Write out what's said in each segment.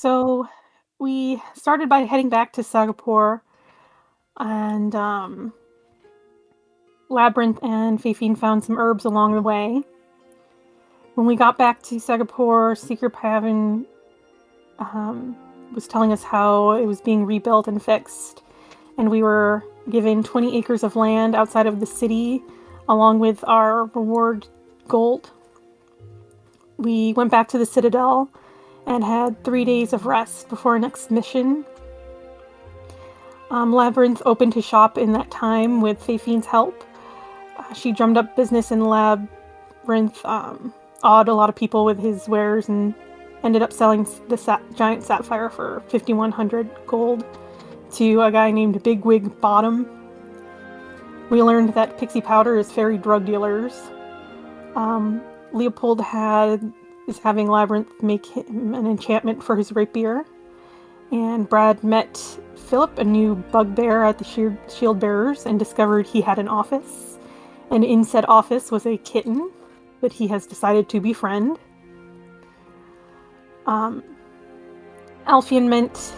So we started by heading back to Sagapur, and Labyrinth and Fifine found some herbs along the way. When we got back to Sagapur, Secret Pavan um, was telling us how it was being rebuilt and fixed, and we were given 20 acres of land outside of the city, along with our reward gold. We went back to the Citadel and had 3 days of rest before our next mission. Labyrinth opened his shop in that time with Fafine's help. She drummed up business in Labyrinth, awed a lot of people with his wares, and ended up selling the giant sapphire for 5,100 gold to a guy named Bigwig Bottom. We learned that pixie powder is fairy drug dealers. Leopold is having Labyrinth make him an enchantment for his rapier. And Brad met Philip, a new bugbear at the Shield Bearers, and discovered he had an office. And in said office was a kitten that he has decided to befriend. Alfie and Mint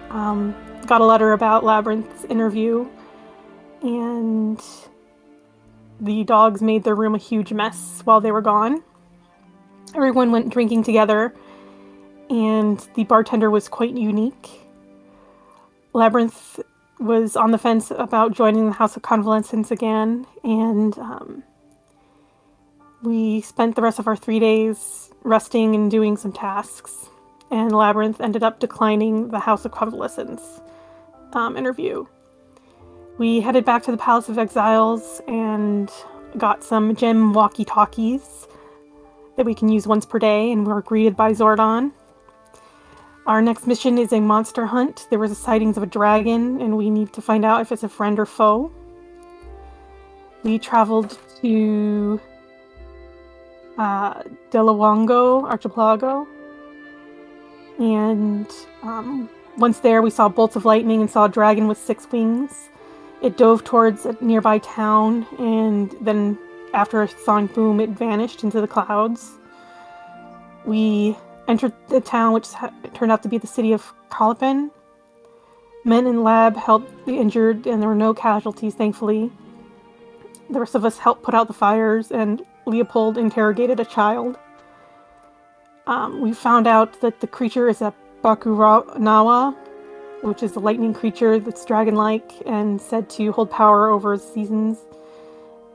got a letter about Labyrinth's interview, and the dogs made their room a huge mess while they were gone. Everyone went drinking together, and the bartender was quite unique. Labyrinth was on the fence about joining the House of Convalescence again, and we spent the rest of our 3 days resting and doing some tasks, and Labyrinth ended up declining the House of Convalescence interview. We headed back to the Palace of Exiles and got some gem walkie-talkies that we can use once per day, and we were greeted by Zordon. Our next mission is a monster hunt. There was a sightings of a dragon, and we need to find out if it's a friend or foe. We traveled to Delawango Archipelago, and once there we saw bolts of lightning and saw a dragon with 6 wings. It dove towards a nearby town, and then after a sonic boom it vanished into the clouds. We entered the town, which turned out to be the city of Colipan. Men in Lab helped the injured, and there were no casualties, thankfully. The rest of us helped put out the fires, and Leopold interrogated a child. We found out that the creature is a Bakunawa, which is a lightning creature that's dragon-like and said to hold power over seasons.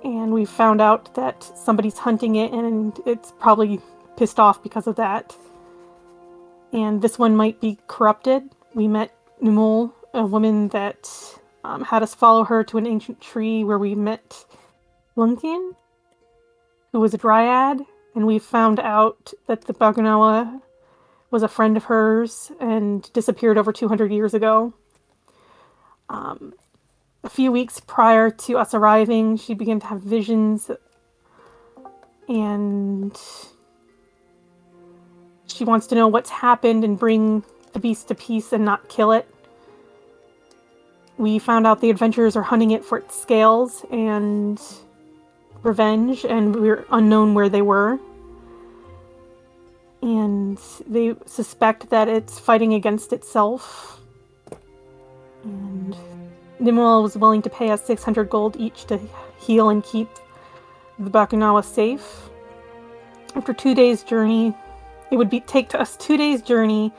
And we found out that somebody's hunting it, and it's probably pissed off because of that. And this one might be corrupted. We met Numul, a woman that had us follow her to an ancient tree where we met Lunkin, who was a dryad, and we found out that the Bagunawa was a friend of hers and disappeared over 200 years ago. A few weeks prior to us arriving, she began to have visions, and she wants to know what's happened and bring the beast to peace and not kill it. We found out the adventurers are hunting it for its scales and revenge, and we're unknown where they were. And they suspect that it's fighting against itself. And Nimue was willing to pay us 600 gold each to heal and keep the Bakunawa safe. After 2 days' journey, it would take us 2 days' journey,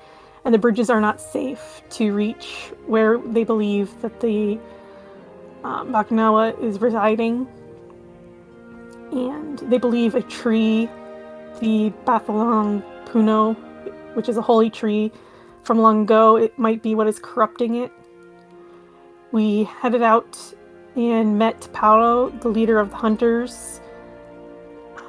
and the bridges are not safe to reach where they believe that the Bakunawa is residing. And they believe a tree, the Bathalong Puno, which is a holy tree from long ago, it might be what is corrupting it. We headed out and met Paolo, the leader of the hunters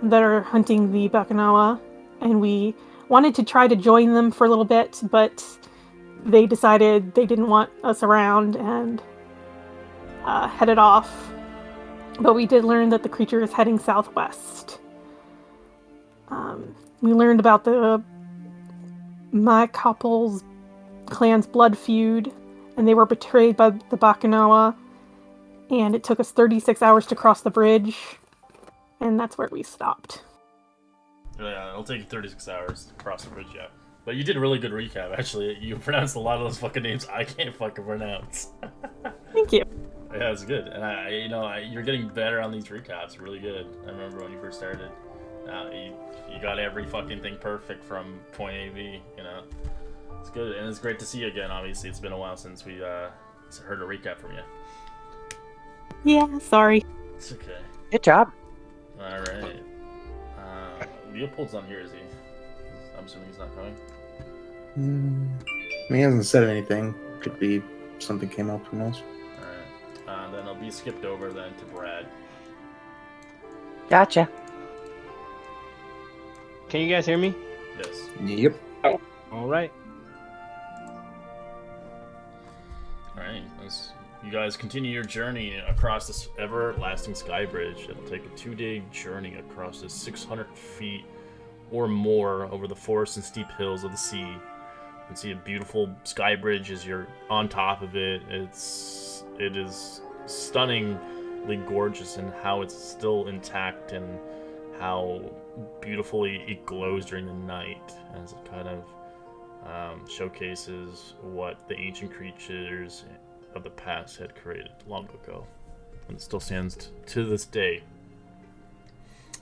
that are hunting the Bakunawa, and we wanted to try to join them for a little bit, but they decided they didn't want us around and headed off. But we did learn that the creature is heading southwest. We learned about the Maikapol's clan's blood feud, and they were betrayed by the Bakunawa, and it took us 36 hours to cross the bridge, and that's where we stopped. Yeah, it'll take you 36 hours to cross the bridge, yeah. But you did a really good recap, actually. You pronounced a lot of those fucking names I can't fucking pronounce. Thank you. Yeah, it's good, and you're getting better on these recaps. Really good. I remember when you first started. You got every fucking thing perfect from point A B. It's good, and it's great to see you again. Obviously, it's been a while since we heard a recap from you. Yeah, sorry. It's okay. Good job. All right. Leopold's not here, is he? I'm assuming he's not coming. He hasn't said anything. Could be something came up. Who knows? All right. Then I'll be skipped over then to Brad. Gotcha. Can you guys hear me? Yes. Yep. All right. All right. You guys continue your journey across this everlasting sky bridge. It'll take a 2-day journey across this 600 feet or more over the forests and steep hills of the sea. You can see a beautiful sky bridge as you're on top of it. It is stunningly gorgeous in how it's still intact and how beautifully it glows during the night as it kind of showcases what the ancient creatures of the past had created long ago, and it still stands to this day.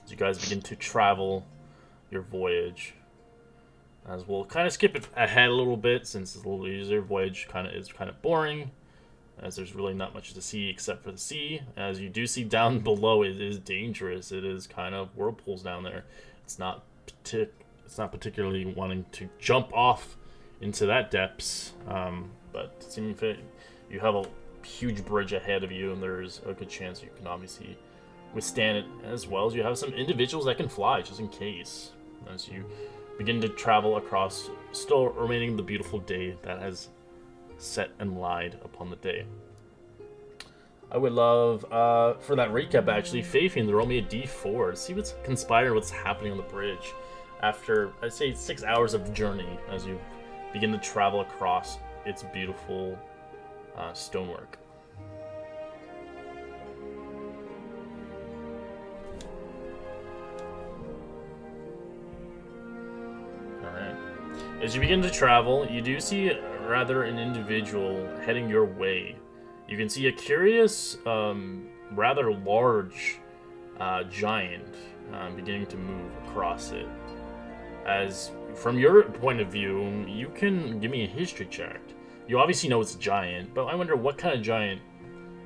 As you guys begin to travel your voyage, as we'll kind of skip it ahead a little bit since it's a little easier. Voyage is kind of boring, as there's really not much to see except for the sea. As you do see down below, it is dangerous. It is kind of whirlpools down there. It's not particularly wanting to jump off into that depths, but seeming fit. You have a huge bridge ahead of you, and there's a good chance you can obviously withstand it, as well as you have some individuals that can fly, just in case. As you begin to travel across, still remaining the beautiful day that has set and lied upon the day. I would love, for that recap, actually, Fabian, throw me a D4. See what's conspired, what's happening on the bridge. After, I'd say, 6 hours of journey, as you begin to travel across its beautiful stonework. Alright. As you begin to travel, you do see rather an individual heading your way. You can see a curious, rather large giant beginning to move across it. As from your point of view, you can give me a history check. You obviously know it's a giant, but I wonder what kind of giant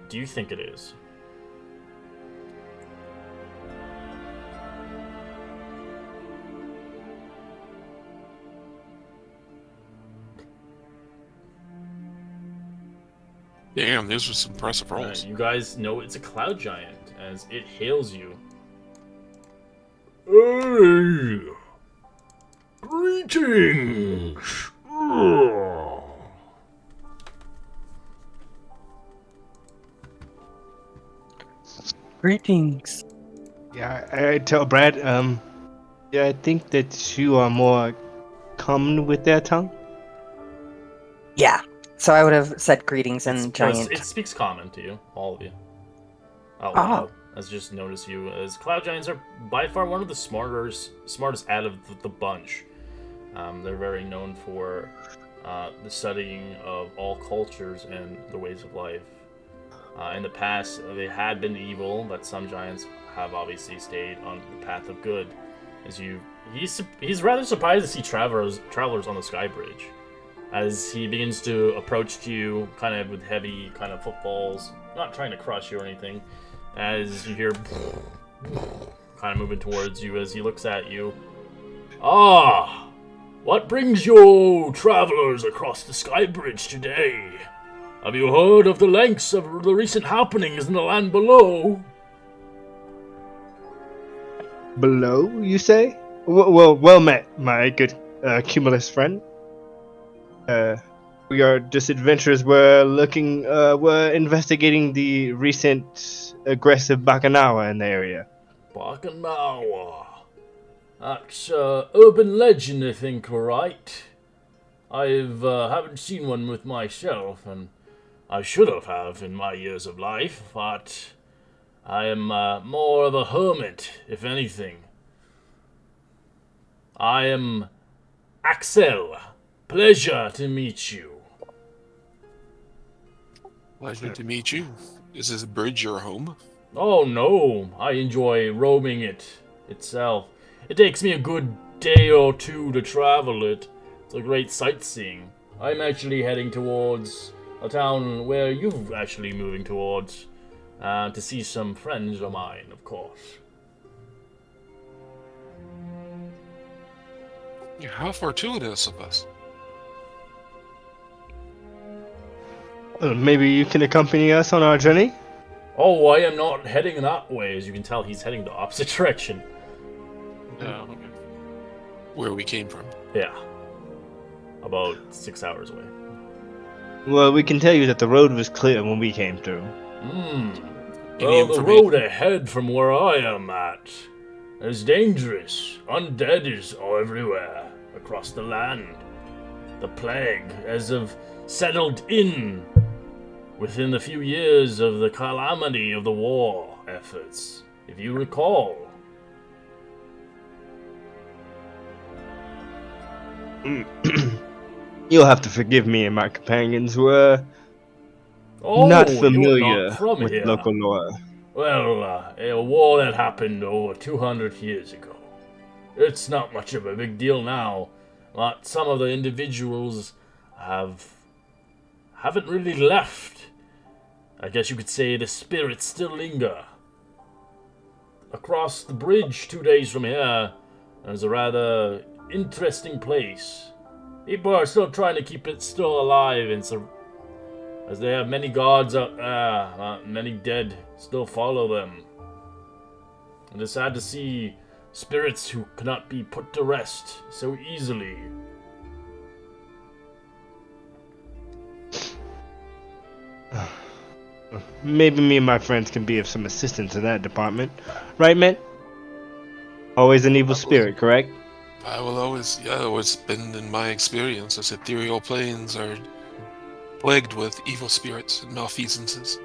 do you think it is? Damn, these were some impressive rolls. You guys know it's a cloud giant as it hails you. Hey! Greetings! Greetings. Yeah, I tell Brad, yeah, I think that you are more common with that tongue. Yeah. So I would have said greetings and giant. It speaks common to you, all of you. Oh. As just notice you, as cloud giants are by far one of the smartest out of the bunch. They're very known for the studying of all cultures and the ways of life. In the past, they had been evil, but some giants have obviously stayed on the path of good. He's rather surprised to see travelers on the sky bridge, as he begins to approach you, kind of with heavy kind of footfalls, not trying to crush you or anything. As you hear, kind of moving towards you, as he looks at you. Ah, what brings you travelers across the sky bridge today? Have you heard of the lengths of the recent happenings in the land below? Below, you say? Well met, my good Cumulus friend. We are just adventurers. We're investigating the recent aggressive Bakanawa in the area. Bakanawa. That's urban legend, I think, right? Haven't seen one with myself, and I should have in my years of life, but I am more of a hermit, if anything. I am Axel, pleasure to meet you. Pleasure to meet you. Is this bridge your home? Oh no, I enjoy roaming it itself. It takes me a good day or two to travel it. It's a great sightseeing. I'm actually heading towards a town where you're actually moving towards to see some friends of mine, of course. How fortuitous of us. Well, maybe you can accompany us on our journey? Oh, I am not heading that way. As you can tell, he's heading the opposite direction. Okay. Where we came from. Yeah. About 6 hours away. Well, we can tell you that the road was clear when we came through. Hmm. Any Well, the information? road ahead from where I am at is dangerous. Undead is everywhere across the land. The plague has settled in within the few years of the calamity of the war efforts, if you recall. You'll have to forgive me and my companions were Oh, not you're familiar not from with here. local lore. Well, a war that happened over 200 years ago. It's not much of a big deal now, but some of the individuals haven't really left. I guess you could say the spirits still linger. Across the bridge 2 days from here, there's a rather interesting place. People are still trying to keep it still alive, and as they have many gods out there, many dead still follow them. It is sad to see spirits who cannot be put to rest so easily. Maybe me and my friends can be of some assistance in that department. Right, man? Always an evil spirit, correct? I will always, it's been in my experience as ethereal planes are plagued with evil spirits and malfeasances.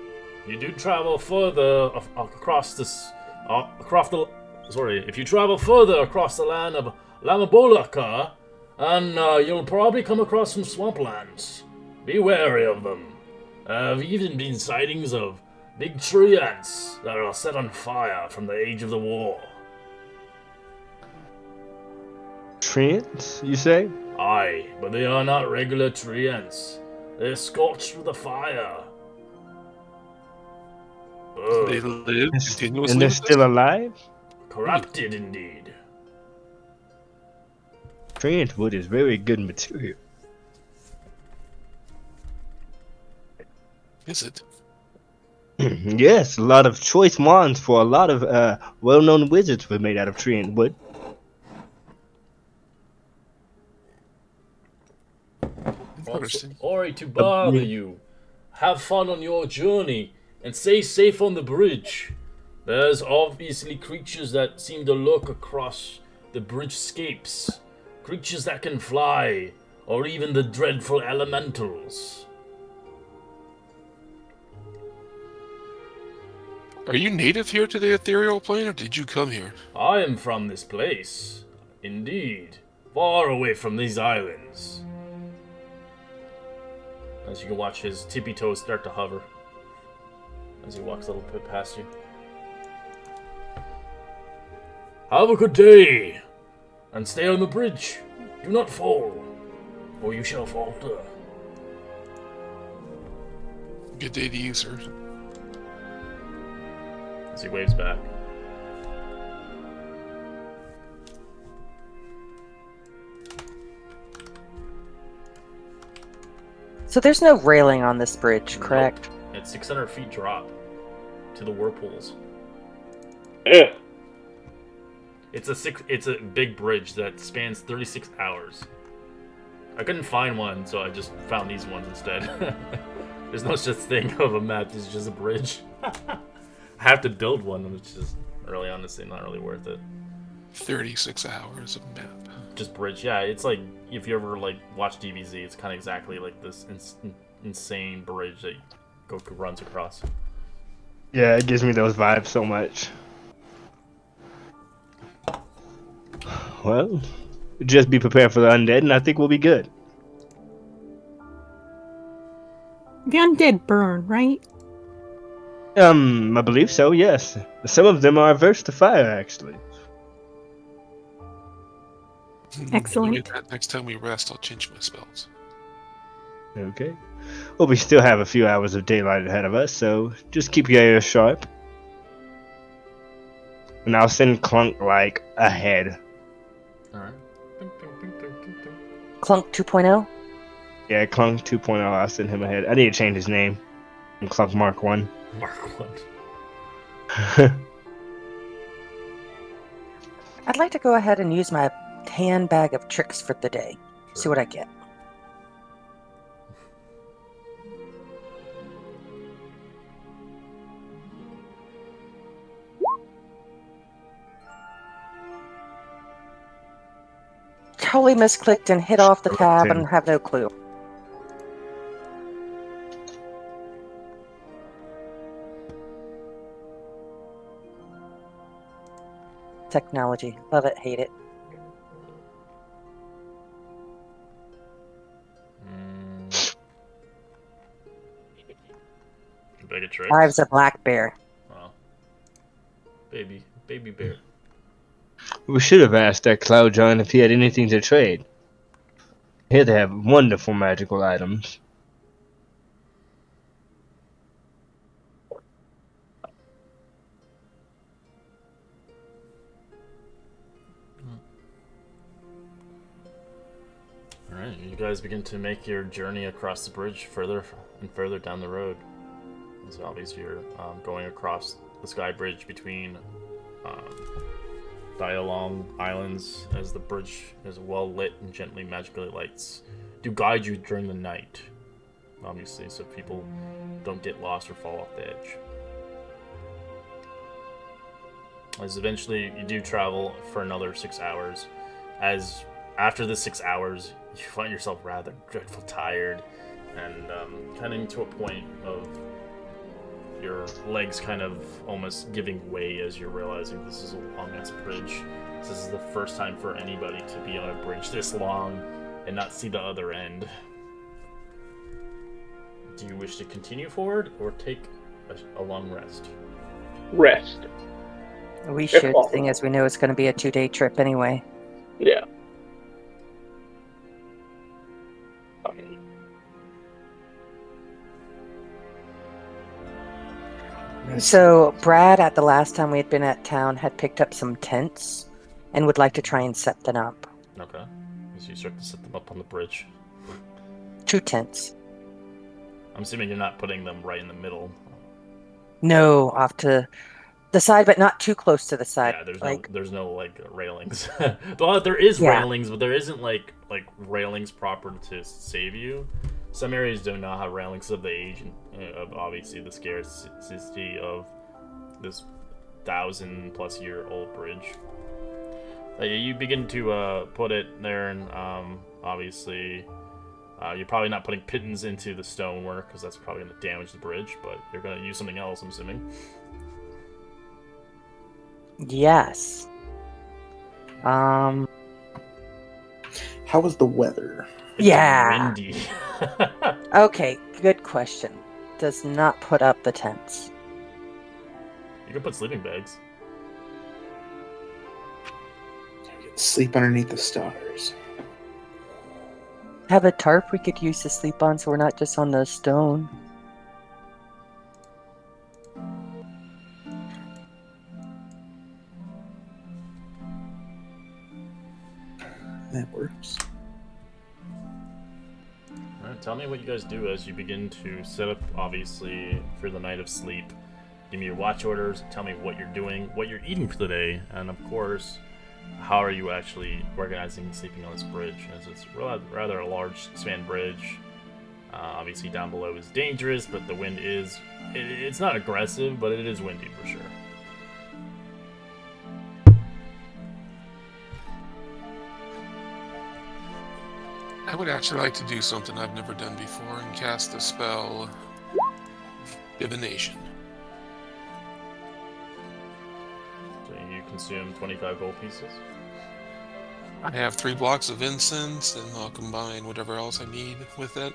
You do travel further across if you travel further across the land of Lamabolaka, and you'll probably come across some swamplands. Be wary of them. There have even been sightings of big tree ants that are set on fire from the age of the war. Treants, you say? Aye, but they are not regular tree ants. They're scorched with a fire. They live continuously. And they're with still alive? Corrupted indeed. Treant wood is very good material. this? Is it? Yes, a lot of choice wands for a lot of well-known wizards were made out of treant wood. Interesting. Sorry to bother you. Have fun on your journey and stay safe on the bridge. There's obviously creatures that seem to lurk across the bridge scapes. Creatures that can fly, or even the dreadful elementals. Are you native here to the ethereal plane, or did you come here? I am from this place. Indeed. Far away from these islands. As you can watch his tippy toes start to hover as he walks a little bit past you. Have a good day, and stay on the bridge. Do not fall, or you shall falter. Good day to you, sir. As he waves back. So there's no railing on this bridge, correct? It's 600 feet drop to the whirlpools. Yeah. It's a big bridge that spans 36 hours. I couldn't find one, so I just found these ones instead. There's no such thing of a map, it's just a bridge. I have to build one, which is early on this thing, not really worth it. 36 hours of map. Just bridge, yeah. It's like if you ever like watch DBZ, it's kind of exactly like this insane bridge that Goku runs across. Yeah, it gives me those vibes so much. Well, just be prepared for the undead, and I think we'll be good. The undead burn, right? I believe so, yes. Some of them are averse to fire, actually. Excellent. When we get that next time we rest, I'll change my spells. Okay. Well, we still have a few hours of daylight ahead of us, so just keep your ears sharp. And I'll send Clunk, like, ahead. Alright. Clunk 2.0? Yeah, Clunk 2.0, I'll send him ahead. I need to change his name from Clunk Mark 1. Mark 1. I'd like to go ahead and use my handbag of tricks for the day. See what I get. Totally misclicked and hit off the tab and have no clue. Technology. Love it, hate it. Bag of tricks. Lives a black bear. Wow. Baby bear. We should have asked that Cloud Giant if he had anything to trade. Here they have wonderful magical items. Alright, you guys begin to make your journey across the bridge further and further down the road. So obviously you're going across the sky bridge between Dialong Islands, as the bridge is well lit and gently magically lights do guide you during the night, obviously, so people don't get lost or fall off the edge. As eventually you do travel for another 6 hours, as after the 6 hours you find yourself rather dreadful tired and coming to a point of your legs kind of almost giving way as you're realizing this is a long-ass bridge. This is the first time for anybody to be on a bridge this long and not see the other end. Do you wish to continue forward or take a long rest? Rest. We should, seeing as we know it's going to be a 2-day trip anyway. Yeah. So, Brad, at the last time we had been at town, had picked up some tents and would like to try and set them up. Okay. So you start to set them up on the bridge. 2 tents. I'm assuming you're not putting them right in the middle. No, off to the side, but not too close to the side. Yeah, there's like, no railings. Well, there is Yeah. railings, but there isn't like railings proper to save you. Some areas do not have railings of the age and of obviously the scarcity of this 1,000+ year old bridge. You begin to put it there, and obviously you're probably not putting pittons into the stonework because that's probably going to damage the bridge, but you're going to use something else, I'm assuming. yes. How was the weather? It's Yeah. windy. Okay, good question. Does not put up the tents. You can put sleeping bags. Sleep underneath the stars. Have a tarp we could use to sleep on so we're not just on the stone. That works. Alright, tell me what you guys do as you begin to set up, obviously, for the night of sleep. Give me your watch orders, tell me what you're doing, what you're eating for the day, and of course, how are you actually organizing sleeping on this bridge, as it's rather a large span bridge. Obviously down below is dangerous, but the wind is... It's not aggressive, but it is windy for sure. I would actually like to do something I've never done before and cast the spell Divination. So you consume 25 gold pieces. I have 3 blocks of incense, and I'll combine whatever else I need with it.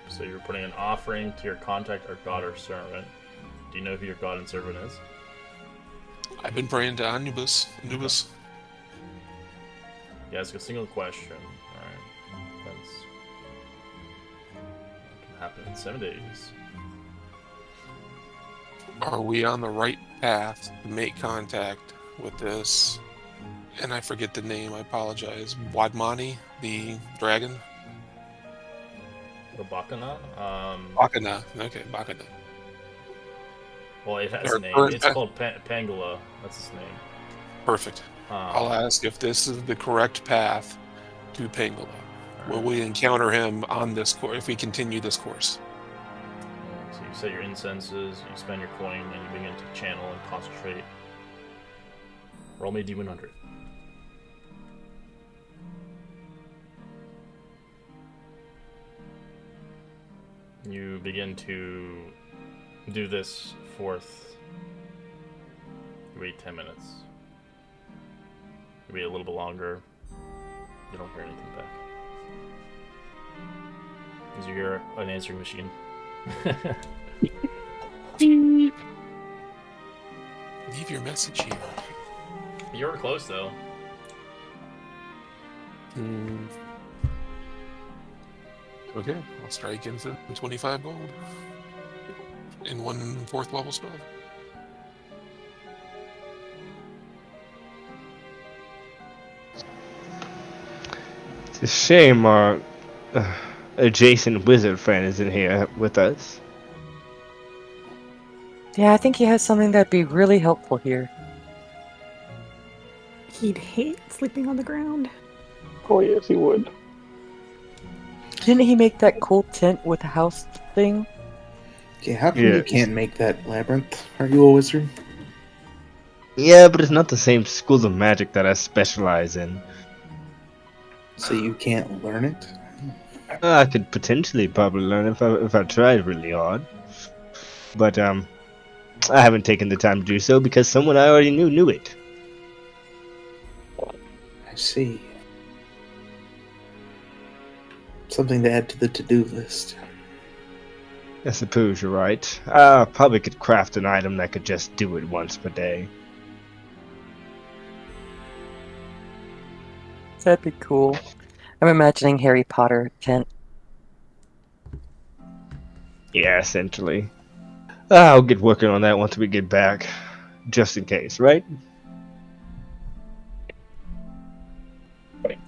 So you're putting an offering to your contact or god or servant. Do you know who your god and servant is? I've been praying to Anubis. Anubis. You ask a single question. Alright. That can happen in 7 days. Are we on the right path to make contact with this? And I forget the name, I apologize. Wadmani, the dragon? The Bakana? Bakana. Okay, Bakana. Well, it has Or- a name. or- It's called Pangala. That's his name. Perfect. I'll ask if this is the correct path to Pangala. Will we encounter him on this course if we continue this course? So you set your incenses, you spend your coin, and you begin to channel and concentrate. Roll me a D100. You begin to do this forth. You wait 10 minutes. You wait a little bit longer. You don't hear anything back. Because you hear an answering machine. Leave your message here. You were close though. Okay, I'll strike into 25 gold. In 1 4th level spell. It's a shame our adjacent wizard friend isn't here with us. Yeah, I think he has something that'd be really helpful here. He'd hate sleeping on the ground. Oh yes, he would. Didn't he make that cool tent with the house thing? Okay, how come Yeah. you can't make that labyrinth? Are you a wizard? Yeah, but it's not the same school of magic that I specialize in. So you can't learn it? I could potentially probably learn if I tried really hard. But I haven't taken the time to do so because someone I already knew it. I see. Something to add to the to-do list. I suppose you're right. I probably could craft an item that could just do it once per day. That'd be cool. I'm imagining Harry Potter tent. Yeah, essentially. I'll get working on that once we get back. Just in case, right?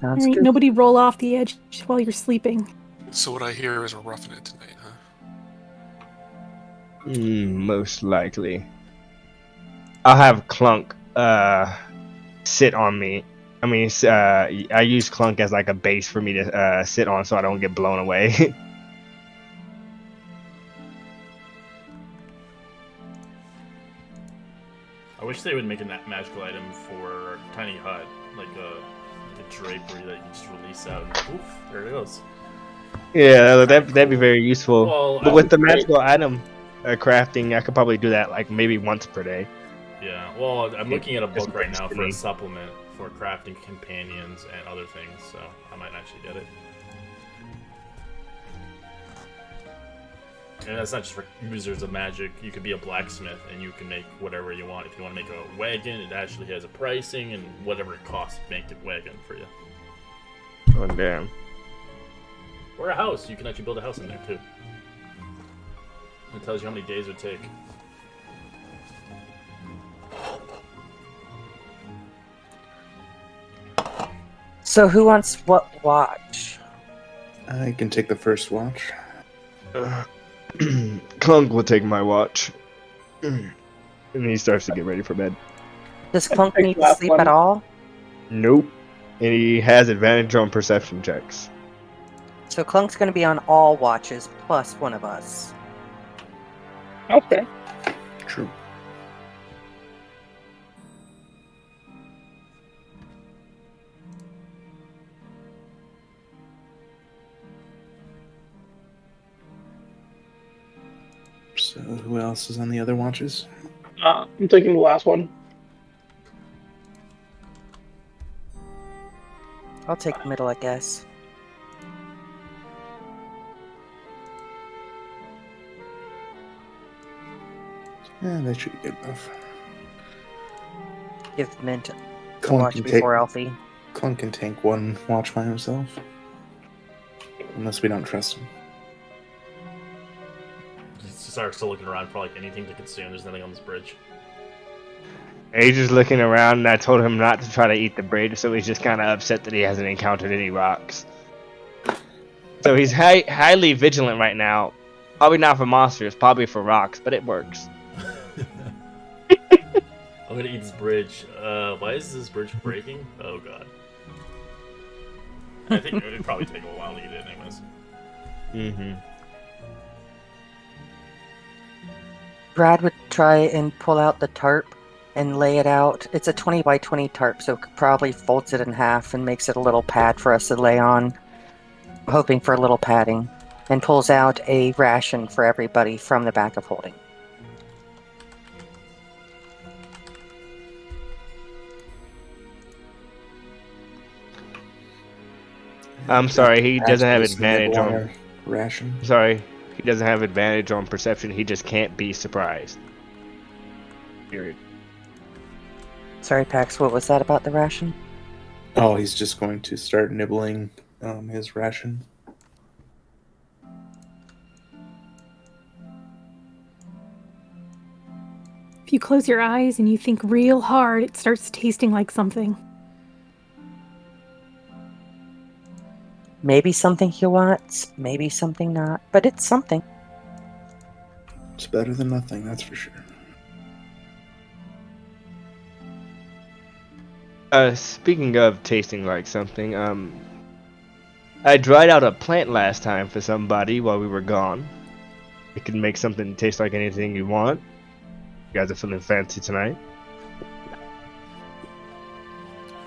Sounds Alright, good. nobody roll off the edge while you're sleeping. So what I hear is we're roughing it tonight, huh? Most likely. I'll have Clunk sit on me. I mean, I use Clunk as like a base for me to sit on so I don't get blown away. I wish they would make a magical item for Tiny Hut, like a drapery that you just release out and poof, there it goes. Yeah, that'd be very useful. Well, But with the magical item crafting, I could probably do that like maybe once per day. Yeah, well, I'm looking at a book right now for a Me. supplement for crafting companions and other things, so I might actually get it. And that's not just for users of magic. You could be a blacksmith and you can make whatever you want. If you want to make a wagon, it actually has a pricing and whatever it costs to make the wagon for you. Oh damn. Or a house. You can actually build a house in there too. It tells you how many days it would take. So who wants what watch? I can take the first watch. Clunk will take my watch. And he starts to get ready for bed. Does Clunk take need to last sleep one. at all? Nope. And he has advantage on perception checks. So Clunk's gonna be on all watches plus one of us. Okay. True. So who else is on the other watches? I'm taking the last one. I'll take middle, I guess. Yeah, that should be good enough. Give Mint to Clunk watch can take before Alfie. Clunk can tank one watch by himself, unless we don't trust him. Stark's still looking around for like anything to consume. There's nothing on this bridge. He's just looking around, and I told him not to try to eat the bridge, so he's just kind of upset that he hasn't encountered any rocks. So he's highly vigilant right now. Probably not for monsters, probably for rocks, but it works. I'm gonna eat this bridge. Why is this bridge breaking? Oh god. I think it would probably take a while to eat it anyways. Mm-hmm. Brad would try and pull out the tarp and lay it out. It's a 20 by 20 tarp, so probably folds it in half and makes it a little pad for us to lay on, hoping for a little padding, and pulls out a ration for everybody from the back of holding. I'm sorry, he doesn't have Just advantage nibble on. our ration. Sorry, he doesn't have advantage on perception. He just can't be surprised. Period. Sorry, Pax, what was that about the ration? Oh, he's just going to start nibbling his ration. If you close your eyes and you think real hard, it starts tasting like something. Maybe something he wants, maybe something not, but it's something. It's better than nothing, that's for sure. Speaking of tasting like something, I dried out a plant last time for somebody while we were gone. It can make something taste like anything you want. You guys are feeling fancy tonight.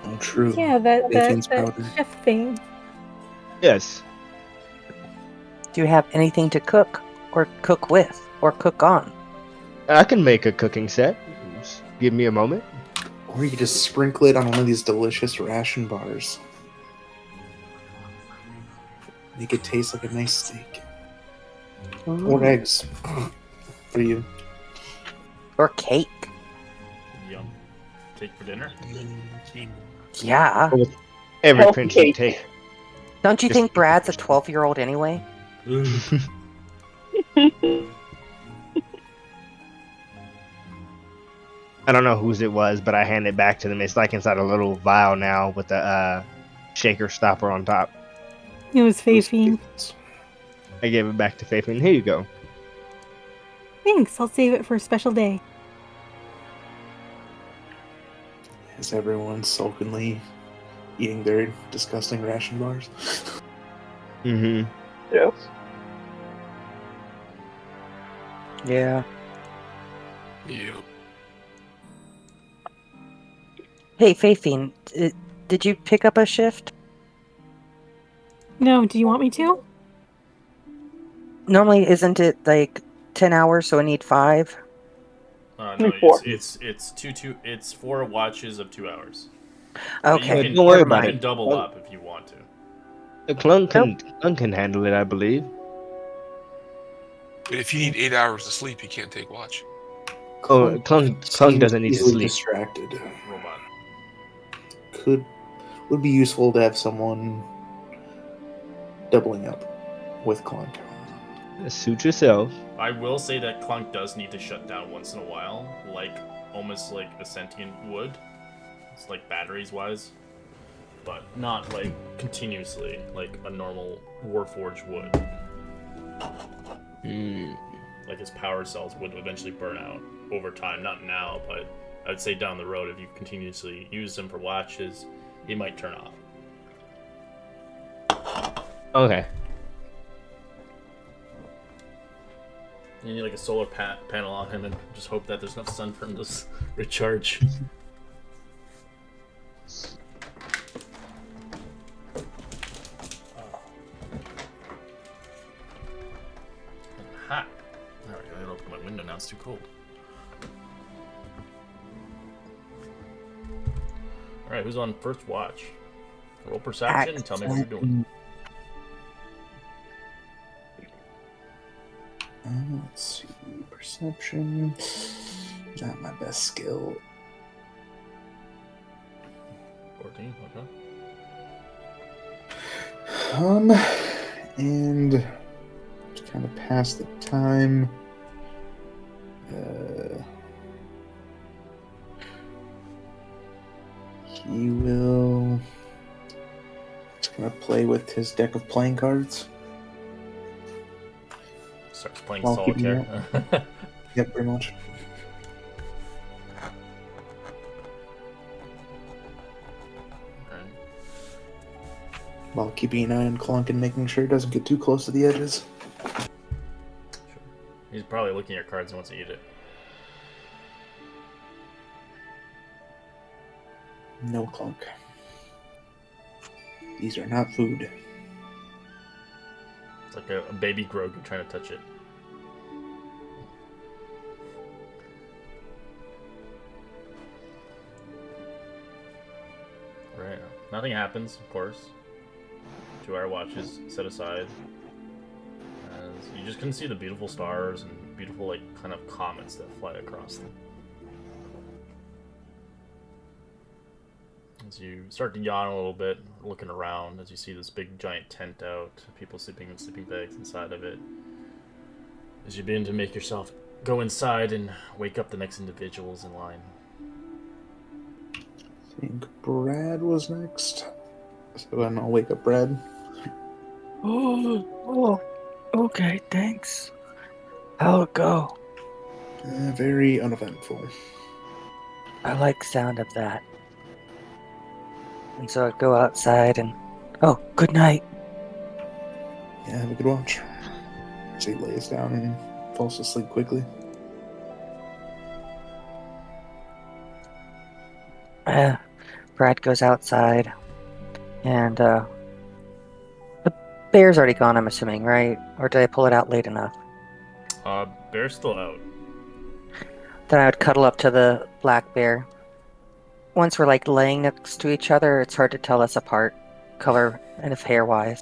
Oh, true. Yeah, that Bacon's powder. chef thing. Yes. Do you have anything to cook, or cook with, or cook on? I can make a cooking set. Just give me a moment. Or you could just sprinkle it on one of these delicious ration bars. Make it taste like a nice steak. Or eggs. For you. Or cake. Yum. Take for dinner? Yeah. Every Oh, pinch you cake. take. Don't you Just- think Brad's a 12-year-old anyway? I don't know whose it was, but I hand it back to them. It's like inside a little vial now with a shaker stopper on top. It was Fafine. I gave it back to Faith, and here you go. Thanks, I'll save it for a special day. Is everyone sulkily eating their disgusting ration bars? Mm-hmm. Yes. Yeah. Yep. Hey, Faithine, did you pick up a shift? No, do you want me to? Normally, isn't it like 10 hours, so I need 5? No, Four. it's 4 watches of 2 hours. Okay, You can, don't worry you about can it. double up if you want to. The Clunk can handle it, I believe. But if you need 8 hours of sleep, you can't take watch. Oh, Clunk seems doesn't need to easily sleep. Distracted. Robot. Would be useful to have someone doubling up with Clunk. Suit yourself. I will say that Clunk does need to shut down once in a while, almost like a sentient would. It's like batteries wise, but not like continuously like a normal Warforged would. Like his power cells would eventually burn out over time. Not now, but I would say down the road, if you continuously use them for watches, he might turn off. Okay. You need like a solar panel on him and just hope that there's enough sun for him to recharge. Hot. Alright, I gotta open my window now, it's too cold. Alright, who's on first watch? Roll perception and tell me what you're doing. Let's see. Perception. Not my best skill. 14, okay. And to kind of pass the time, he will just kind of play with his deck of playing cards. Starts playing While keeping solitaire. Yep, pretty much. Alright. While keeping an eye on Clunk and making sure he doesn't get too close to the edges. Sure. He's probably looking at your cards and wants to eat it. No, Clunk. These are not food. It's like a baby Grogu trying to touch it. Right. Nothing happens, of course. 2-hour watches set aside. As you just can see the beautiful stars and beautiful, like, kind of comets that fly across them. As you start to yawn a little bit, looking around, as you see this big giant tent out, people sleeping in sleeping bags inside of it. As you begin to make yourself go inside and wake up the next individuals in line. I think Brad was next. So then I'll wake up Brad. Oh, okay, thanks. How'll it go? Very uneventful. I like the sound of that. And so I go outside and, oh, good night. Yeah, have a good watch. So he lays down and falls asleep quickly. Brad goes outside, and the bear's already gone, I'm assuming, right? Or did I pull it out late enough? Bear's still out. Then I would cuddle up to the black bear. Once we're like laying next to each other, it's hard to tell us apart, color and if hair-wise.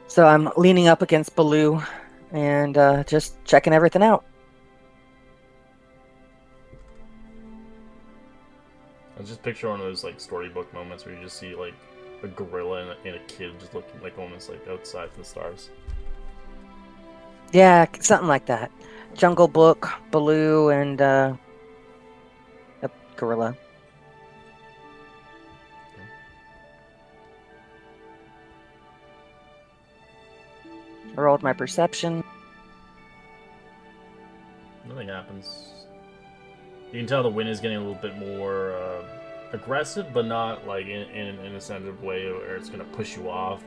So I'm leaning up against Baloo and just checking everything out. I just picture one of those like storybook moments where you just see like a gorilla and a kid just looking like almost like outside the stars. Yeah, something like that. Jungle Book, Baloo, and a gorilla. I rolled my perception. Nothing happens. You can tell the wind is getting a little bit more aggressive, but not like in a sensitive way where it's going to push you off.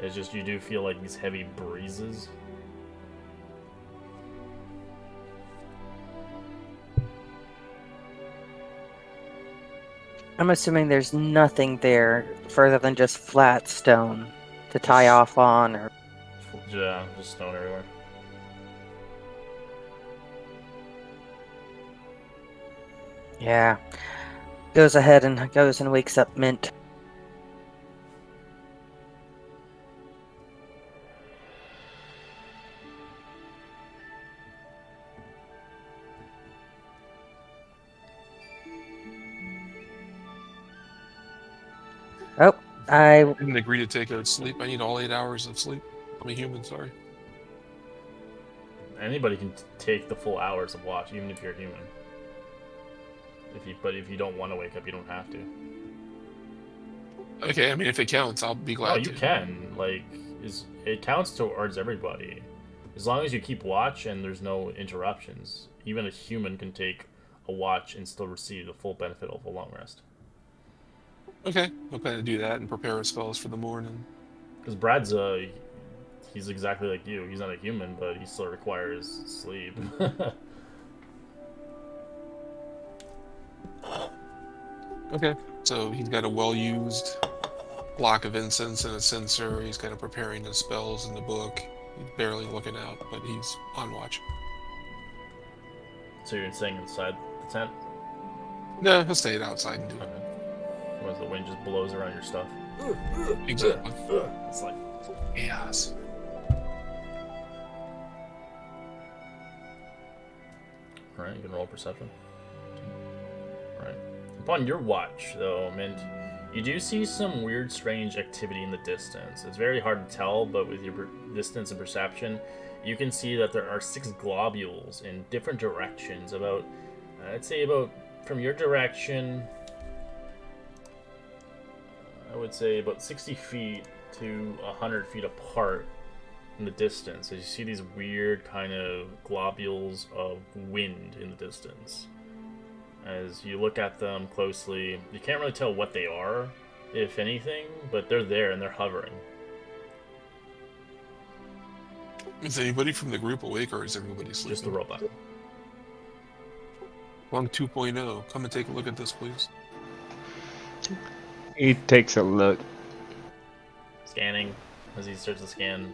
It's just you do feel like these heavy breezes. I'm assuming there's nothing there further than just flat stone to tie off on, or Yeah, just stone everywhere. yeah. Goes ahead and goes and wakes up Mint. Oh, I didn't agree to take a sleep. I need all 8 hours of sleep. I'm a human, sorry. Anybody can take the full hours of watch, even if you're human. But if you don't want to wake up, you don't have to. Okay, I mean, if it counts, I'll be glad Oh, you can. Like, it counts towards everybody. As long as you keep watch and there's no interruptions. Even a human can take a watch and still receive the full benefit of a long rest. Okay, I'll plan to do that and prepare our spells for the morning. Because Brad's he's exactly like you. He's not a human, but he still requires sleep. Okay, so he's got a well-used block of incense and a censer. He's kind of preparing his spells in the book. He's barely looking out, but he's on watch. So you're staying inside the tent? No, he'll stay outside and do it. Okay. Whereas the wind just blows around your stuff. Exactly. It's like Chaos. Alright, you can roll perception. Right. Upon your watch, though, Mint, you do see some weird, strange activity in the distance. It's very hard to tell, but with your distance and perception, you can see that there are 6 globules in different directions. About, I'd say about, from your direction, I would say about 60 feet to 100 feet apart in the distance. As you see these weird kind of globules of wind in the distance. As you look at them closely, you can't really tell what they are, if anything, but they're there and they're hovering. Is anybody from the group awake, or is everybody sleeping? Just the robot. Long 2.0. Come and take a look at this, please. He takes a look. Scanning. As he starts to scan.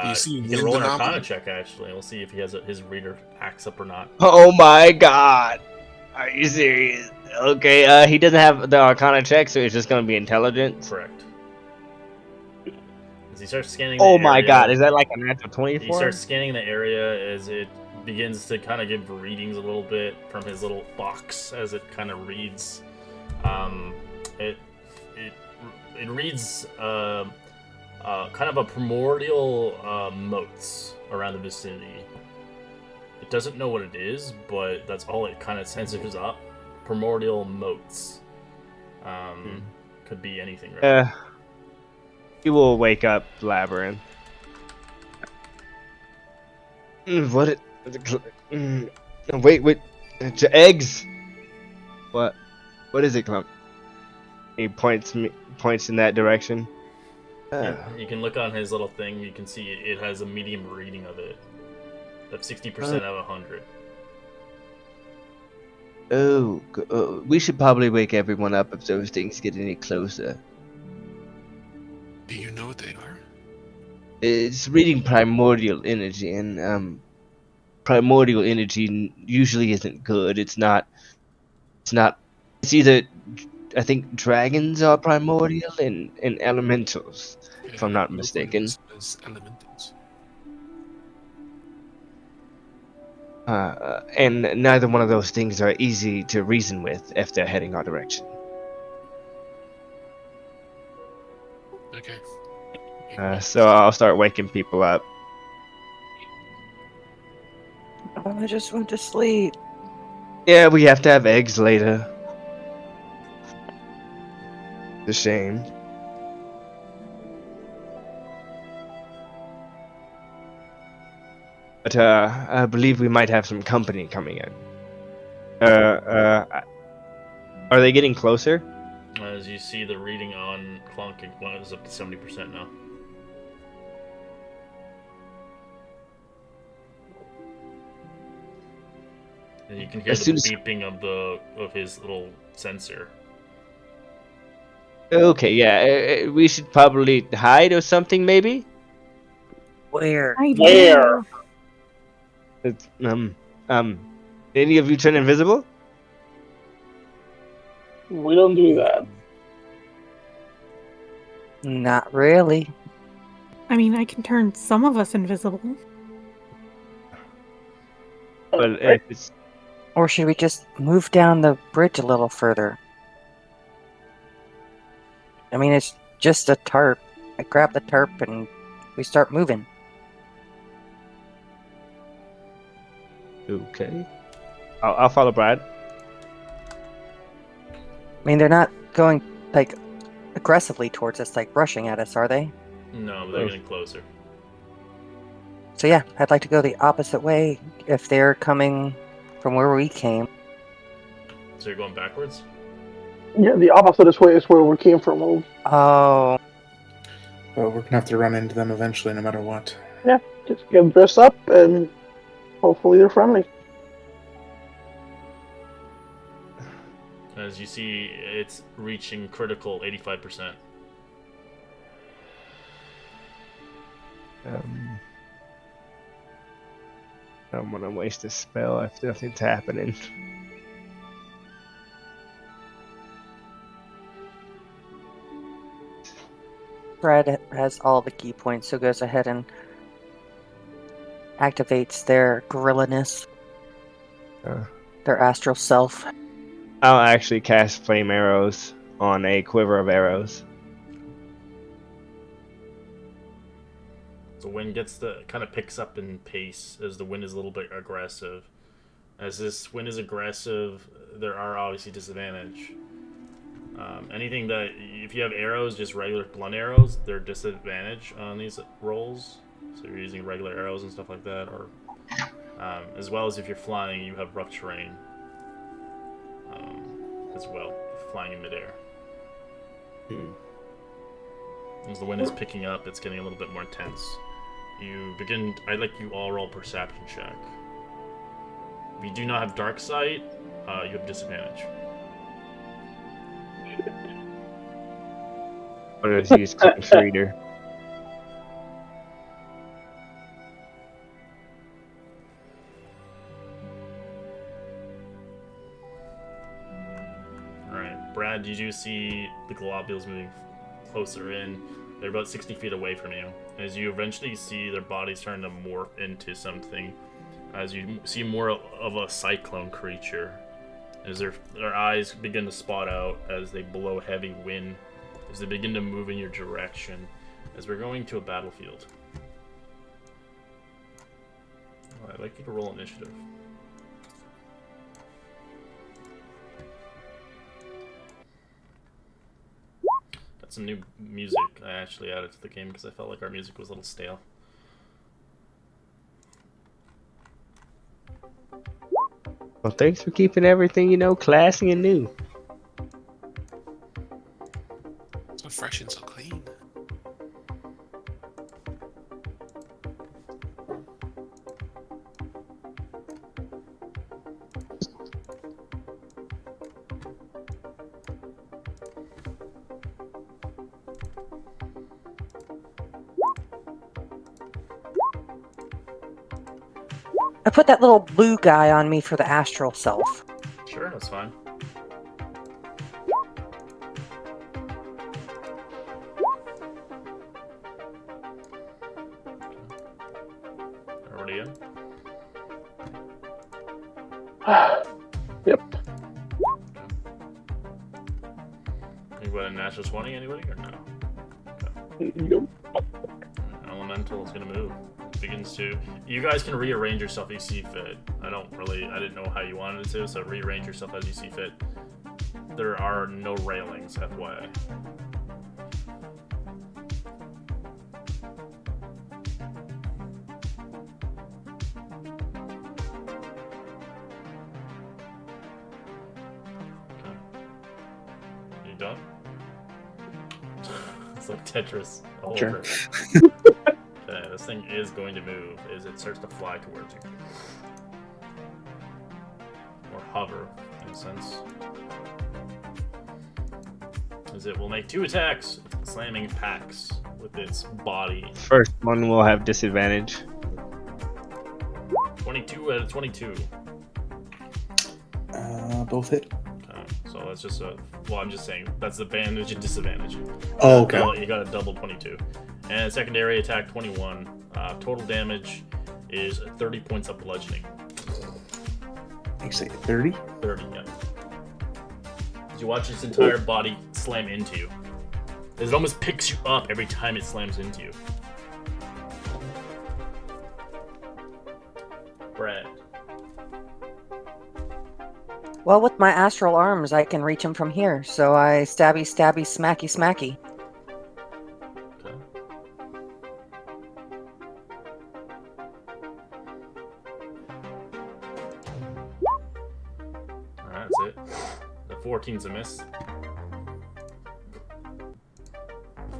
Do you see He can wind roll an anomaly? Arcana check, actually. We'll see if he has his reader acts up or not. Oh my god! Are you serious? Okay, he doesn't have the Arcana check, so it's just gonna be intelligence. Correct. As he starts scanning the Oh my area, god, is that like a natural he 24? starts scanning the area as it begins to kind of give readings a little bit from his little box as it kind of reads. It reads kind of a primordial motes around the vicinity. It doesn't know what it is, but that's all it kind of censors up. Primordial motes. Could be anything, right? He will wake up Labyrinth. What? Wait. It's eggs. What? What is it, Clump? He points in that direction. Yeah, you can look on his little thing. You can see it has a medium reading of it. Of 60% out of 100. We should probably wake everyone up if those things get any closer. Do you know what they are? It's reading primordial energy, and primordial energy usually isn't good. It's not. It's either, I think, dragons are primordial and elementals, if I'm not mistaken. As elementals. And neither one of those things are easy to reason with if they're heading our direction. Okay. So I'll start waking people up. I just went to sleep. Yeah, we have to have eggs later. It's a shame. But I believe we might have some company coming in. Are they getting closer? As you see the reading on Clunk, it is up to 70% now. And you can hear the beeping of his little sensor. Okay, yeah, we should probably hide or something, maybe. Where? Where? It's, any of you turn invisible? We don't do that. Not really. I mean, I can turn some of us invisible. But if it's Or should we just move down the bridge a little further? I mean, it's just a tarp. I grab the tarp and we start moving. okay, I'll follow Brad. I mean, they're not going, like, aggressively towards us, like, rushing at us, are they? No, but they're getting closer. So yeah, I'd like to go the opposite way if they're coming from where we came. So you're going backwards? Yeah, the opposite is where we came from. Oh, But we're gonna have to run into them eventually, no matter what. Yeah, just get dressed up and hopefully they're friendly. As you see, it's reaching critical 85%. I don't want to waste a spell if nothing's happening. Brad has all the key points, so goes ahead and activates their gorilla-ness, their astral self. I'll actually cast flame arrows on a quiver of arrows. The wind kind of picks up in pace as the wind is a little bit aggressive. As this wind is aggressive, there are obviously disadvantage. Anything that, if you have arrows, just regular blunt arrows, they're disadvantage on these rolls. So you're using regular arrows and stuff like that, or as well as if you're flying, you have rough terrain as well, flying in midair. As the wind is picking up, it's getting a little bit more intense. I'd like you all roll perception check. If you do not have dark sight, you have disadvantage. I'm going to use Close Reader. Alright, Brad, you do see the globules moving closer in. They're about 60 feet away from you. As you eventually see their bodies starting to morph into something, as you see more of a cyclone creature, as their eyes begin to spot out as they blow heavy wind, as they begin to move in your direction, as we're going to a battlefield. I'd like you to roll initiative. Got some new music I actually added to the game because I felt like our music was a little stale. Well, thanks for keeping everything, classy and new. So fresh and so clean. I put that little blue guy on me for the astral self. Sure, that's fine. Already in? Yep. You got a natural 20, anybody, or no? Yep. Elemental is gonna move. Begins to. You guys can rearrange yourself as you see fit. I didn't know how you wanted it to, so rearrange yourself as you see fit. There are no railings, FYI. Okay. You done? It's like Tetris all Sure. over. Okay, this thing is going to move as it starts to fly towards you. Or hover, in a sense. As it will make 2 attacks, slamming Pax with its body. First one will have disadvantage. 22 out of 22. Both hit. Okay, so that's just well, I'm just saying, that's advantage and disadvantage. Oh, okay. You got a double 22. And secondary attack 21. Total damage is 30 points of bludgeoning. You say 30? 30, yeah. As you watch its entire body slam into you. As it almost picks you up every time it slams into you. Brad. Well, with my astral arms, I can reach him from here, so I stabby, stabby, smacky, smacky. Okay. Alright, that's it. The 14's a miss.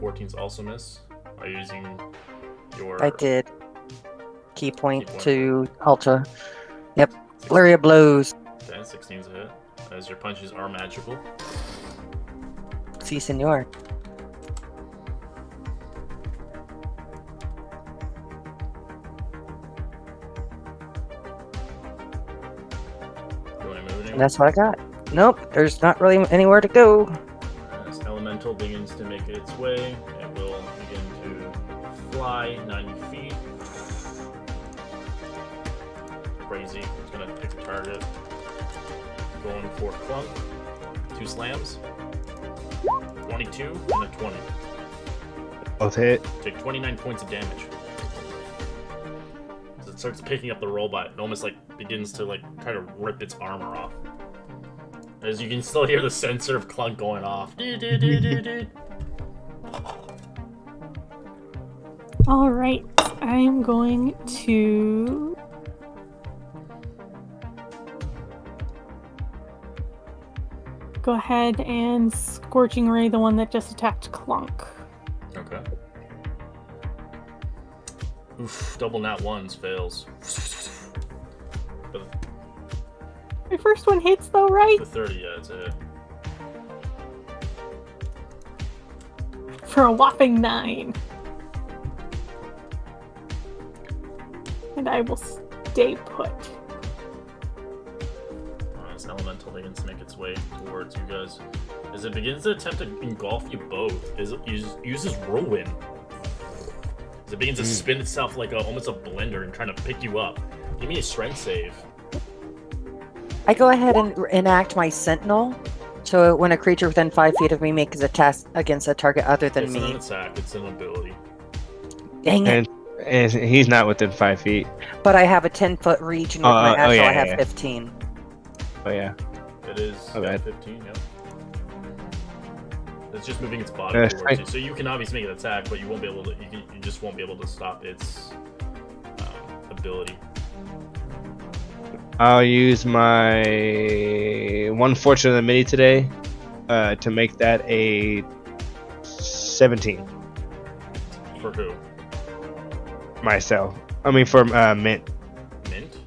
14's also miss. Are you using your... I did. Key point Key point. to Ultra. Yep. Flurry of blows. Okay, 16's a hit. As your punches are magical. Si, senor. You want to move anywhere? And that's what I got. Nope, there's not really anywhere to go. As Elemental elemental begins to make its way. It will begin to fly 90 feet. Crazy. It's gonna pick a target. Going for Clunk. 2 slams. 22 and a 20. Both hit. Take 29 points of damage. So it starts picking up the robot and almost like begins to like try to rip its armor off. As you can still hear the sensor of Clunk going off. All right, I'm going to go ahead and Scorching Ray the one that just attacked Clunk. Okay. Oof, double nat ones fails. My first one hits though, right? The 30, yeah, it's a hit. For a whopping 9. And I will stay put. This elemental begins to make its way towards you guys. As it begins to attempt to engulf you both, it uses Whirlwind. As it begins to spin itself like almost a blender and trying to pick you up. Give me a strength save. I go ahead and enact my Sentinel. So when a creature within 5 feet of me makes a attack against a target other than It's me. not an attack, it's an ability. Dang it. And he's not within 5 feet. But I have a 10-foot reach, and with my Astral I have 15. Oh yeah. It is Okay. 15, yeah. It's just moving its body towards you. So you can obviously make an attack, but you won't be able to. You just won't be able to stop its ability. I'll use my one fortune of the mini today to make that a 17. For who? Myself. I mean for Mint. Mint?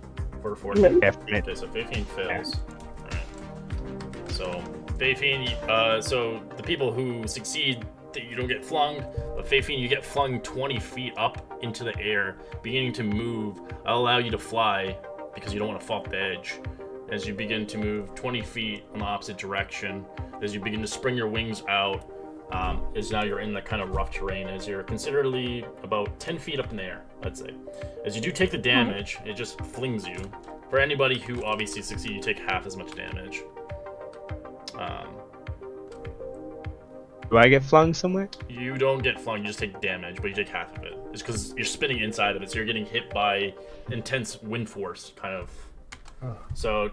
For 14? Yeah, for Mint. Okay, so 15 fails. Alright. So, 15, so the people who succeed, you don't get flung, but Fafine, you get flung 20 feet up into the air, beginning to move. I'll allow you to fly, because you don't want to fall off the edge. As you begin to move 20 feet in the opposite direction, as you begin to spring your wings out, is now you're in the kind of rough terrain, as you're considerably about 10 feet up in the air, I'd say. As you do take the damage, it just flings you. For anybody who obviously succeeds, you take half as much damage. Do I get flung somewhere? You don't get flung, you just take damage, but you take half of it. It's because you're spinning inside of it, so you're getting hit by intense wind force, kind of. So,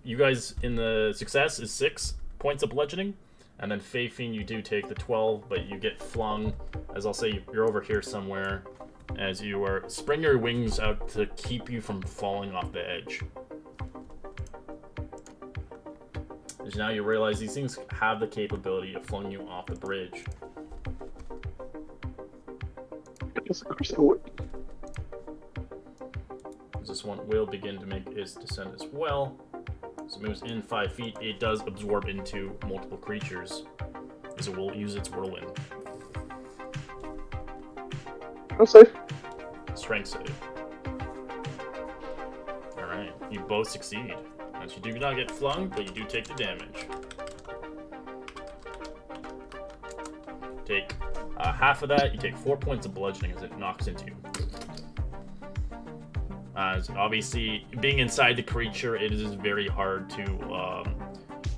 you guys in the success is 6 points of bludgeoning, and then Fafine, you do take the 12, but you get flung, as I'll say, you're over here somewhere, as you are spreading your wings out to keep you from falling off the edge. As now you realize these things have the capability of flinging you off the bridge. Yes, of course I would. This one will begin to make its descent as well. So it moves in 5 feet. It does absorb into multiple creatures, as it will use its whirlwind. I'm safe. Strength save. Alright, you both succeed. As you do not get flung, but you do take the damage. Take half of that, you take 4 points of bludgeoning as it knocks into you. Obviously, being inside the creature, it is very hard to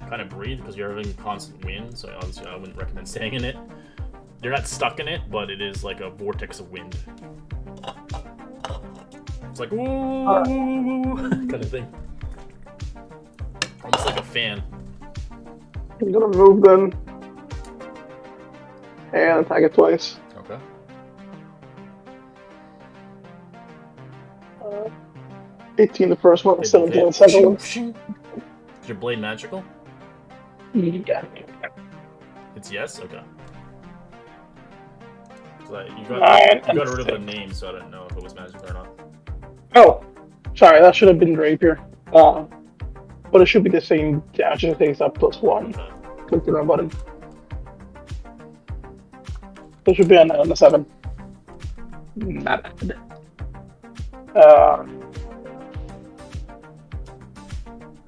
kind of breathe because you're having constant wind, so obviously I wouldn't recommend staying in it. You're not stuck in it, but it is like a vortex of wind. It's like, woo, kind of thing. Almost like a fan. I'm gonna move then. And attack it twice. Okay. 18 the first one, They 17 the both second hit. one. Is your blade magical? Yeah. It's yes? Okay. So you Nine got and rid of the six. name, so I didn't know if it was magical or not. Oh, sorry, that should have been Rapier. But it should be the same damage. It takes up +1. Okay. Click the wrong button. So it should be on the 7. Not bad.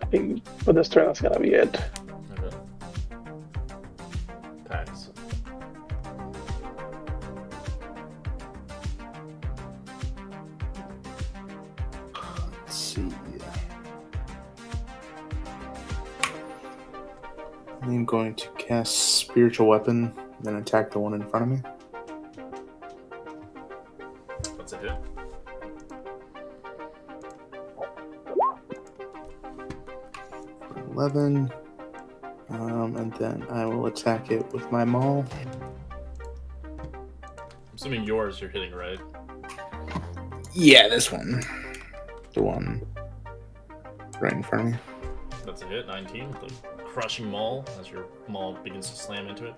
I think for this turn that's gonna be it. Okay. attacks. Let's see. I'm going to cast Spiritual Weapon, then attack the one in front of me. That's a hit. For 11. And then I will attack it with my maul. I'm assuming yours you're hitting, right? Yeah, this one. The one right in front of me. That's a hit. 19 with the crushing maul as your maul begins to slam into it.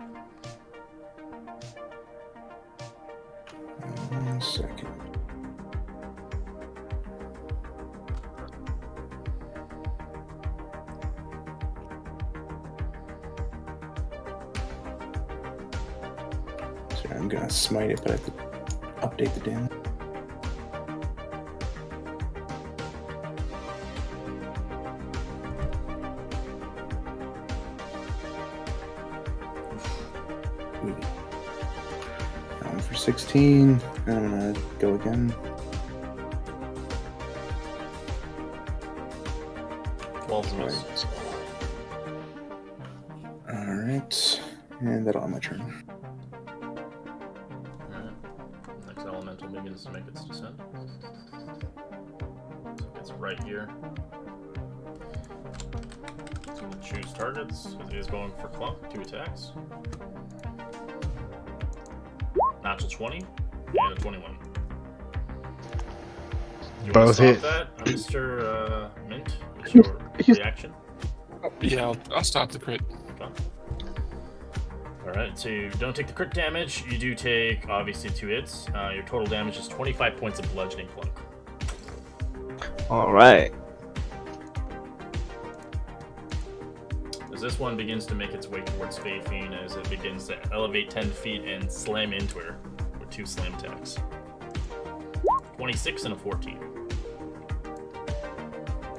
1 second. Sorry, I'm gonna smite it, but I have to update the damage. For 16, and I'm gonna go again. 12 misses. Alright, and that'll end my turn. Alright. Next elemental begins to make its descent. So it's right here. It's going to choose targets. It is going for Clunk, 2 attacks. Natural 20 and a 21. You Both want to hit. stop that, Mr. Mint? What's your reaction? Yeah, I'll stop the crit. Okay. Alright, so you don't take the crit damage. You do take, obviously, 2 hits. Your total damage is 25 points of bludgeoning Clunk. All right. As this one begins to make its way towards Faye Fiend as it begins to elevate 10 feet and slam into her with 2 slam attacks. 26 and a 14.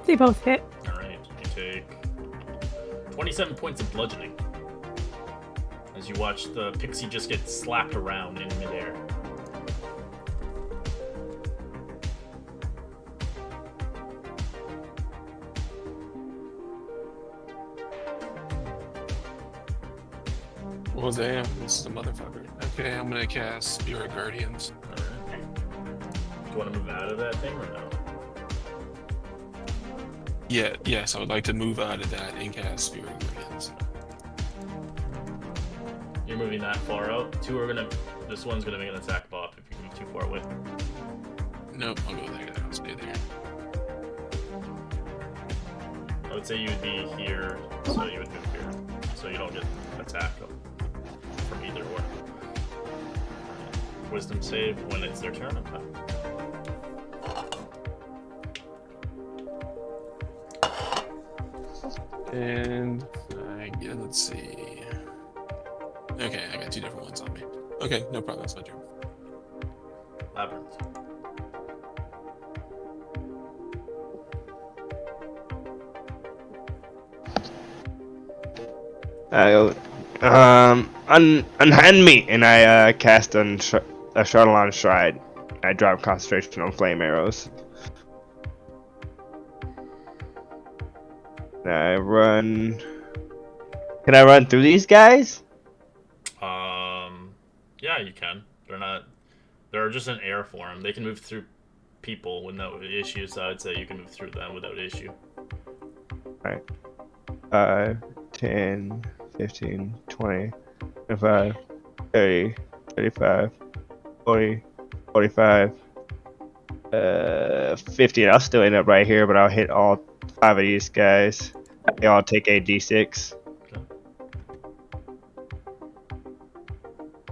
They both hit. Alright, you take 27 points of bludgeoning as you watch the pixie just get slapped around in midair. Well, damn, this is a motherfucker. Okay, I'm gonna cast Spirit Guardians. Alright. Do you want to move out of that thing or no? Yeah, yes, I would like to move out of that and cast Spirit Guardians. You're moving that far out. 2 are gonna. This one's gonna make an attack bop if you move too far away. Nope, I'll go there. I'll stay there. I would say you would be here, so you would move here, so you don't get attacked from either or. Wisdom save when it's their turn. Okay. And let's see. Okay, I got 2 different ones on me. Okay, no problem. That's my turn. Labyrinth. I go, unhand me, and I cast a Charlatan Stride. I drop concentration on flame arrows. I run. Can I run through these guys? Yeah, you can. They're not. They're just an air form. They can move through people with no issue. So I'd say you can move through them without issue. Alright. 5, 10, 15, 20, 25, 30, 35, 40, 45, 50. I'll still end up right here, but I'll hit all 5 of these guys. They all take a d6. Okay.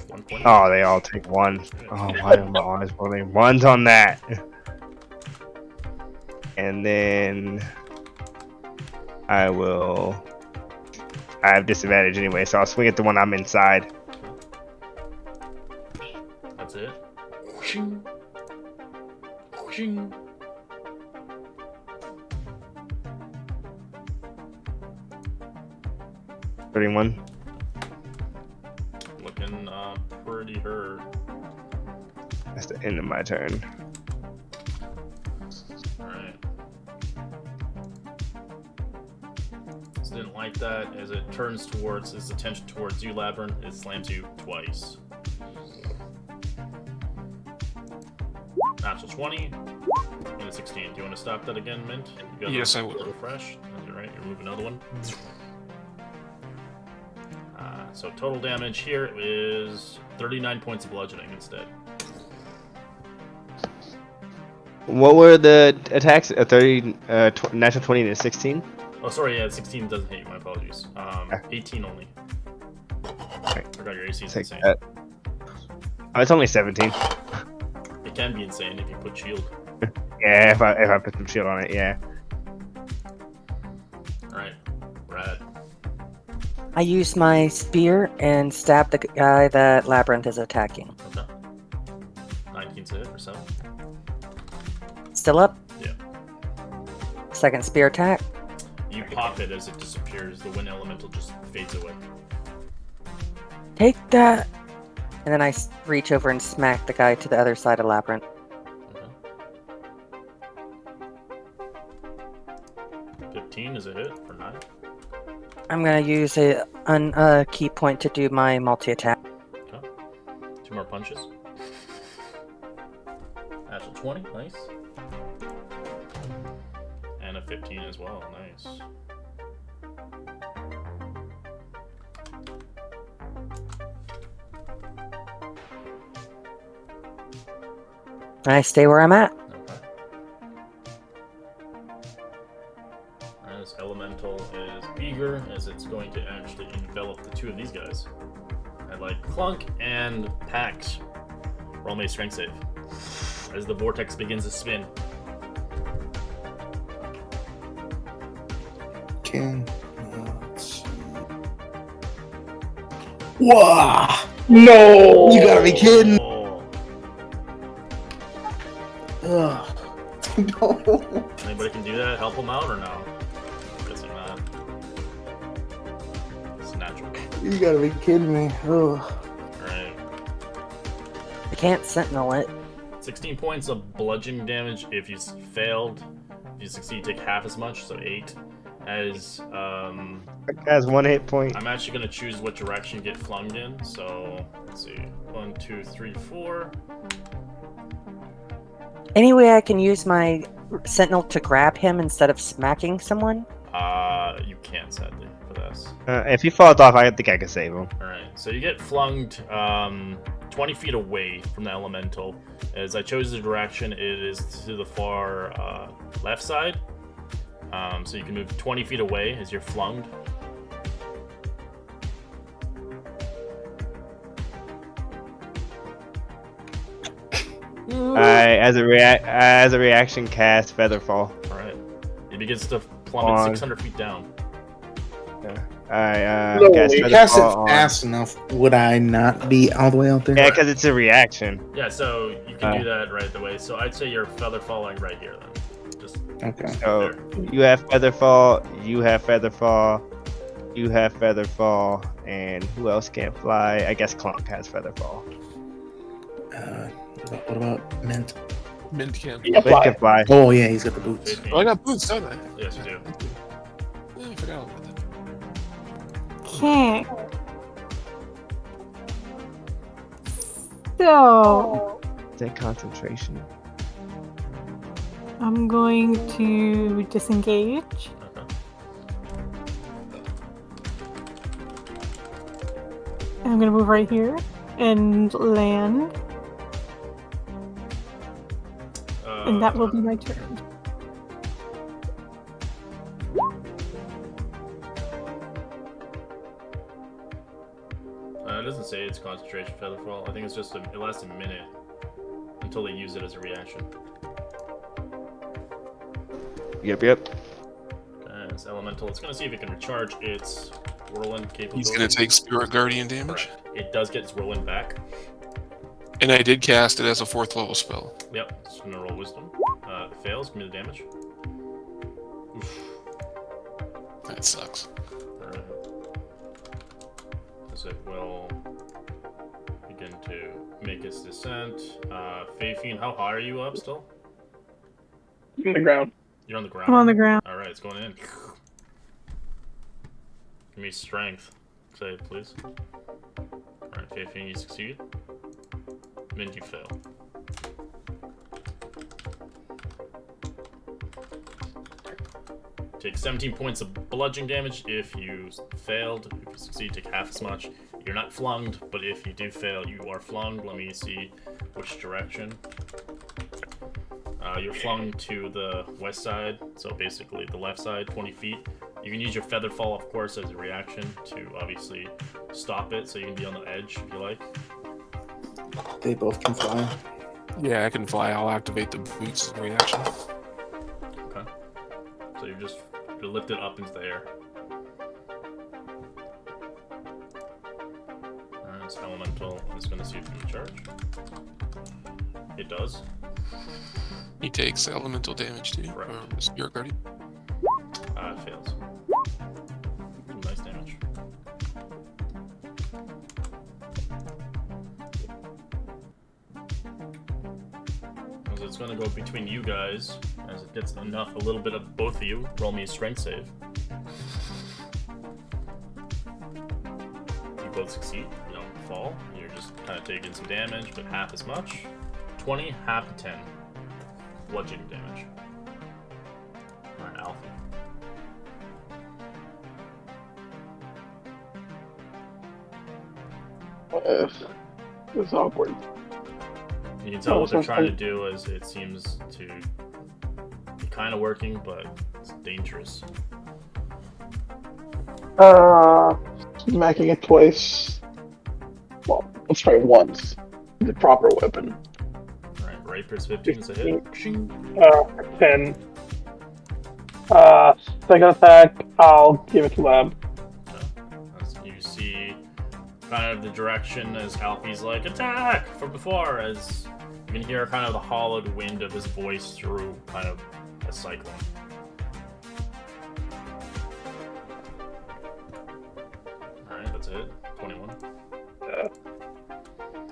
1 point. Oh, they all take 1. Oh, why am I always rolling 1s on that? And then I have disadvantage anyway, so I'll swing at the one I'm inside. That's it. Whooshing. Whooshing. $31. already heard. That's the end of my turn. Alright. So didn't like that. As it turns towards its attention towards you, Labyrinth, it slams you twice. Natural 20 and a 16. Do you want to stop that again, Mint? You got Yes, I will. Refresh. Alright, you remove another one. So total damage here is 39 points of bludgeoning instead. What were the attacks? 30, natural 20 to 16? Oh, sorry, yeah, 16 doesn't hit you, my apologies. 18 only. Right. Forgot your AC is Take insane. that. Oh, it's only 17. It can be insane if you put shield. Yeah, if I put some shield on it, yeah. Alright, Brad. I use my spear and stab the guy that Labyrinth is attacking. Okay. 19's a hit for 7. Still up? Yeah. Second spear attack. You pop it as it disappears. The wind elemental just fades away. Take that! And then I reach over and smack the guy to the other side of Labyrinth. Okay. 15 is a hit for 9. I'm gonna use a key point to do my multi-attack. Okay. 2 more punches. Natural 20, nice. And a 15 as well, nice. And I stay where I'm at. Okay. And this elemental is eager as it's going to actually envelop the 2 of these guys. I'd like Clunk and Pax. Roll me a strength save. As the vortex begins to spin. Let's see. Wow! No! You gotta be kidding! Oh. Ugh. No. Anybody can do that? Help them out or no? Guessing not. It's natural. You gotta be kidding me. Ugh. Alright. I can't sentinel it. 16 points of bludgeoning damage if you failed. If you succeed, take half as much, so 8. As, That guy's 1 hit point. I'm actually going to choose what direction you get flung in, so let's see. 1, 2, 3, 4. Anyway, I can use my sentinel to grab him instead of smacking someone. You can't, sadly, for this. If he falls off, I think I can save him. Alright, so you get flung 20 feet away from the elemental. As I chose the direction, it is to the far left side. So you can move 20 feet away as you're flung. I, as a reaction, cast Featherfall. Alright. It begins to plummet On. 600 feet down. I No, cast you Cast Featherfall it on. fast enough. Would I not be all the way out there? Yeah, because it's a reaction. Yeah, so you can do that right away. So I'd say you're feather falling right here then. Just Okay. So there. you have Featherfall, you have Featherfall, you have Featherfall, and who else can't fly? I guess Clunk has Featherfall. What about Mint? Mint can. You can Mint fly. can fly. Oh yeah, he's got the boots. 15. Oh, I got boots, don't I? Yes, you do. Yeah, I forgot about that. Okay. So Is that concentration? I'm going to disengage. Okay. I'm gonna move right here and land, and that will be my turn. It doesn't say it's concentration featherfall. I think it's just it lasts a minute until they use it as a reaction. Yep. It's elemental. It's gonna see if it can recharge its whirlwind capability. He's gonna take Spirit Guardian damage. Correct. It does get its whirlwind back. And I did cast it as a 4th level spell. Yep. It's gonna roll wisdom. If it fails, give me the damage. Oof. That sucks. As it will begin to make its descent. Fafine, how high are you up still? On the ground. You're on the ground. I'm on the ground. All right, it's going in. Give me strength. Say it, please. All right, Fafine, you succeed. Mint, you fail. Take 17 points of bludgeoning damage if you failed. If you succeed, take half as much. You're not flunged, but if you do fail, you are flung. Let me see which direction. You're flung to the west side, so basically the left side, 20 feet. You can use your feather fall, of course, as a reaction to obviously stop it, so you can be on the edge if you like. They both can fly. Yeah, I can fly. I'll activate the boots as a reaction. Okay. So you're lifted up into the air. It's elemental. I'm just gonna see if it can charge. It does. He takes elemental damage too. Correct. Or Spirit Guardian. It fails. Ooh, nice damage. So it's gonna go between you guys as it gets a little bit of both of you. Roll me a strength save. You both succeed. You don't fall. You're just kind of taking some damage, but half as much. 20, half to 10. Bludgeoning damage. Alright, Alpha. This is awkward. You can tell what they're trying to do is it seems to be kind of working, but it's dangerous. Smacking it twice. Well, let's try once. The proper weapon. Alright, Rapiers 15 is a hit. 10. Second attack, I'll give it to Lab. As you see kind of the direction as Alfie's like, attack! From before, as you can hear kind of the hollowed wind of his voice through kind of a cyclone. Alright, that's it. 21.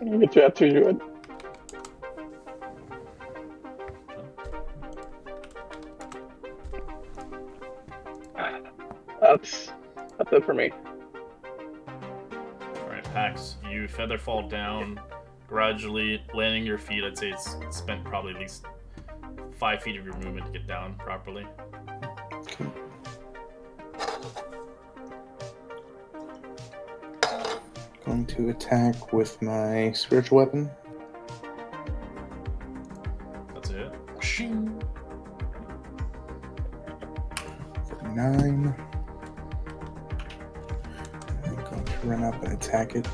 I'll get you after you do it. That's it for me. Alright, Pax, you feather fall down, gradually landing your feet. I'd say it's spent probably at least 5 feet of your movement to get down properly. Okay. Going to attack with my spiritual weapon. That's it. Shing. 9. I'm going to run up and attack it.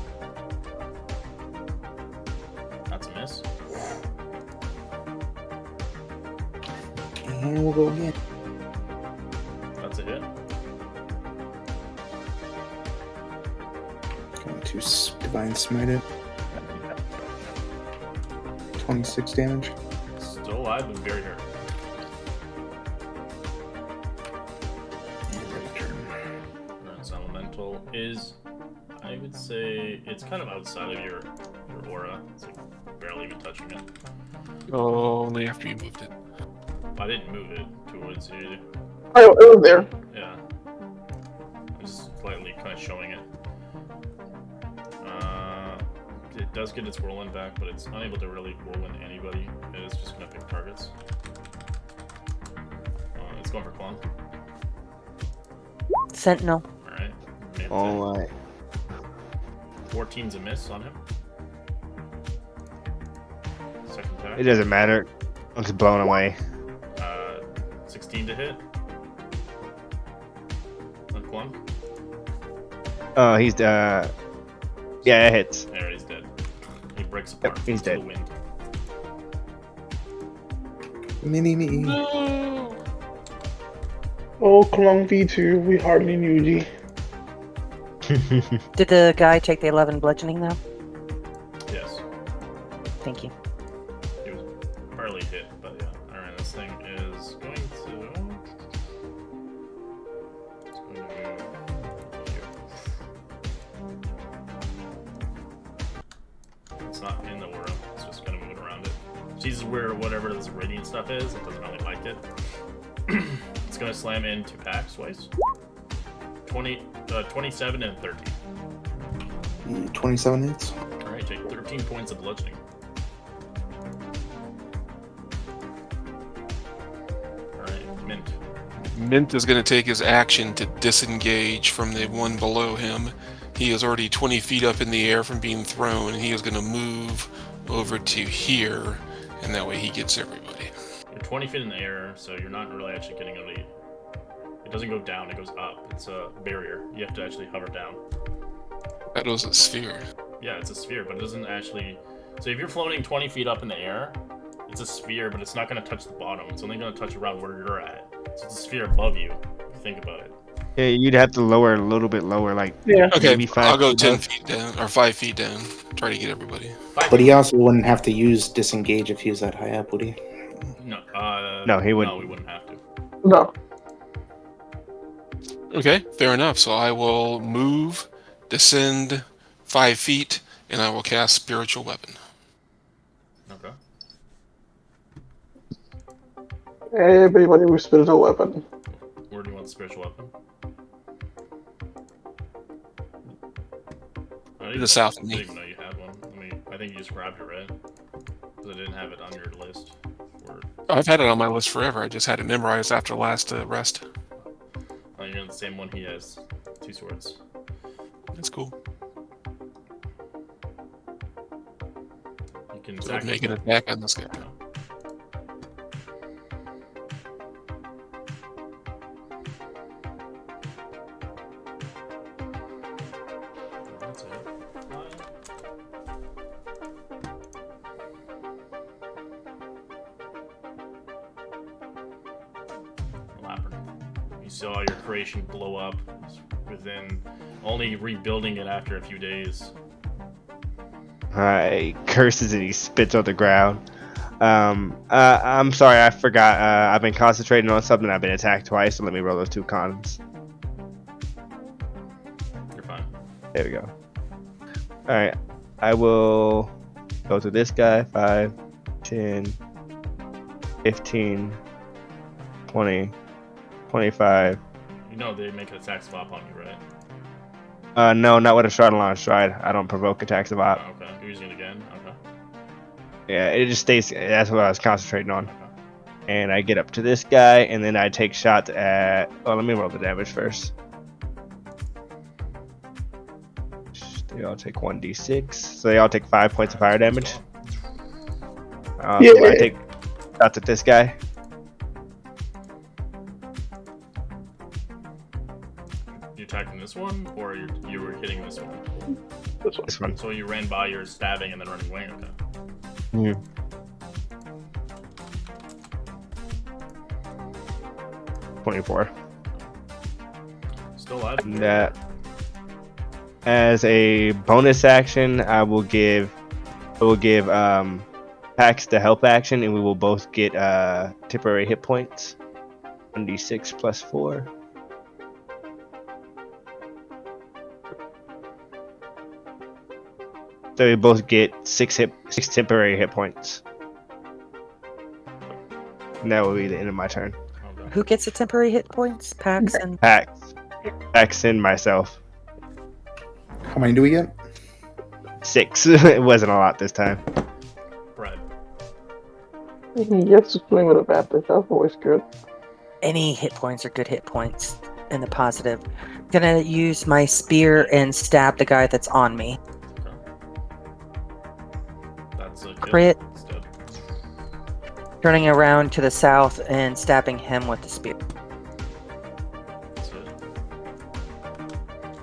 That's a miss. And we'll go again. That's a hit. Going to Divine Smite it. 26 damage. Still alive, but very hurt. That's elemental is, I would say, it's kind of outside of your aura. It's like barely even touching it. Oh, only after you moved it. I didn't move it towards you. Oh, it was there. Yeah. Just slightly kind of showing it. It does get its whirlwind back, but it's unable to really whirlwind anybody. It's just going to pick targets. It's going for Clung. Sentinel. Alright. Alright. 14's a miss on him. Second attack. It doesn't matter. I'm just blown away. 16 to hit. On Clung. Oh, he's yeah, it hits. There, he's dead. He breaks apart. Yep, he's to dead. The wind. Mini me. Oh, Clung V2, we hardly knew you. Did the guy take the 11 bludgeoning though? Yes. Thank you. He was barely hit, but yeah. Alright, this thing is going to... It's going to move here. It's not in the aura. It's just kind of moving around it. Sees where whatever this radiant stuff is. It doesn't really like it. It's gonna slam into Pax twice. 27 and 13. 27 hits. All right, take 13 points of bludgeoning. All right, Mint. Mint is going to take his action to disengage from the one below him. He is already 20 feet up in the air from being thrown, and he is going to move over to here, and that way he gets everybody. You're 20 feet in the air, so you're not really actually getting a lead. It doesn't go down, it goes up. It's a barrier. You have to actually hover down. That was a sphere. Yeah, it's a sphere, but it doesn't actually... So if you're floating 20 feet up in the air, it's a sphere, but it's not going to touch the bottom. It's only going to touch around where you're at. So it's a sphere above you, if you think about it. Yeah, you'd have to lower a little bit lower, like Yeah. Okay, maybe 5 I'll go feet 10 up. feet down, or 5 feet down. Try to get everybody. But he also wouldn't have to use disengage if he was that high up, would he? No, he wouldn't. No, we wouldn't have to. No. Okay, fair enough. So I will move, descend 5 feet, and I will cast Spiritual Weapon. Okay. Everybody with spiritual weapon. Where do you want the spiritual weapon? To the south of I me. didn't even know you had one. I think you just grabbed it, right? Because I didn't have it on your list. I've had it on my list forever. I just had it memorized after last rest. Oh, you're on the same one he has. 2 swords. That's cool. You can So I'd attack make him. an attack on this guy. That's it. Lapper. You saw your creation blow up within only rebuilding it after a few days. He curses and he spits on the ground. I'm sorry, I forgot. I've been concentrating on something. I've been attacked twice, so let me roll those 2 cons. You're fine. There we go. Alright, I will go to this guy. 5, 10, 15, 20, 25. You know they make an attack swap on you, right? No, not with a stride along stride. I don't provoke attacks of op. Oh, okay. You're using it again? Okay. Yeah, it just stays. That's what I was concentrating on. And I get up to this guy, and then I take shots at. Oh, let me roll the damage first. They all take 1d6. So they all take 5 points of fire damage. Yeah. I take shots at this guy. You attacking this one, or you were hitting this one? This one. This one. So you ran by, you're stabbing, and then running away. Okay. Mhm. 24. Still alive. And that, as a bonus action, I will give Pax the help action, and we will both get temporary hit points. 1d6 plus 4. So we both get 6 temporary hit points. And that will be the end of my turn. Okay. Who gets the temporary hit points? Pax and Pax and myself. How many do we get? 6. It wasn't a lot this time. Brad. He gets to swing with advantage. That's always good. any hit points are good hit points in the positive. Gonna use my spear and stab the guy that's on me. Okay. That's a kill. Crit. Instead. Turning around to the south and stabbing him with the spear. That's it.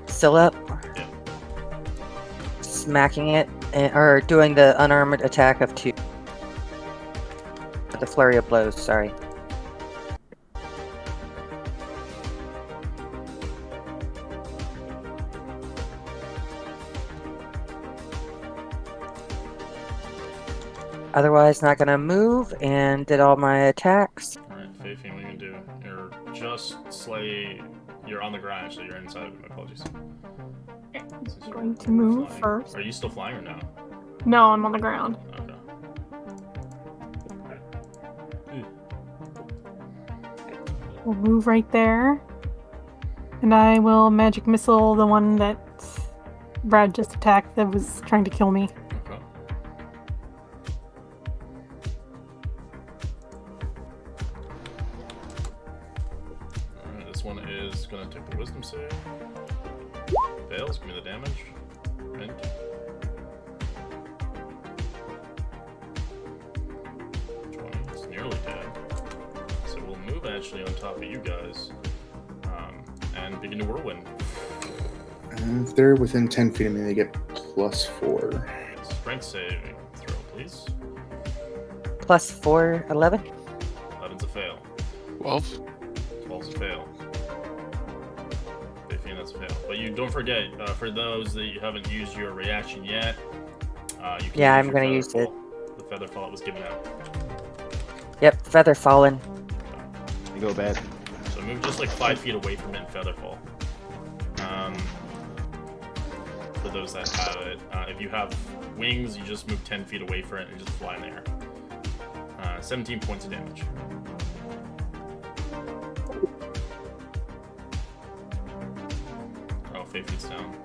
Still up. Yeah. Smacking it, or doing the unarmed attack of 2. The flurry of blows, sorry. Otherwise, not gonna move, and did all my attacks. Alright, Faithing, what are you gonna do? You're just you're on the ground, actually, you're inside of it, my apologies. Since I'm you're going to move flying. first. Are you still flying or no? No, I'm on the ground. Okay. We'll move right there. And I will magic missile the one that Brad just attacked that was trying to kill me. Okay. Alright, this one is gonna take the wisdom save. Fails, give me the damage. Mint. It's nearly dead. So we'll move actually on top of you guys. And begin to whirlwind. If they're within 10 feet of me, they get +4. Strength saving throw, please. +4, 11. 11's a fail. 12. 12's a fail. 15, that's a fail. But you don't forget, for those that you haven't used your reaction yet, you can Yeah, use I'm your gonna use feather it. fall. The feather fall that was given out. Yep, feather fallen. You go bad. So move just like 5 feet away from it in feather fall. For those that have it, if you have wings, you just move 10 feet away from it and just fly in the air. 17 points of damage. Oh, Feifi's down.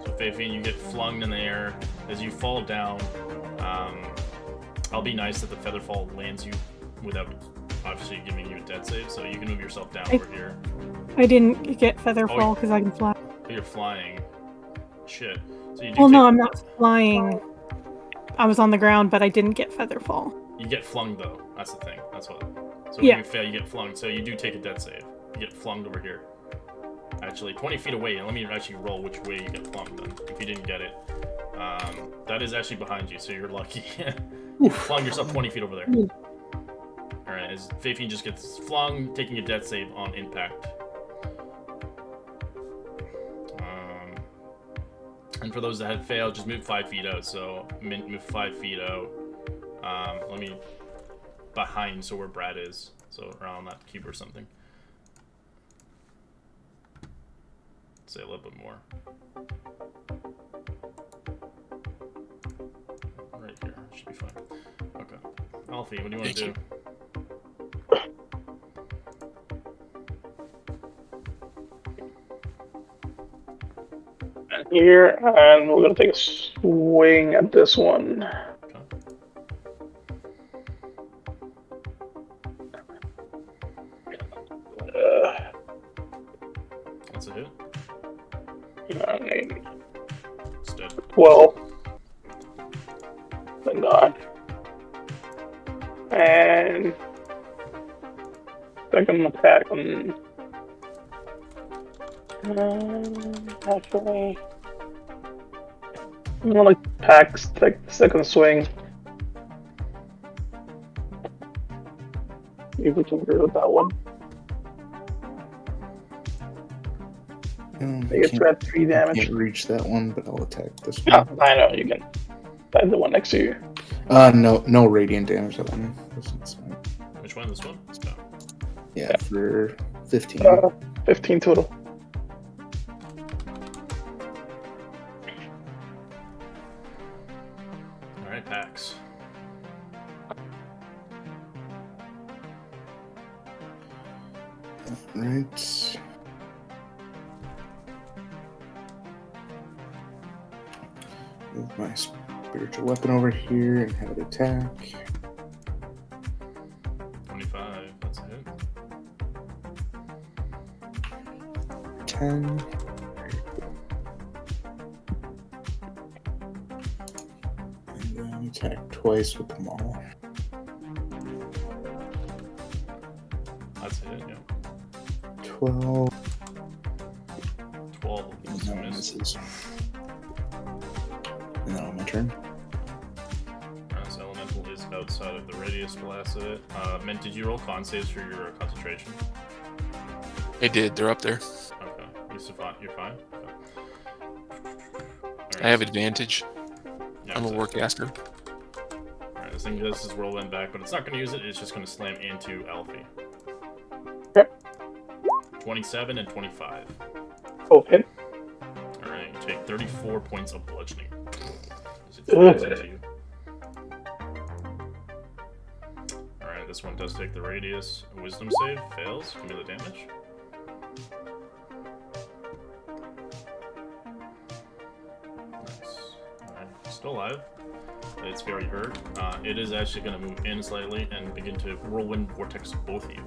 So Feifi, you get flung in the air. As you fall down, I'll be nice that the feather fall lands you without obviously giving you a death save, so you can move yourself down over here. I didn't get feather Oh, fall because I can fly. But you're flying. Shit. So you do Well, no, take- I'm not flying. I was on the ground, but I didn't get feather fall. You get flung though. That's the thing. That's what. So Yeah. when you fail, you get flung. So you do take a death save. You get flung over here. Actually, 20 feet away. And let me actually roll which way you get flung then. If you didn't get it, that is actually behind you. So you're lucky. You flung yourself 20 feet over there. All right. As Feifi just gets flung, taking a death save on impact. And for those that had failed, just move 5 feet out. So move 5 feet out. Let me behind, so where Brad is, so around that cube or something. Say a little bit more. Right here, should be fine. Okay, Alfie, what do you want to do? Here, and we're gonna take a swing at this one. Okay. That's a hit. 9, It's dead. 12. Thank God. And second attack on. Actually, I'm gonna like take the second swing. See if we can agree with that one. I think it's at 3 damage. Can't reach that one, but I'll attack this Yeah, one. I know you can. That's the one next to you. No radiant damage that one. Which one? This one? This guy. Yeah, for 15. 15 total. All right, Pax. Right. Move my spiritual weapon over here and have it attack. 25. That's a hit. 10. And then attack twice with the maul. That's a hit. Yeah. 12. 12. And Just that one missed. misses. And now my turn. So elemental is outside of the radius blast of it. Mint, did you roll con saves for your concentration? I did. They're up there. Okay. You're fine? Okay. I have advantage. Yeah, I'm a so- warcaster. Alright, this thing does is whirlwind back, but it's not going to use it. It's just going to slam into Alfie. Yep. 27 and 25. Both hit. Alright, you take 34 points of bludgeoning. As it It's up to you. Alright, this one does take the radius. Wisdom save fails. Give me the damage. Nice. Alright, still alive. It's very hurt. It is actually going to move in slightly and begin to whirlwind vortex both of you.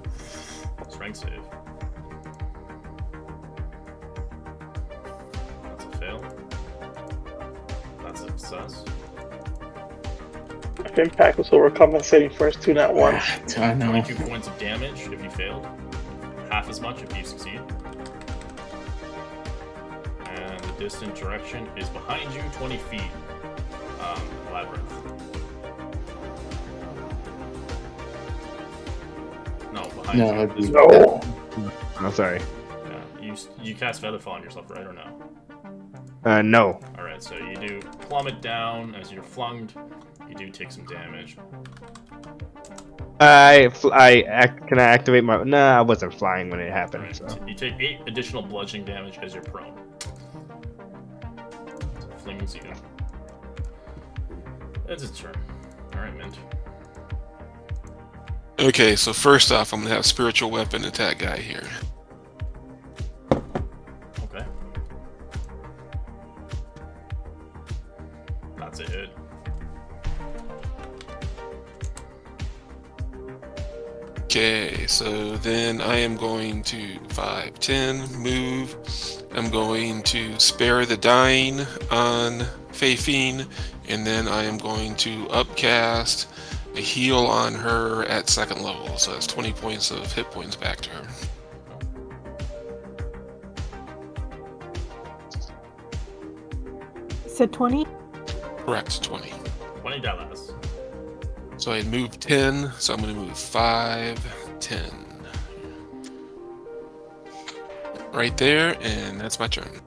Strength save. That's a fail. That's a success. Impact was overcompensating for his 2 nat ones. I know. 22 points of damage if you failed. Half as much if you succeed. And the distant direction is behind you, 20 feet. Labyrinth. No, behind No, you. it'd be- This No. I'm sorry. Yeah, you cast Featherfall on yourself, right, or no? No. Alright, so you do plummet down as you're flung. You do take some damage. Can I activate my? Nah, I wasn't flying when it happened. Right. So. You take 8 additional bludgeoning damage as you're prone. So it flings you. It's its turn. Alright, Mint. Okay, so first off, I'm gonna have spiritual weapon attack guy here. Okay. That's a hit. Okay, so then I am going to 5, 10, move. I'm going to spare the dying on Fafine, and then I am going to upcast a heal on her at 2nd level. So that's 20 points of hit points back to her. Said 20? Correct, 20. $20. So I moved 10, so I'm going to move 5, 10. Right there, and that's my turn.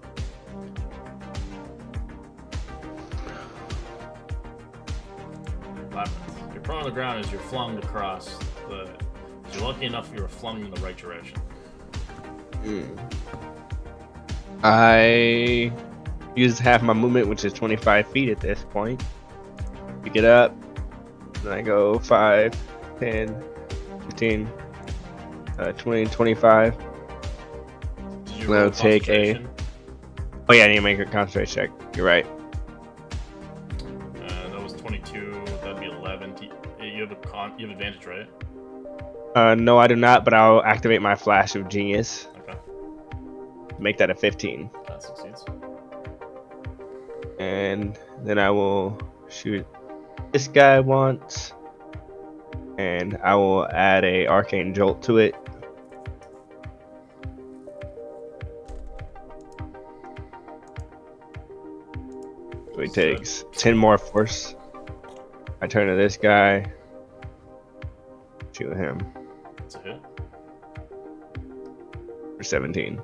Labyrinth. You're prone on the ground as you're flung across the. If you're lucky enough, you were flung in the right direction. I use half my movement, which is 25 feet at this point. Pick it up. Then I go 5, 10, 15, 20, 25. Did you Well, roll take a- concentration? Oh yeah, I need to make a concentration check. You're right. That was 22. That'd be 11. You have you have advantage, right? No, I do not, but I'll activate my Flash of Genius. Okay, Make that a 15. that succeeds. And then I will shoot this guy once. And I will add a Arcane Jolt to it. So he takes 10 more force. I turn to this guy. Shoot him That's a hit. for 17.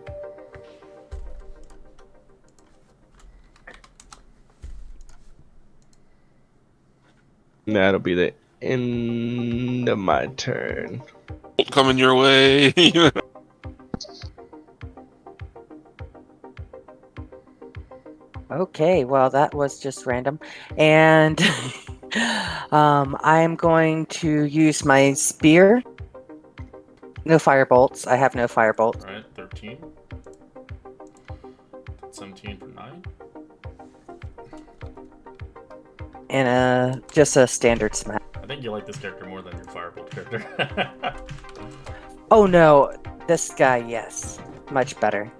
That'll be the end of my turn. Coming your way. Okay, well, that was just random. And I am going to use my spear. No firebolts. I have no firebolts. Alright, 13. 17 for 9. And just a standard smack. I think you like this character more than your Firebolt character. Oh no, this guy, yes. Much better.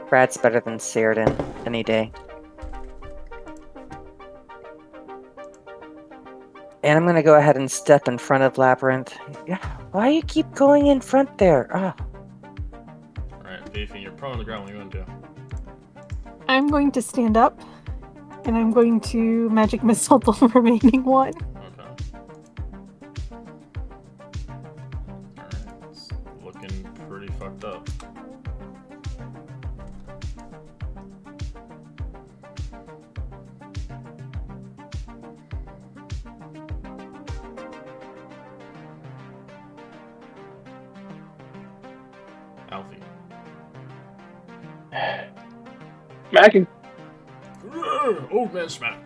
Brad's better than Cyrodiil any day. And I'm gonna go ahead and step in front of Labyrinth. Yeah, why you keep going in front there? Ah. Alright, Beefy, you're prone on the ground. What do you want to do? I'm going to stand up, and I'm going to magic missile the remaining one. Okay. Alright, it's looking pretty fucked up. Alfie. Mac and Old man smack.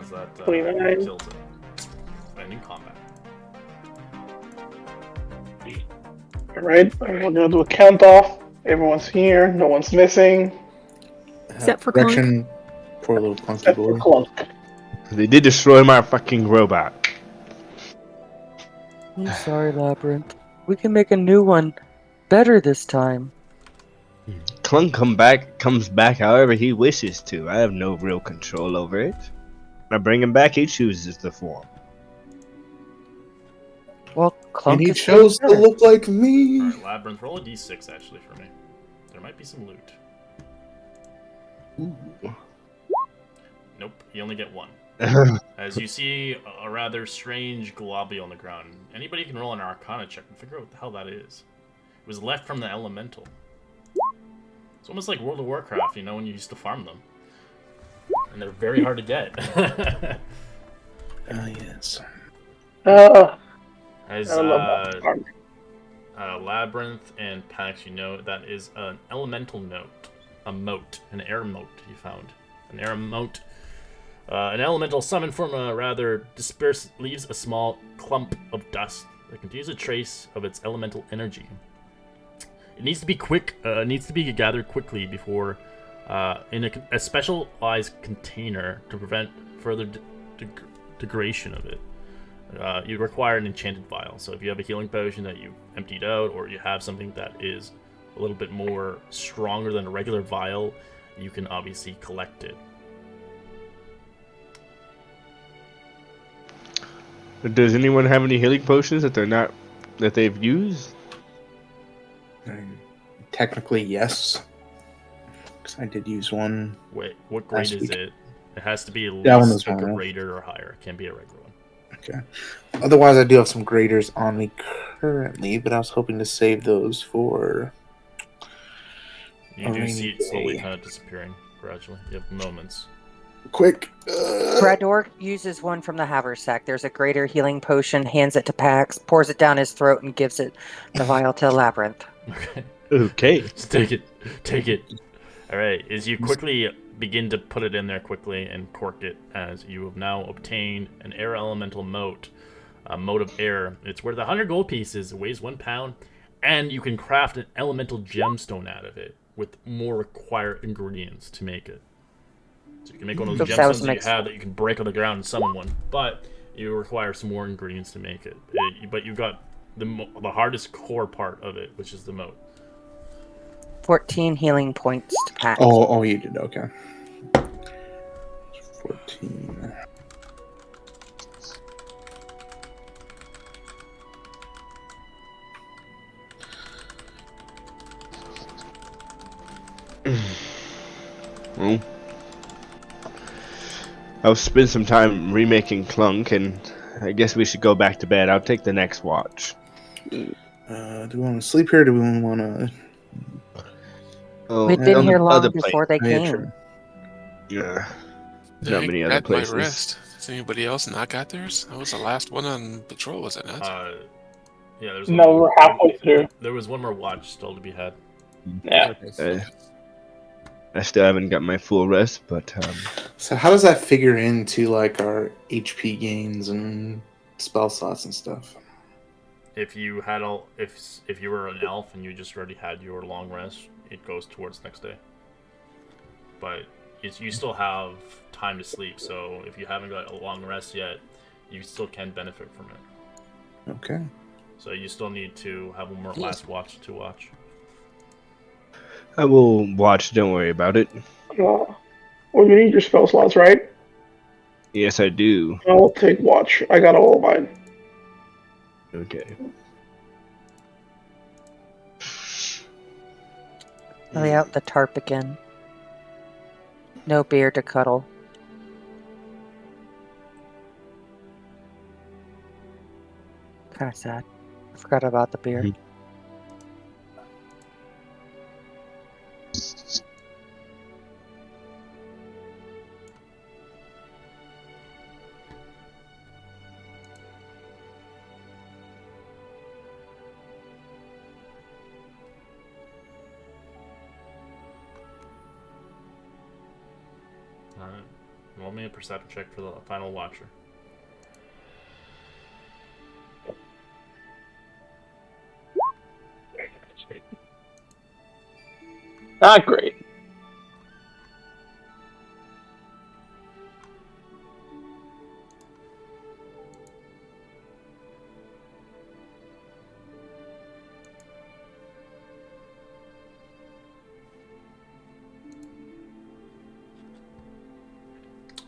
as that 29. kills it. Ending combat. Alright, we're gonna do a count off. Everyone's here, no one's missing. Except for Clunk. Correction, poor little clunky Except for boy. Clunk. They did destroy my fucking robot. I'm sorry, Labyrinth. We can make a new one. Better this time. Clunk comes back however he wishes to. I have no real control over it. I bring him back, he chooses the form. Well, Clunk And he is getting chose to better. look like me. Alright, Labyrinth, roll a d6 actually for me. There might be some loot. Nope, you only get one. As you see a rather strange globule on the ground. Anybody can roll an Arcana check and figure out what the hell that is. It was left from the Elemental. It's almost like World of Warcraft, you know, when you used to farm them. And they're very hard to get. Yes. As I love that part. Labyrinth and Pax, you know, that is an elemental note. A mote. An air mote you found. An air mote. An elemental summon from a rather dispersed leaves a small clump of dust that contains a trace of its elemental energy. It needs to be quick. Needs to be gathered quickly before in a specialized container to prevent further degradation of it. You require an enchanted vial. So if you have a healing potion that you emptied out, or you have something that is a little bit more stronger than a regular vial, you can obviously collect it. Does anyone have any healing potions that they've used? Technically, yes. Because I did use one. Wait, what grade Last is week. it? It has to be at That one least is a one, yeah. greater or higher. It can't be a regular one. Okay. Otherwise, I do have some graders on me currently, but I was hoping to save those for. You A do rainy see it slowly day. kind of disappearing gradually. You have moments. Quick. Brador uses one from the haversack. There's a greater healing potion, hands it to Pax, pours it down his throat, and gives it the vial to Labyrinth. Okay. Okay. Just take it. Take it. Alright, as you quickly begin to put it in there quickly and cork it, as you have now obtained an air elemental mote. A mote of air. It's worth 100 gold pieces, it weighs 1 pound, and you can craft an elemental gemstone out of it with more required ingredients to make it. So you can make one of those Oops, that was gemstones that you mixed. have that you can break on the ground and summon one, but you require some more ingredients to make it. But you've got the hardest core part of it, which is the mote. 14 healing points to Pax. Oh, you did. Okay. 14. Well, I'll spend some time remaking Clunk, and I guess we should go back to bed. I'll take the next watch. Do we want to sleep here? Or do we want to? Oh, We've been on the here long other before they Yeah, came. true. Yeah. Yeah, Not I many other got my places. rest. Has anybody else not got theirs? I was the last one on patrol, was it not? Yeah, there's No, we're halfway through. There was one more watch still to be had. Yeah. I still haven't got my full rest, but So how does that figure into like our HP gains and spell slots and stuff? If you had if you were an elf and you just already had your long rest, it goes towards next day. But you still have time to sleep, so if you haven't got a long rest yet, you still can benefit from it. Okay. So you still need to have one more last watch to watch. I will watch. Don't worry about it. Well, you need your spell slots, right? Yes, I do. I'll take watch. I got all of mine. Okay. Lay out the tarp again. No bear to cuddle. Kind of sad. I forgot about the beer. Mhm. Roll me a perception check for the final watcher. Not great.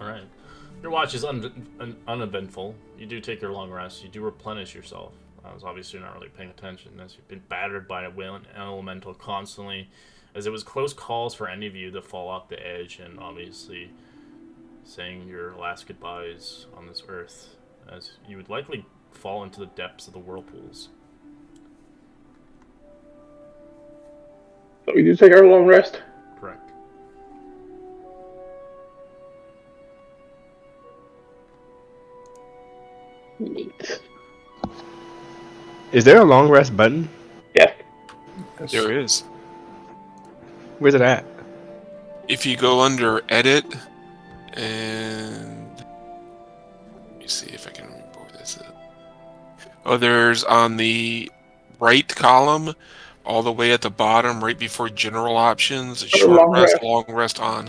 Alright. Your watch is uneventful. You do take your long rest. You do replenish yourself. As obviously you're not really paying attention, as you've been battered by a wind elemental constantly, as it was close calls for any of you to fall off the edge, and obviously saying your last goodbyes on this earth, as you would likely fall into the depths of the whirlpools. So we do take our long rest. Correct. Neat. Is there a long rest button? Yeah. There is. Where's it at? If you go under edit and let me see if I can remember where this is. Oh, there's on the right column, all the way at the bottom, right before general options, short long rest, rest. long rest on.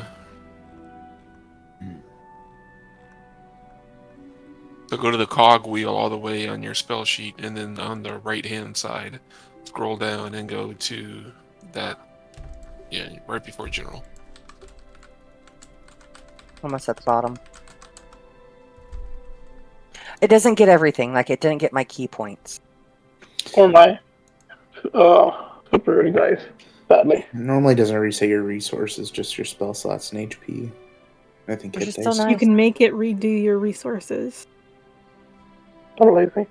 So go to the cog wheel all the way on your spell sheet, and then on the right hand side, scroll down and go to that. Yeah, right before general. Almost at the bottom. It doesn't get everything. Like, it didn't get my key points. Or my superiority dice, sadly. It normally doesn't reset your resources, just your spell slots and HP. I think Which it is still does. nice. You can make it redo your resources. I'm lazy.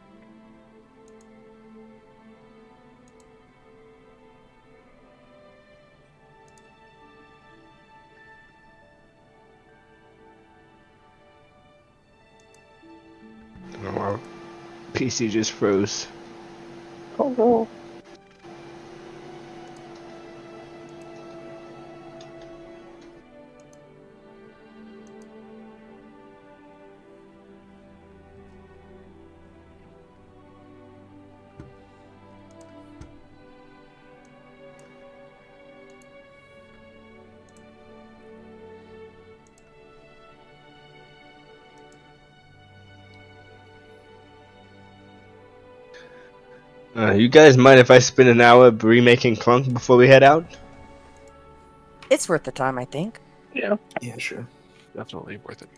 Oh, wow. PC just froze. Oh no. You guys mind if I spend an hour remaking Clunk before we head out? It's worth the time, I think. Yeah. Yeah, sure. Definitely worth it.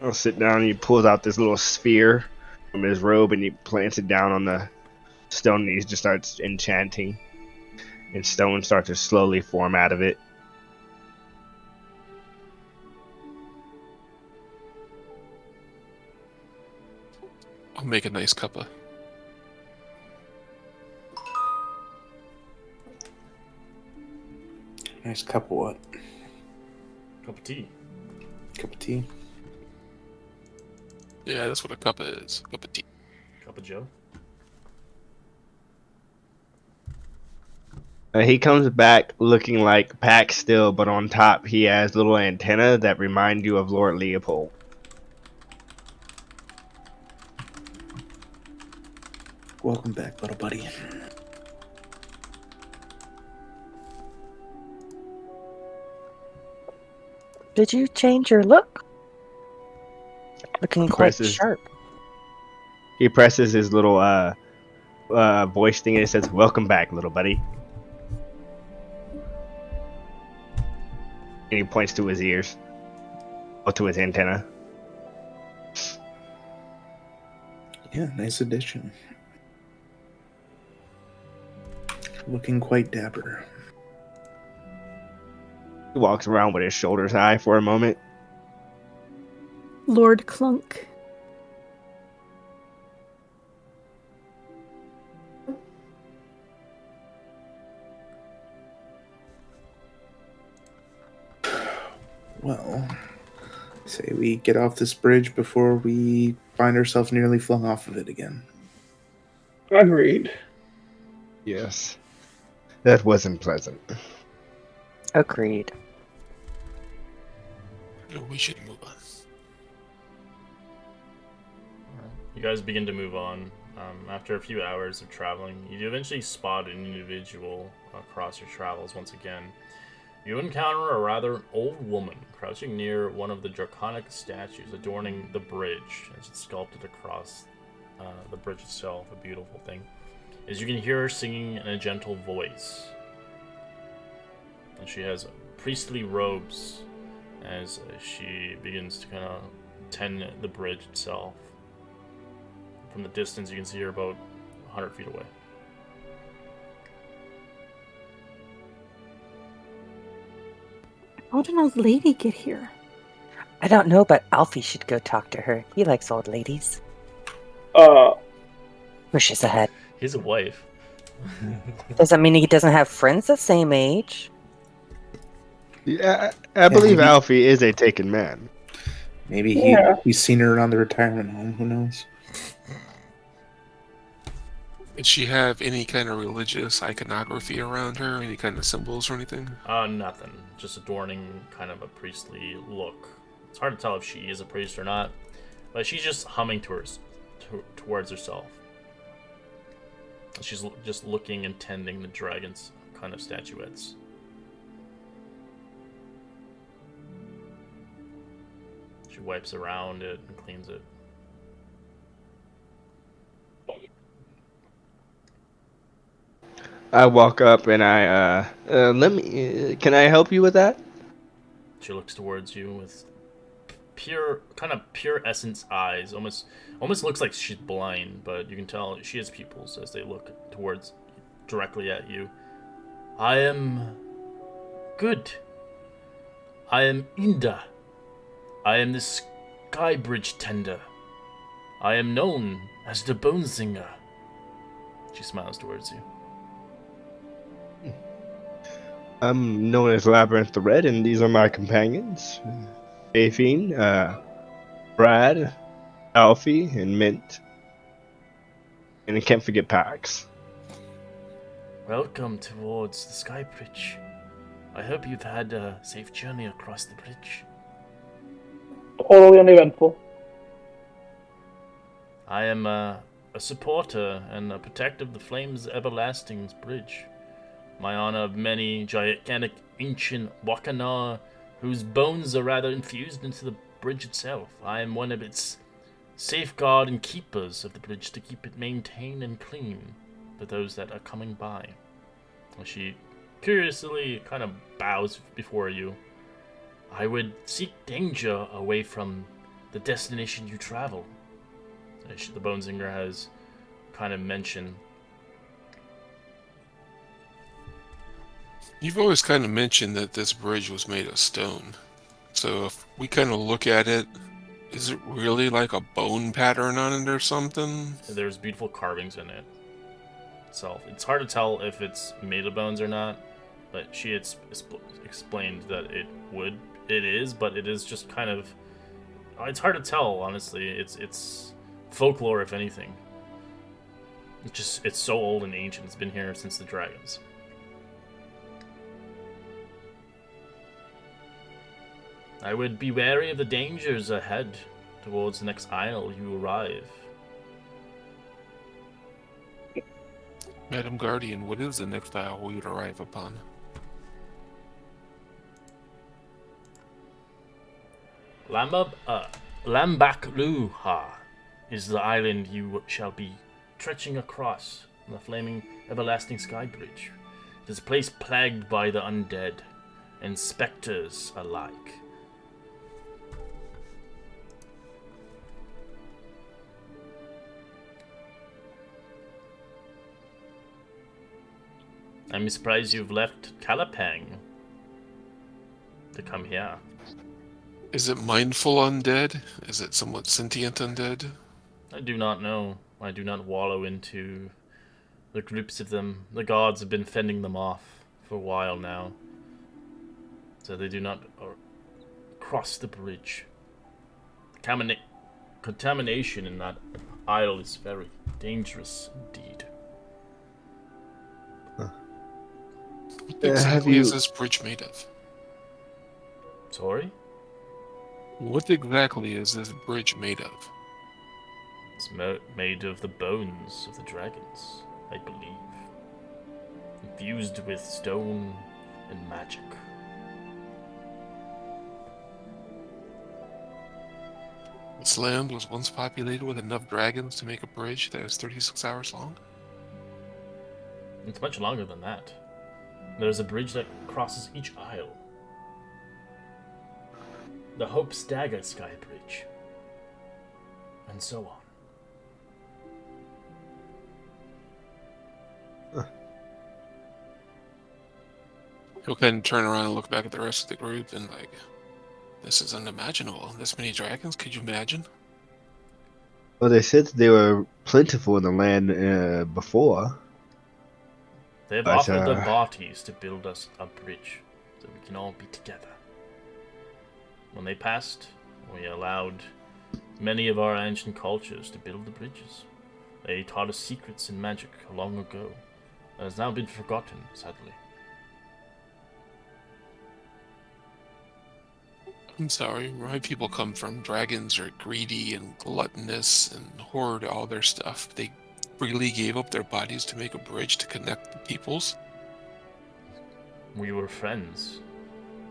I'll sit down and he pulls out this little sphere from his robe and he plants it down on the stone and he just starts enchanting. And stone starts to slowly form out of it. I'll make a nice cuppa. Nice cup of what? Cup of tea. Cup of tea. Yeah, that's what a cuppa is. Cup of tea. Cup of Joe. He comes back looking like Pac still, but on top he has little antennae that remind you of Lord Leopold. Welcome back, little buddy. Did you change your look? Looking quite Presses. sharp. He presses his little voice thing and it says, "Welcome back, little buddy." And he points to his ears. Or to his antenna. Yeah, nice addition. Looking quite dapper. He walks around with his shoulders high for a moment. Lord Clunk. Well, say we get off this bridge before we find ourselves nearly flung off of it again. Agreed. Yes. That wasn't pleasant. Agreed. We should move on. You guys begin to move on. After a few hours of traveling, you eventually spot an individual across your travels once again. You encounter a rather old woman crouching near one of the draconic statues adorning the bridge as it's sculpted across the bridge itself, a beautiful thing. As you can hear her singing in a gentle voice. And she has priestly robes as she begins to kind of tend the bridge itself. From the distance, you can see her about 100 feet away. How did an old lady get here? I don't know, but Alfie should go talk to her. He likes old ladies. Wishes ahead. He has a wife. Does that mean he doesn't have friends the same age? Yeah, I believe maybe- Alfie is a taken man. Maybe Yeah. he's seen her around the retirement home. Who knows? Did she have any kind of religious iconography around her? Any kind of symbols or anything? Nothing. Just adorning kind of a priestly look. It's hard to tell if she is a priest or not, but she's just humming towards herself. She's just looking and tending the dragon's kind of statuettes. She wipes around it and cleans it. I walk up and I let me. Can I help you with that? She looks towards you with pure essence eyes. Almost looks like she's blind, but you can tell she has pupils as they look towards directly at you. I am good. I am Inda. I am the Skybridge Tender. I am known as the Bone Singer. She smiles towards you. I'm known as Labyrinth the Red, and these are my companions. Aphine, Brad, Alfie, and Mint. And I can't forget Pax. Welcome towards the Skybridge. I hope you've had a safe journey across the bridge. Totally uneventful. I am a supporter and a protector of the Flames Everlasting's bridge. My honor of many gigantic ancient Wakana whose bones are rather infused into the bridge itself. I am one of its safeguard and keepers of the bridge to keep it maintained and clean for those that are coming by. She curiously kind of bows before you. I would seek danger away from the destination you travel. The Bonesinger has kind of mentioned. You've always kind of mentioned that this bridge was made of stone. So if we kind of look at it, is it really like a bone pattern on it or something? There's beautiful carvings in it itself. It's hard to tell if it's made of bones or not, but she had explained that it is, but it is just kind of. It's hard to tell, honestly. It's folklore, if anything. It's so old and ancient. It's been here since the dragons. I would be wary of the dangers ahead towards the next isle you arrive. Madam Guardian, what is the next isle we would arrive upon? Lambakluha is the island you shall be trekking across on the flaming everlasting sky bridge. It is a place plagued by the undead and specters alike. I'm surprised you've left Kalapang to come here. Is it mindful undead? Is it somewhat sentient undead? I do not know. I do not wallow into the groups of them. The gods have been fending them off for a while now, so they do not cross the bridge. Contamination in that isle is very dangerous indeed. What exactly is this bridge made of? Sorry? What exactly is this bridge made of? It's made of the bones of the dragons, I believe. Infused with stone and magic. This land was once populated with enough dragons to make a bridge that is 36 hours long? It's much longer than that. There's a bridge that crosses each isle. The Hope Stagger Sky Bridge. And so on. He'll kind of turn around and look back at the rest of the group and like, this is unimaginable. This many dragons, could you imagine? Well, they said they were plentiful in the land before. They've But, offered their bodies to build us a bridge so we can all be together. When they passed, we allowed many of our ancient cultures to build the bridges. They taught us secrets in magic long ago that has now been forgotten, sadly. I'm sorry, my people come from dragons are greedy and gluttonous and hoard all their stuff. They freely gave up their bodies to make a bridge to connect the peoples. We were friends.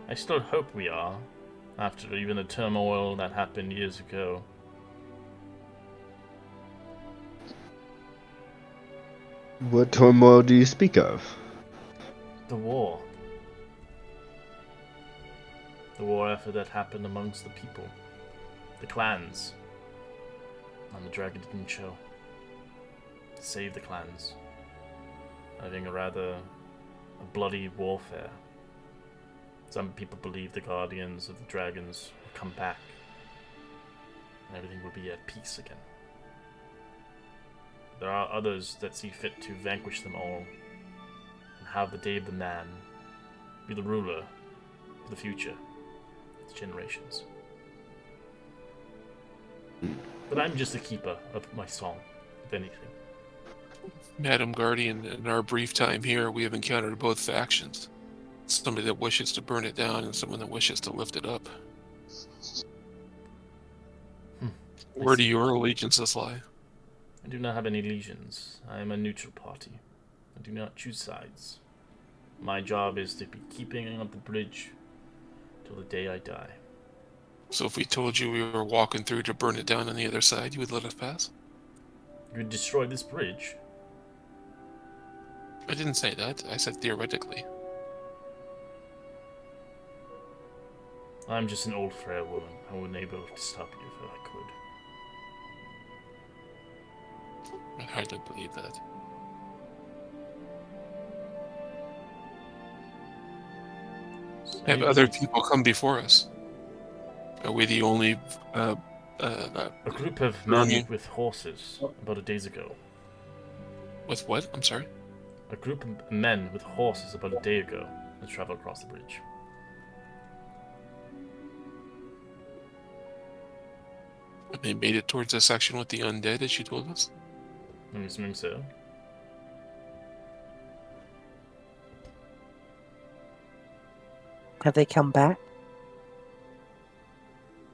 I still hope we are, after even the turmoil that happened years ago. What turmoil do you speak of? The war. The war effort that happened amongst the people. The clans. And the dragon didn't show. To save the clans. Having a bloody warfare. Some people believe the guardians of the dragons will come back. And everything will be at peace again. There are others that see fit to vanquish them all. And have the Day of the Man be the ruler for the future. Generations. But I'm just a keeper of my song, if anything. Madam Guardian, in our brief time here, we have encountered both factions. Somebody that wishes to burn it down and someone that wishes to lift it up. Where do your allegiances lie? I do not have any legions. I am a neutral party. I do not choose sides. My job is to be keeping up the bridge till the day I die. So if we told you we were walking through to burn it down on the other side, you would let us pass? You would destroy this bridge? I didn't say that. I said theoretically. I'm just an old frail woman. I wouldn't be able to stop you if I could. I hardly believe that. Have other people come before us? Are we the only a group of men with horses about a days ago. With what? I'm sorry? A group of men with horses about a day ago that traveled across the bridge. And they made it towards the section with the undead, as you told us? I'm assuming so. Have they come back?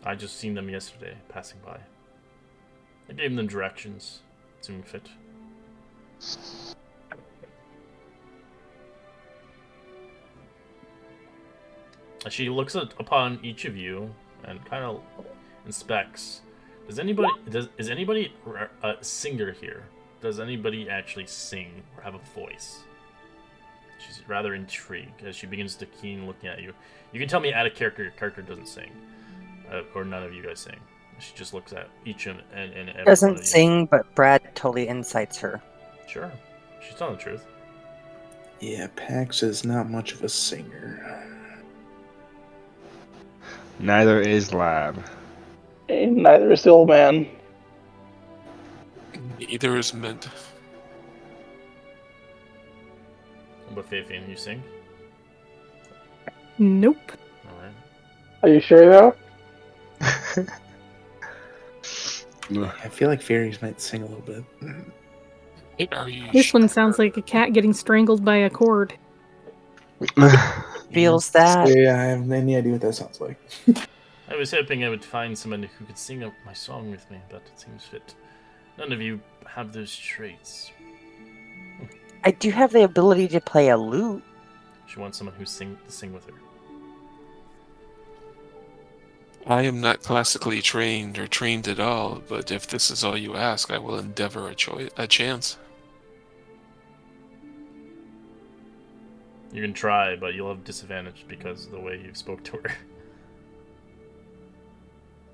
I just seen them yesterday, passing by. I gave them directions, seeming fit. She looks upon each of you and kind of inspects. Is anybody a singer here? Does anybody actually sing or have a voice? She's rather intrigued as she begins to keen looking at you. You can tell me out of character your character doesn't sing. Or none of you guys sing. She just looks at each and every one Doesn't of you. sing, but Brad totally incites her. Sure. She's telling the truth. Yeah, Pax is not much of a singer. Neither is Lab. And neither is the old man. Neither is meant. But Fabian, you sing? Nope. Alright. Are you sure though? I feel like fairies might sing a little bit. Are you This sure? one sounds like a cat getting strangled by a cord. Feels that. Yeah, I have any idea what that sounds like. I was hoping I would find someone who could sing up my song with me, but it seems fit. None of you have those traits. I do have the ability to play a lute. She wants someone who to sing with her. I am not classically trained or trained at all, but if this is all you ask, I will endeavor a chance. You can try, but you'll have disadvantage because of the way you spoke to her.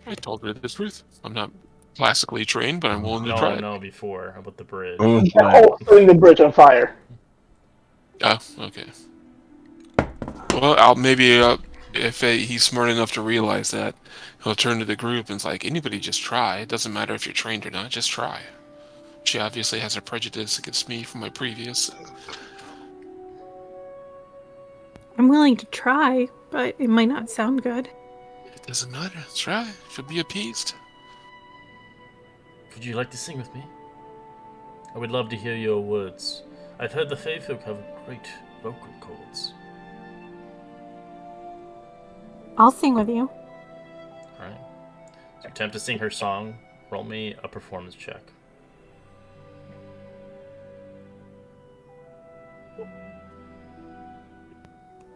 I told her the truth. I'm not classically trained, but I'm willing to try. No, before about the bridge. Oh, Oh, setting the bridge on fire. Oh, okay. Well, if he's smart enough to realize that, he'll turn to the group and it's like, anybody just try. It doesn't matter if you're trained or not, just try. She obviously has a prejudice against me from my previous. I'm willing to try, but it might not sound good. It doesn't matter. Try. She'll be appeased. Would you like to sing with me? I would love to hear your words. I've heard the Fae folk have great vocal cords. I'll sing with you. Alright. So attempt to sing her song. Roll me a performance check.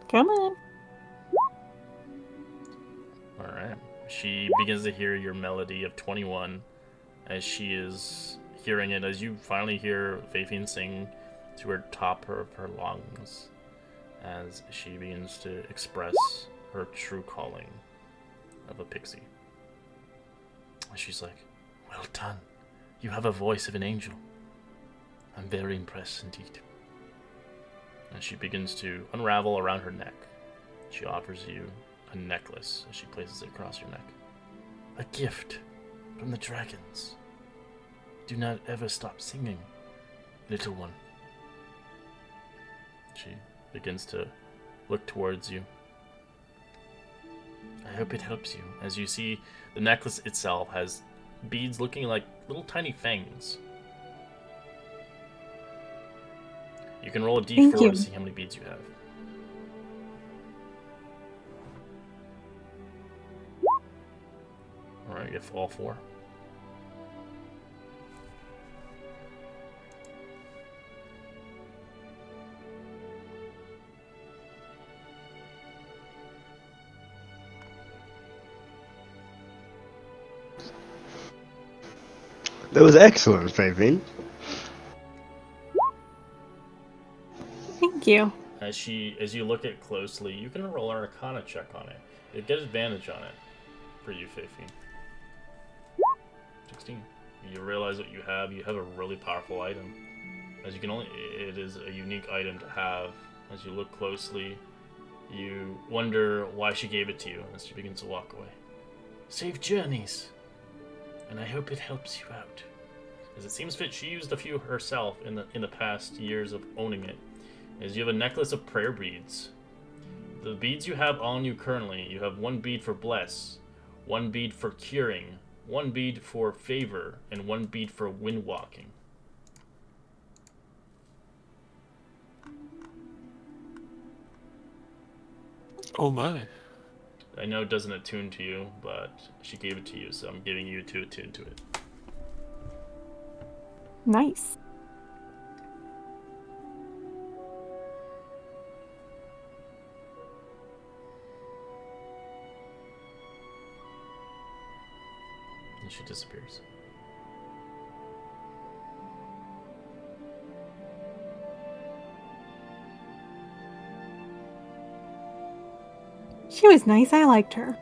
Come on. Alright. She begins to hear your melody of 21 as she is hearing it, as you finally hear Faithian sing to her top of her lungs as she begins to express her true calling of a pixie. And she's like, well done. You have a voice of an angel. I'm very impressed indeed. And she begins to unravel around her neck. She offers you a necklace as she places it across your neck. A gift from the dragons. Do not ever stop singing, little one. She begins to look towards you. I hope it helps you. As you see, the necklace itself has beads looking like little tiny fangs. You can roll a Thank d4 you. to see how many beads you have. Alright, you have all 4. That was excellent, Fabian. Thank you. As you look at it closely, you can roll an Arcana check on it. You get advantage on it for you, Faithful. 16. You realize what you have. You have a really powerful item. As you can it is a unique item to have. As you look closely, you wonder why she gave it to you as she begins to walk away. Safe journeys, and I hope it helps you out. As it seems fit, she used a few herself in the past years of owning it. As you have a necklace of prayer beads. The beads you have on you currently, you have 1 bead for bless, 1 bead for curing, 1 bead for favor, and 1 bead for wind walking. Oh my. I know it doesn't attune to you, but she gave it to you, so I'm giving you to attune to it. Nice. And she disappears. She was nice. I liked her.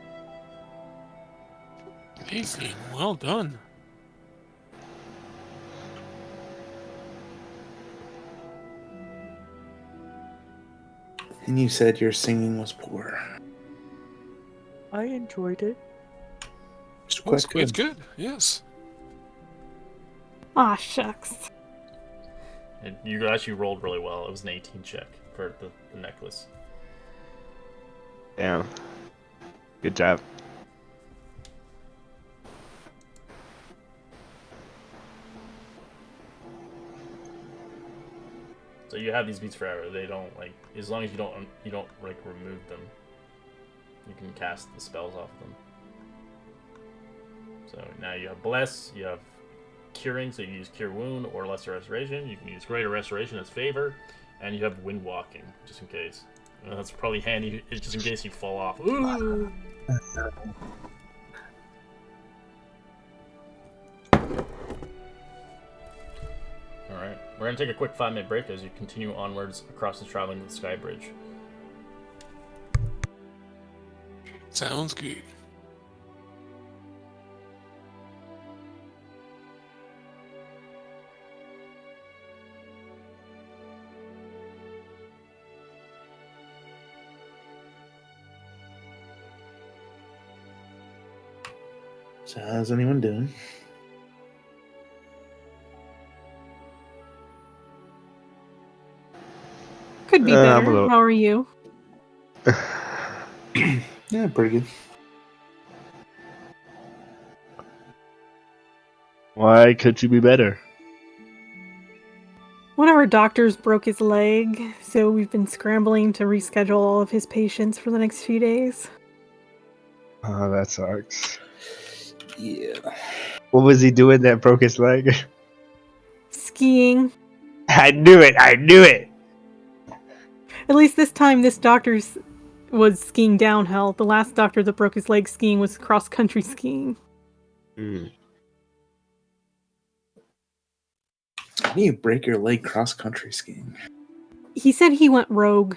Amazing. Well done. And you said your singing was poor. I enjoyed it. It's quite good. It's good. Yes. Aw, shucks. And you actually rolled really well. It was an 18 check for the necklace. Damn. Good job. So you have these beads forever. They don't as long as you don't remove them. You can cast the spells off of them. So now you have Bless, you have Curing, so you can use Cure Wound or Lesser Restoration. You can use Greater Restoration as Favor, and you have Wind Walking, just in case. That's probably handy, just in case you fall off. Ooh! Alright, we're going to take a quick 5-minute break as you continue onwards across the traveling to the Sky Bridge. Sounds good. So how's anyone doing? Could be I'm better. a little- How are you? Yeah, pretty good. Why could you be better? One of our doctors broke his leg, so we've been scrambling to reschedule all of his patients for the next few days. Oh, that sucks. Yeah. What was he doing that broke his leg? Skiing. I knew it! I knew it! At least this time, this doctor was skiing downhill. The last doctor that broke his leg skiing was cross-country skiing. How do you break your leg cross country skiing? He said he went rogue.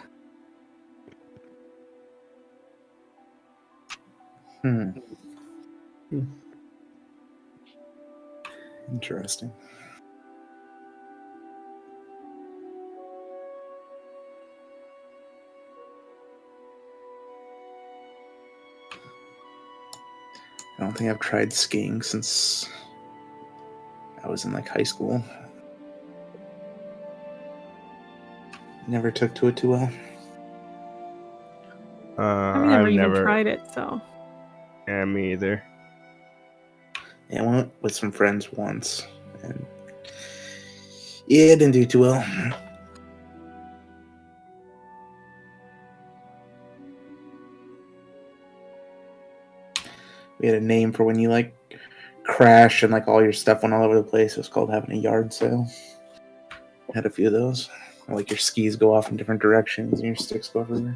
Interesting. I don't think I've tried skiing since I was in like high school. Never took to it too well. I've never even tried it, so. Yeah, me either. Yeah, I went with some friends once, and yeah, it didn't do too well. We had a name for when you like crash and like all your stuff went all over the place. It was called having a yard sale. Had a few of those. Like your skis go off in different directions and your sticks go everywhere.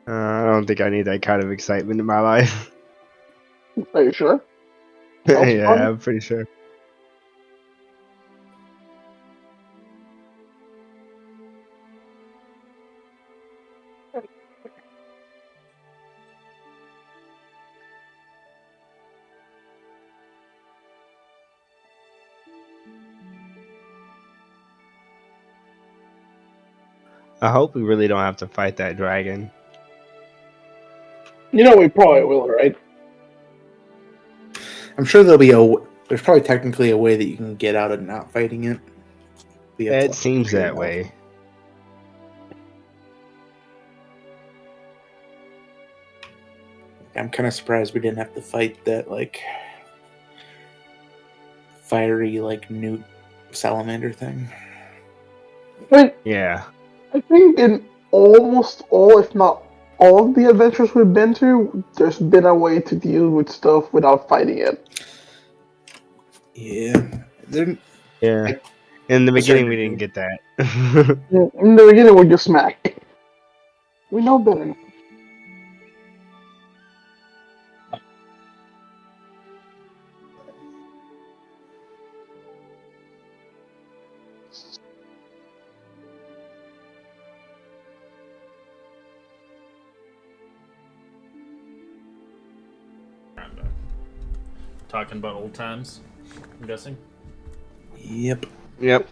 I don't think I need that kind of excitement in my life. Are you sure? Sounds Yeah, fun. I'm pretty sure. I hope we really don't have to fight that dragon. You know we probably will, right? I'm sure there's probably technically a way that you can get out of not fighting it. We have to, It seems figure it that out. way. I'm kind of surprised we didn't have to fight that like fiery like newt salamander thing. I mean, Yeah. I think in almost all, if not all of the adventures we've been to, there's been a way to deal with stuff without fighting it. Yeah, they're Yeah. In the A certain beginning, we didn't degree. get that. In the beginning, we just smack. We know better now. Talking about old times, I'm guessing. Yep. Yep.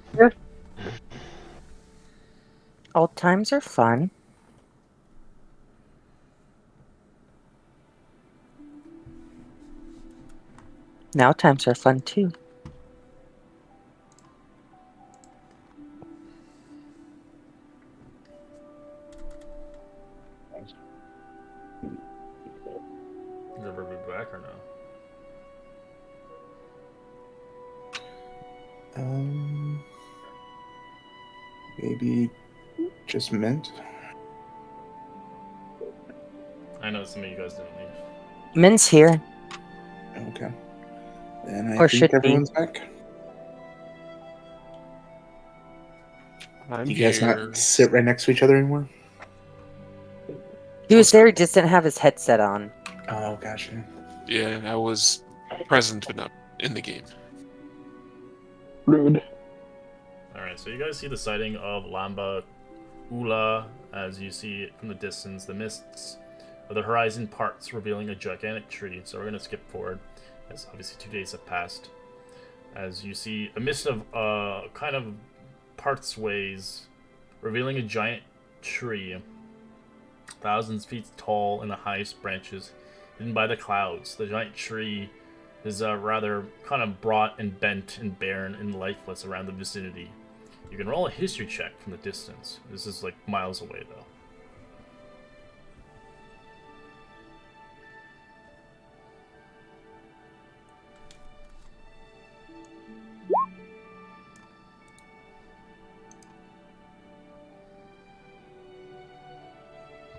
Old times are fun. Now times are fun too. Is ever be back or no? Maybe Just Mint. I know some of you guys didn't leave. Min's here. Okay. Then I Or think should be. everyone's back. I'm You guys here. not sit right next to each other anymore? He was there, he just didn't have his headset on. Oh, gotcha. Yeah, I was present but not in the game. Rude. Alright, so you guys see the sighting of Lamba Ula as you see it from the distance. The mists of the horizon parts, revealing a gigantic tree. So we're going to skip forward, as obviously 2 days have passed. As you see a mist of kind of parts ways, revealing a giant tree, thousands of feet tall in the highest branches, hidden by the clouds. The giant tree is rather kind of broad and bent and barren and lifeless around the vicinity. You can roll a history check from the distance. This is like miles away though.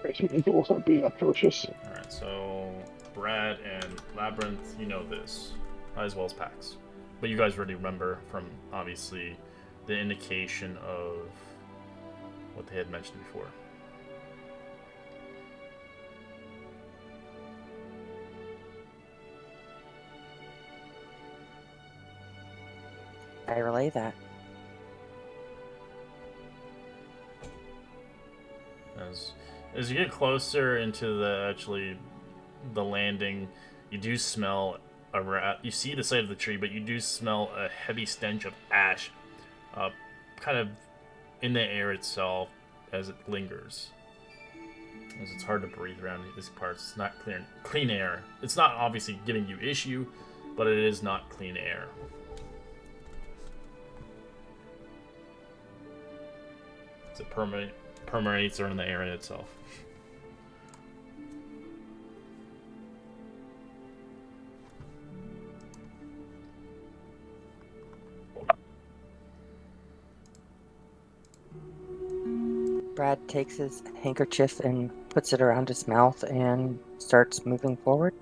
Basically, goals are being atrocious. Alright, so Brad and Labyrinth, you know this, as well as Pax. But you guys already remember from, obviously, the indication of what they had mentioned before. I relay that. As you get closer into the landing, you do smell you see the side of the tree, but you do smell a heavy stench of ash, kind of in the air itself as it lingers. As it's hard to breathe around these parts. It's not clean air. It's not obviously giving you issue, but it is not clean air. It's a permeates are in the area itself. Brad takes his handkerchief and puts it around his mouth and starts moving forward.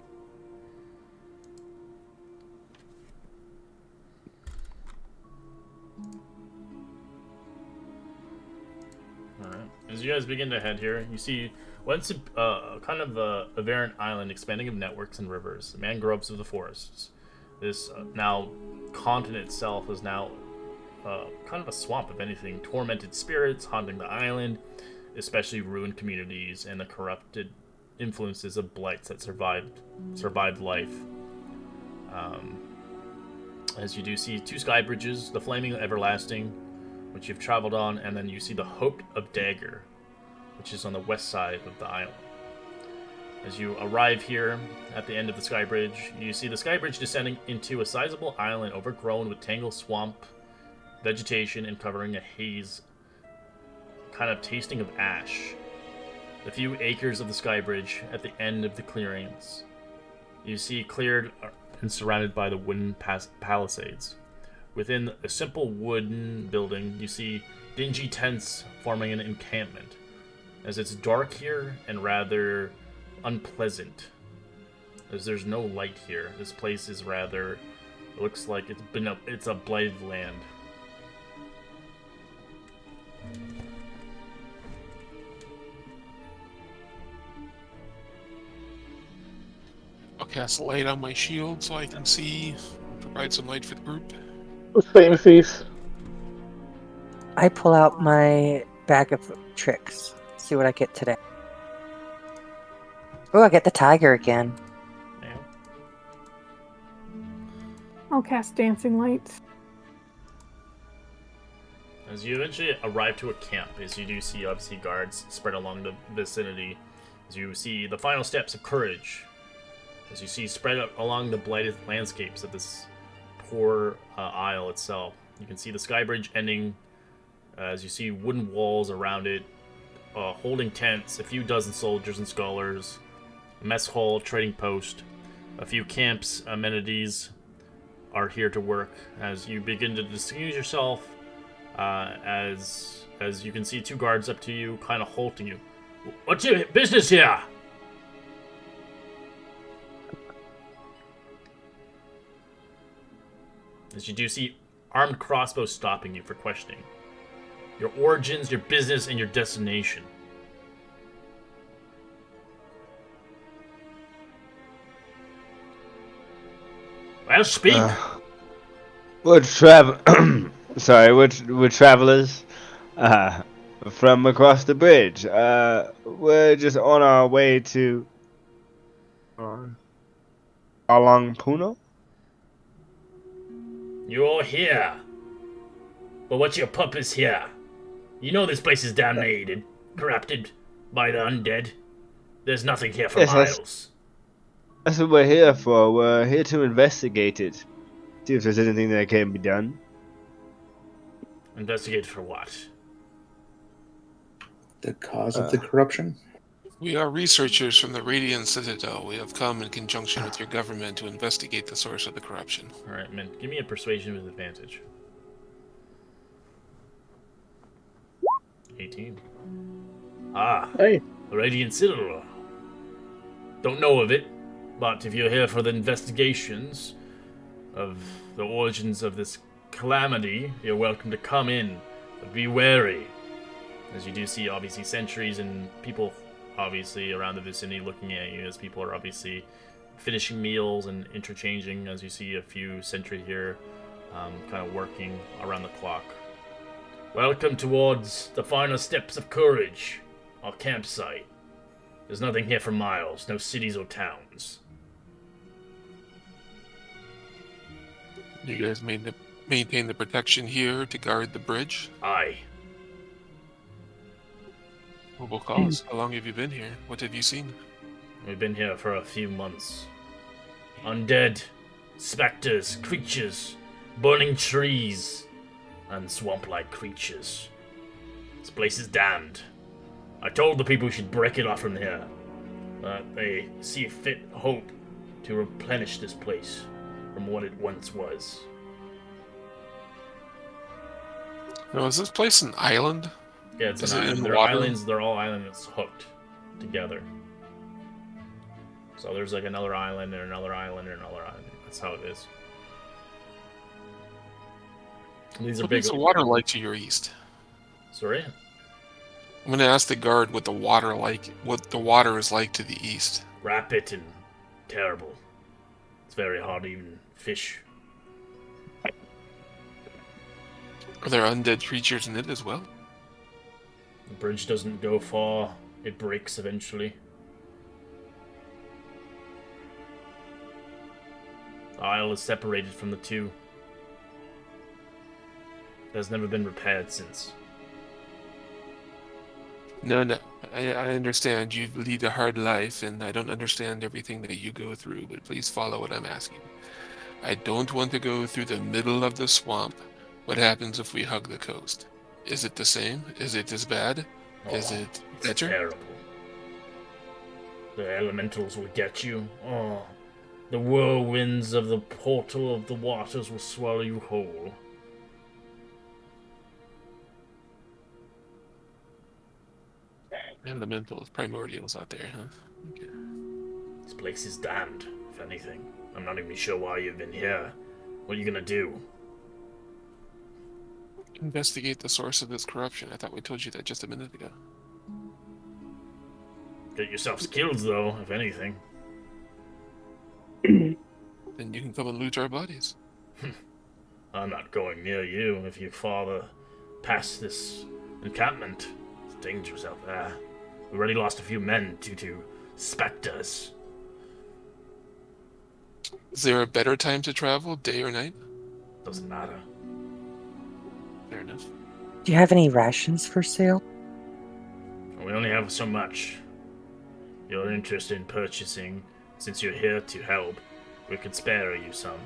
Alright. As you guys begin to head here, you see once kind of a barren island expanding of networks and rivers, the mangroves of the forests. This now continent itself is now kind of a swamp, if anything. Tormented spirits haunting the island, especially ruined communities and the corrupted influences of blights that survived life. As you do see 2 sky bridges, the Flaming Everlasting, which you've traveled on, and then you see the Hope of Dagger, which is on the west side of the island. As you arrive here at the end of the sky bridge, you see the sky bridge descending into a sizable island overgrown with tangled swamp vegetation and covering a haze kind of tasting of ash. The few acres of the sky bridge at the end of the clearings you see cleared and surrounded by the wooden palisades. Within a simple wooden building, you see dingy tents forming an encampment. As it's dark here and rather unpleasant, as there's no light here. This place is rather, it looks like it's a blighted land. I'll cast light on my shield so I can see, provide some light for the group. Same cease. I pull out my bag of tricks. See what I get today. Oh, I get the tiger again. Yeah. I'll cast Dancing Lights. As you eventually arrive to a camp, as you do see obviously guards spread along the vicinity, as you see the final steps of courage, as you see spread out along the blighted landscapes of this poor isle itself. You can see the sky bridge ending, as you see wooden walls around it, holding tents, a few dozen soldiers and scholars, a mess hall, trading post, a few camps, amenities are here to work. As you begin to distinguish yourself, as you can see 2 guards up to you, kind of halting you. What's your business here? As you do see armed crossbows stopping you for questioning. Your origins, your business, and your destination. Well, speak. We're we're travelers from across the bridge. We're just on our way to Along Puno. You're here. But what's your purpose here? You know this place is damnated, corrupted by the undead. There's nothing here for miles. That's what we're here for. We're here to investigate it. See if there's anything that can be done. Investigate for what? The cause of the corruption? We are researchers from the Radiant Citadel. We have come in conjunction with your government to investigate the source of the corruption. Alright, man. Give me a persuasion with advantage. 18. Ah. Hey. The Radiant Citadel. Don't know of it, but if you're here for the investigations of the origins of this calamity, you're welcome to come in. But be wary. As you do see, obviously, sentries and people, obviously, around the vicinity looking at you as people are obviously finishing meals and interchanging, as you see a few sentry here kind of working around the clock. Welcome towards the final steps of courage, our campsite. There's nothing here for miles, no cities or towns. You guys maintain the protection here to guard the bridge? Aye. Noble cause. How long have you been here? What have you seen? We've been here for a few months. Undead, specters, creatures, burning trees, and swamp-like creatures. This place is damned. I told the people we should break it off from here. But they see fit hope to replenish this place from what it once was. Now, is this place an island? Yeah, it's Is an it in island. the They're water? islands, they're all islands hooked together. So there's like another island and another island and another island. That's how it is. And these are What big. is the water like to your east? Sorry? I'm going to ask the guard what the water is like to the east. Rapid and terrible. It's very hard to even fish. Are there undead creatures in it as well? The bridge doesn't go far. It breaks eventually. The isle is separated from the two. It has never been repaired since. No. I understand you lead a hard life, and I don't understand everything that you go through, but please follow what I'm asking. I don't want to go through the middle of the swamp. What happens if we hug the coast? Is it the same? Is it as bad? Is it It's better? terrible. The elementals will get you. Oh, the whirlwinds of the portal of the waters will swallow you whole. Elementals, primordials out there, huh? Okay. This place is damned, if anything. I'm not even sure why you've been here. What are you gonna do? Investigate the source of this corruption. I thought we told you that just a minute ago. Get yourselves killed, though, if anything. Then you can come and loot our bodies. I'm not going near you if you farther past this encampment. It's dangerous out there. We already lost a few men due to specters. Is there a better time to travel, day or night? Doesn't matter. Fair enough. Do you have any rations for sale? We only have so much. You're interested in purchasing, since you're here to help, we could spare you some.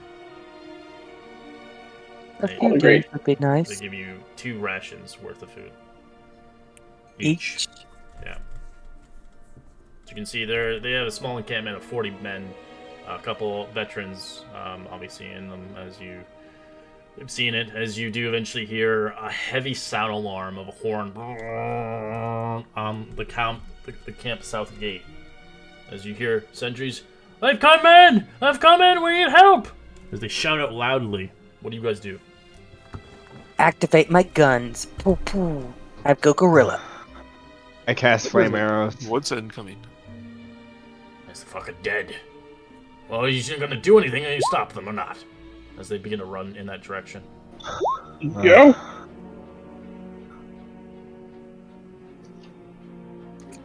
A They- few days great. would be They nice. give you 2 rations worth of food. Each. Yeah. As you can see, they have a small encampment of 40 men, a couple veterans, obviously in them as you You've seen it as you do eventually hear a heavy sound alarm of a horn on the camp south gate. As you hear sentries, "I've come in! I've come in! We need help!" As they shout out loudly. What do you guys do? Activate my guns. Poo poo. I go gorilla. I cast flame arrows. What's incoming? As the fucking dead. Well, you're gonna do anything and you stop them or not. As they begin to run in that direction. Go.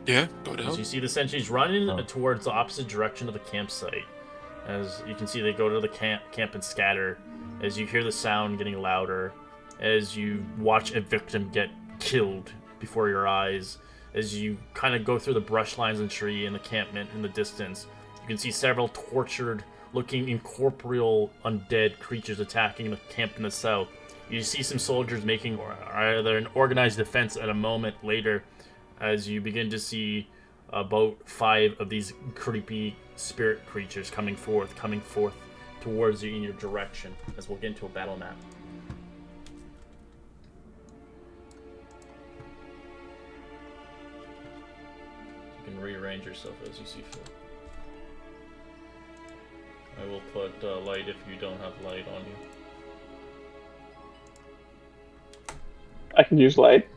Yeah, go As down. you see the sentries running towards the opposite direction of the campsite. As you can see, they go to the camp and scatter. As you hear the sound getting louder. As you watch a victim get killed before your eyes. As you kind of go through the brush lines and tree and the campment in the distance. You can see several tortured looking incorporeal undead creatures attacking the camp in the south. You see some soldiers making either an organized defense at a moment later as you begin to see about 5 of these creepy spirit creatures coming forth towards you in your direction as we'll get into a battle map. You can rearrange yourself as you see fit. I will put light if you don't have light on you. I can use light.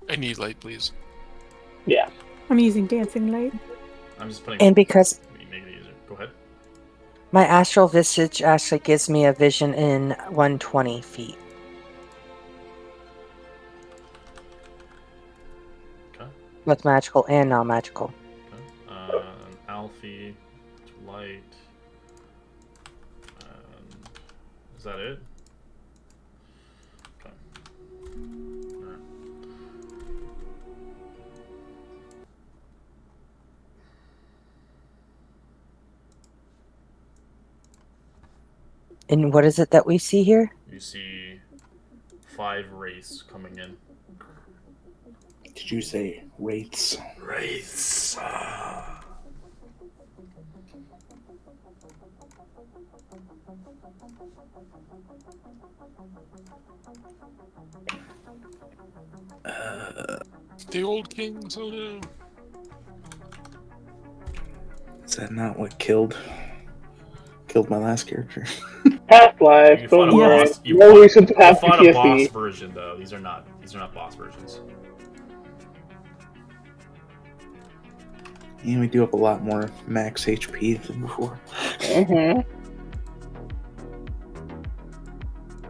I need light, please. Yeah. I'm using dancing light. I'm just putting. And because Make it easier. Go ahead. my astral visage actually gives me a vision in 120 feet. Okay. Both magical and non-magical. Okay. Alfie, light. Is that it? Okay. Alright. And what is it that we see here? You see 5 wraiths coming in. Did you say wraiths? Wraiths. The old king, so no. Is that not what killed my last character? Half-Life. You fought a Don't worry. boss. You No reason to have fought a boss PTSD. version though. These are not boss versions. Yeah, we do have a lot more max HP than before. Mm-hmm.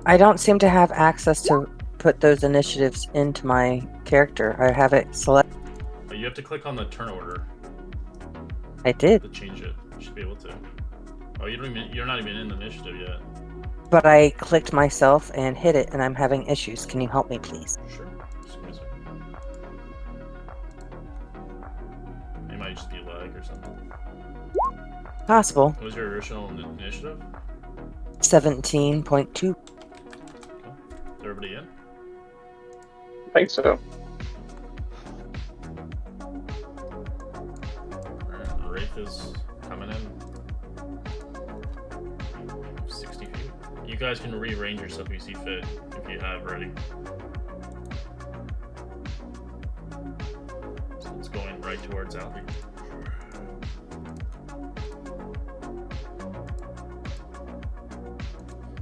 I don't seem to have access to put those initiatives into my character. I have it select. You have to click on the turn order I did, to change it. You should be able to. Oh, you're not even in the initiative yet. but I clicked myself and hit it, and I'm having issues. Can you help me, please? Sure. Just give me a second. It might just be lag or something. Possible. What was your original initiative? 17.2. Is everybody in? I think so. Alright, Wraith is coming in. 60 feet. You guys can rearrange yourself if you see fit, if you have ready. So it's going right towards Alfie.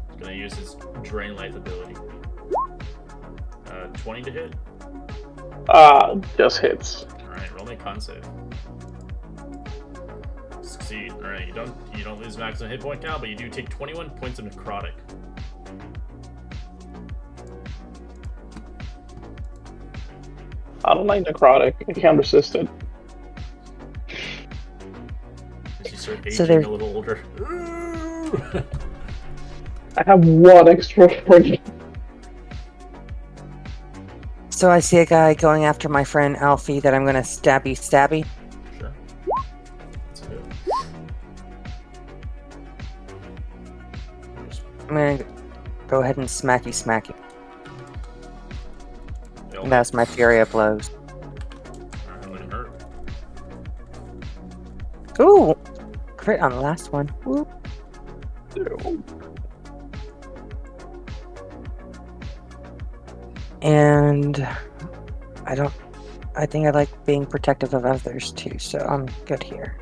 It's gonna use his Drain Life ability. 20 to hit? Just hits. Alright, roll me a con save. Succeed. Alright, you don't lose maximum hit point count, but you do take 21 points of necrotic. I don't like necrotic. I can't resist it. As you start aging So there's- a little older. I have 1 extra point. So I see a guy going after my friend Alfie that I'm gonna stabby. Sure. That's good. I'm gonna go ahead and smacky. They'll And that's my fury of blows. Alright, I'm gonna hurt. Ooh! Crit on the last one. Whoop. And I think I like being protective of others too, so I'm good here.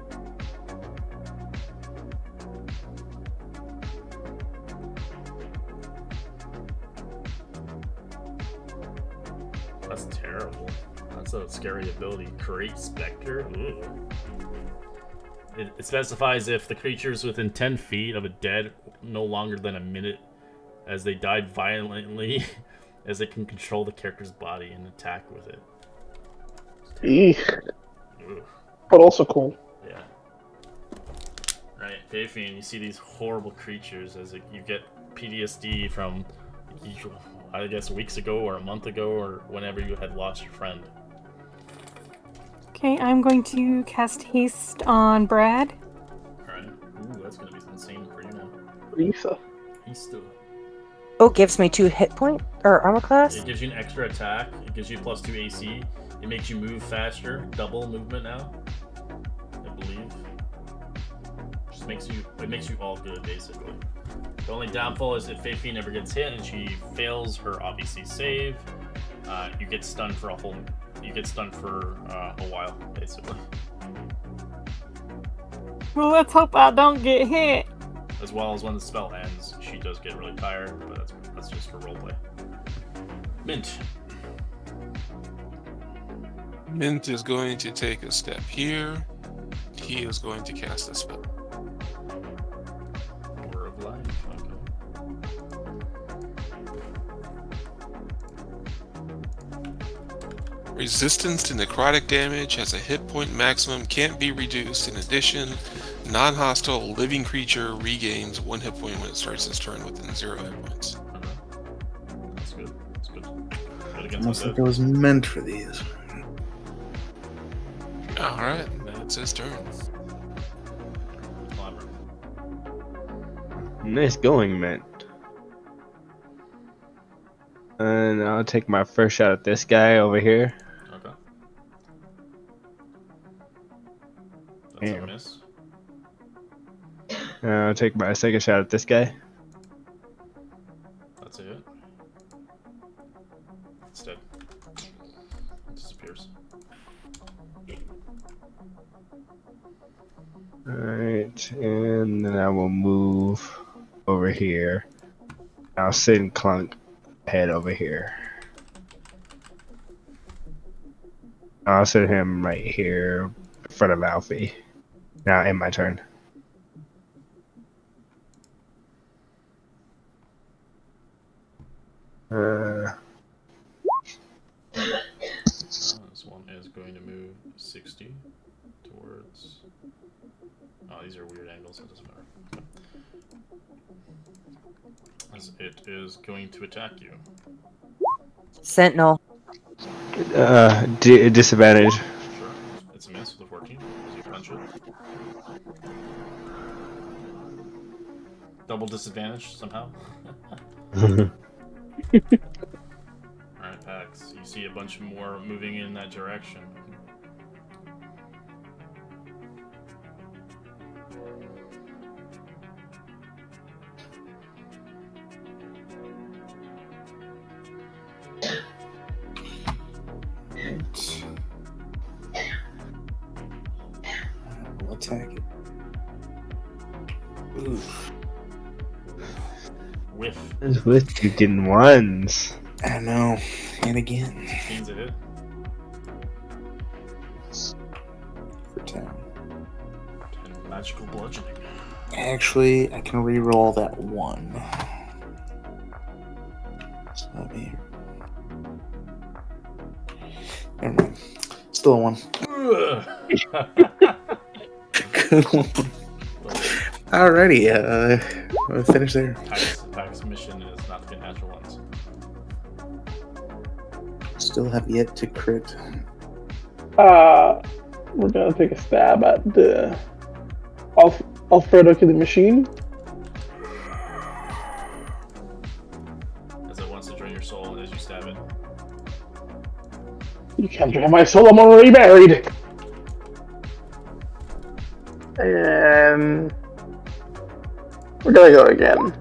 That's terrible. That's a scary ability. Create Spectre? Ooh. It specifies if the creature is within 10 feet of a dead no longer than a minute as they died violently, as it can control the character's body and attack with it. Eek. Ooh. But also cool. Yeah. Right, Fafian, you see these horrible creatures as you get PTSD from, I guess, weeks ago or a month ago or whenever you had lost your friend. Okay, I'm going to cast haste on Brad. Alright. Ooh, that's gonna be insane for you now. Lisa. He's still. Oh, gives me 2 hit point or armor class. It gives you an extra attack. It gives you +2 AC. It makes you move faster. Double movement now, I believe. Just makes you. It makes you all good basically. The only downfall is if Fafi never gets hit and she fails her obviously save, you get stunned for a whole. You get stunned for a while basically. Well, let's hope I don't get hit. As well as when the spell ends, she does get really tired, but that's just for roleplay. Mint. Mint is going to take a step here. He is going to cast a spell. Aura of Life. Okay. Resistance to necrotic damage has a hit point maximum, can't be reduced. In addition, non-hostile living creature regains 1 hit point when it starts its turn within 0 hit points. That's good. That's good. Good against Almost my like it was meant for these. Alright, that's his turn. Nice going, man. And I'll take my first shot at this guy over here. Okay. That's Damn. a miss. And I'll take my second shot at this guy. That's it. It's dead. It disappears. Alright, and then I will move over here. I'll sit and clunk head over here. I'll sit him right here in front of Alfie. Now end my turn. This one is going to move 60 towards. Oh, these are weird angles, so it doesn't matter. Okay. As it is going to attack you. Sentinel. Disadvantage. Sure. It's a miss with a 14 as you punch it. Double disadvantage somehow. Alright, Pax. You see a bunch more moving in that direction. We'll attack it. Oof. Whiff. What's with you getting ones? I know. And again. 16's a hit. For 10. 10 magical bludgeoning. Actually, I can re-roll that 1. So let me. Never mind. Still a 1. Good one. Alrighty, we'll finish there. Pax mission is not to get natural ones. Still have yet to crit. We're gonna take a stab at the Alfredo to the machine. As it wants to drain your soul as you stab it. You can't drain my soul, I'm already buried. And we're gonna go again.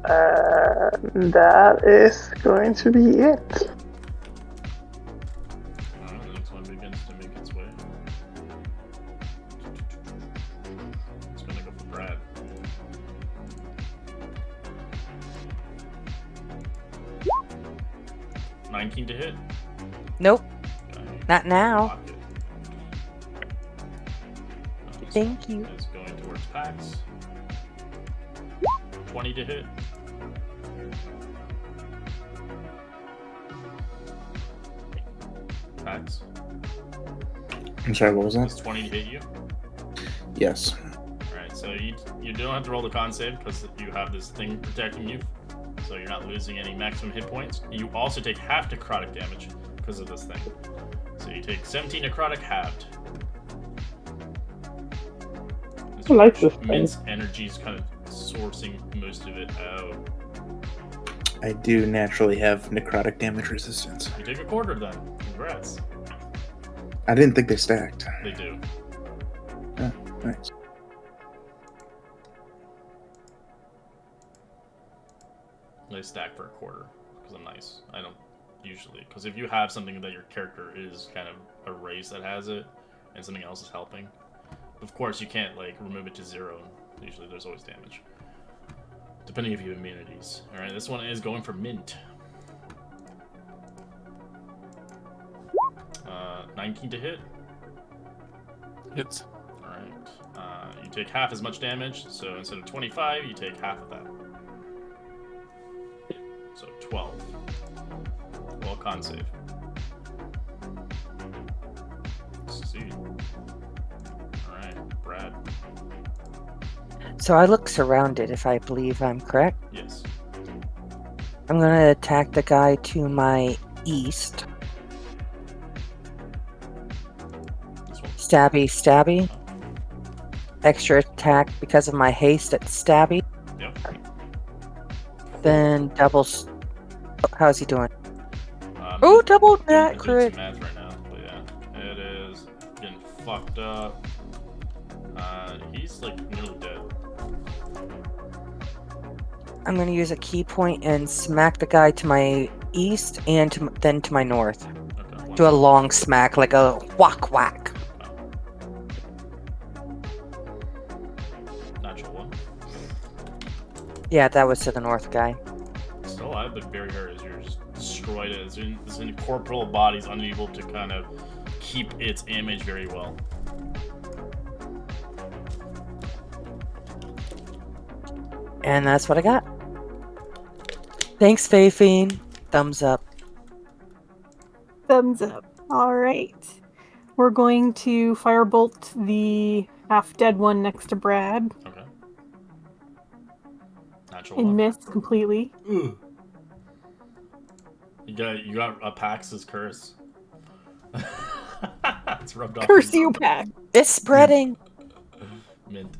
That is going to be it. Alright, the next one begins to make its way. It's gonna go for Brad. $19 to hit. Nope, Okay. not now. Block it. Thank you. It's going towards Pax. 20 to hit. Pax. I'm sorry, what was Does that? 20 to hit you? Yes. Alright, so you don't have to roll the con save because you have this thing protecting you. So you're not losing any maximum hit points. You also take half necrotic damage because of this thing. So you take 17 necrotic halved. I like this thing. Mint's energy is kind of sourcing most of it out. I do naturally have necrotic damage resistance. You take a quarter then. Congrats. I didn't think they stacked. They do. Oh, nice. They stack for a quarter because I'm nice. I don't usually, because if you have something that your character is kind of a race that has it, and something else is helping, of course you can't like remove it to 0. Usually there's always damage, depending if you have immunities. All right, this one is going for Mint. 19 to hit. Hits. All right. You take half as much damage, so instead of 25, you take half of that. So 12. Well, con save. Succeed. Alright, Brad. So I look surrounded, if I believe I'm correct. Yes. I'm gonna attack the guy to my east. This one. Stabby, stabby. Extra attack because of my haste at stabby. Yep. Then double. How's he doing? Um, Oh, double doing that some crit. math right now, but yeah. It is getting fucked up. He's like nearly dead. I'm gonna use a key point and smack the guy to my east and then to my north. Okay. Do a long smack, like a whack whack. Natural one. Yeah, that was to the north guy. Still alive, but very hurt as you're just destroyed. This incorporeal body's unable to kind of keep its image very well. And that's what I got. Thanks, Fafine. Thumbs up. Thumbs up. All right. We're going to firebolt the half-dead one next to Brad Okay. Natural and one. miss completely. Ugh. You got a Pax's curse. It's rubbed off. Curse you, Pack. It's spreading. Mint.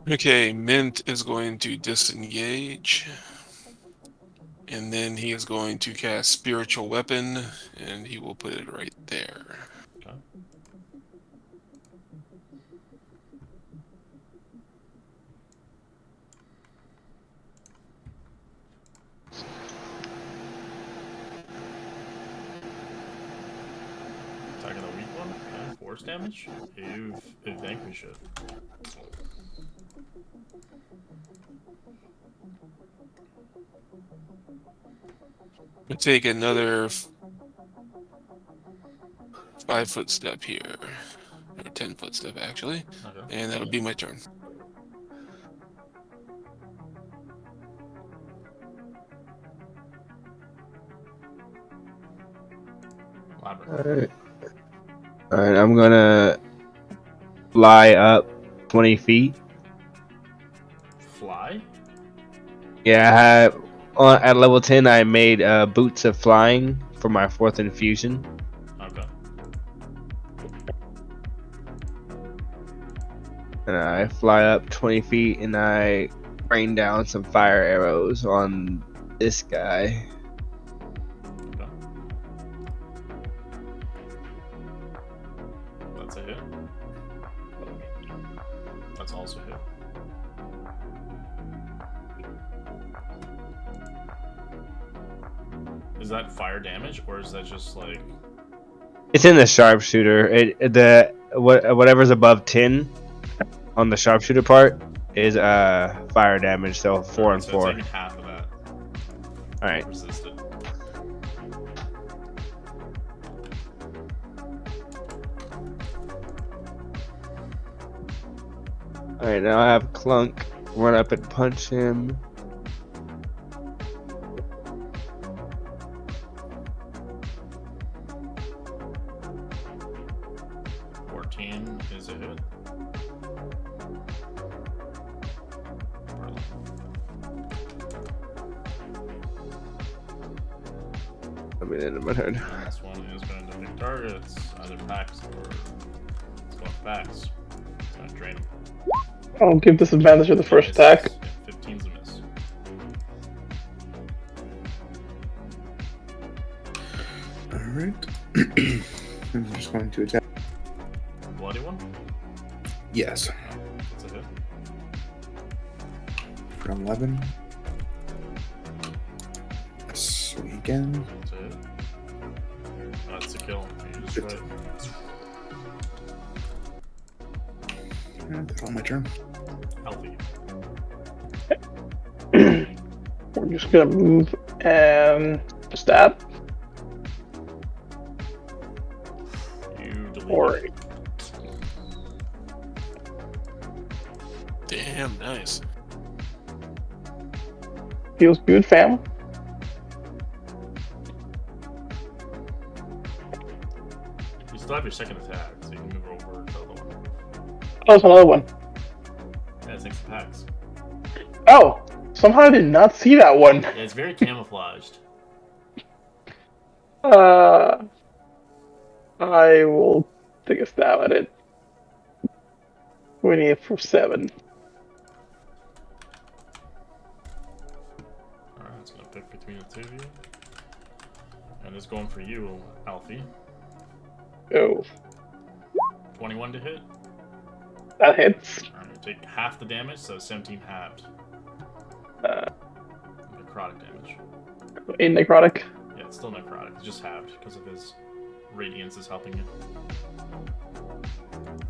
Okay, Mint is going to disengage. And then he is going to cast Spiritual Weapon, and he will put it right there. Okay. Attacking the weak one. Okay. Force damage. You've vanquished it. We'll take another 5-foot step here. Or 10-foot step, actually. Okay. And that'll be my turn. Labyrinth. Alright, I'm gonna fly up 20 feet. Fly. Yeah, at level 10, I made boots of flying for my 4th infusion. Okay. And I fly up 20 feet and I rain down some fire arrows on this guy. Okay. That's a hit. That's also a hit. Is that fire damage, or is that just like? It's in the sharpshooter. Whatever's above 10 on the sharpshooter part is fire damage. So 4 and So 4. It's taking half of that. All right. Resisted. All right. Now I have Clunk run up and punch him. Is a hit. I mean, in my turn. This one is going to pick targets, either packs or it's going packs. It's going to drain them. I'll give disadvantage to the first attack. Yeah, 15's a miss. Alright. I'm just going to attack. Bloody one? Yes. That's a hit. For 11. Swing again. That's a hit. That's a kill. You just right. That's all my turn. Healthy. We're just gonna move and stab. You delete. Or Damn, nice. feels good, fam. You still have your second attack, so you can move over to the other one. Oh, there's another one. Yeah, it takes the packs. Oh, somehow I did not see that one. Yeah, it's very camouflaged. I will take a stab at it. We need it for 7. Alright, it's gonna pick between the two of you. And it's going for you, Alfie. Oh, 21 to hit. that hits. Alright, take half the damage, so 17 halved. Necrotic damage. In necrotic. Yeah, it's still necrotic. It's just halved because of his radiance is helping you.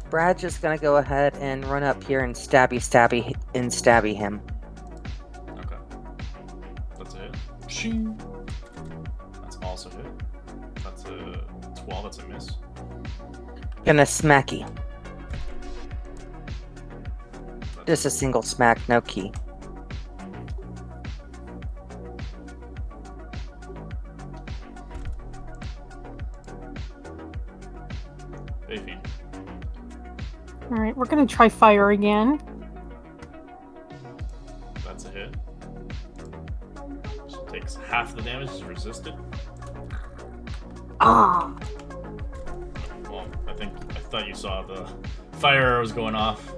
Brad's just gonna go ahead and run up here and stabby him. Okay. That's a hit. Shing. That's also hit. That's a 12. That's a miss. Gonna smacky. That's Just a single smack, no key. Bayfiend. Alright, we're gonna try fire again. That's a hit. So it takes half the damage. Is resisted. Ah! Well, I thought you saw the fire arrows going off.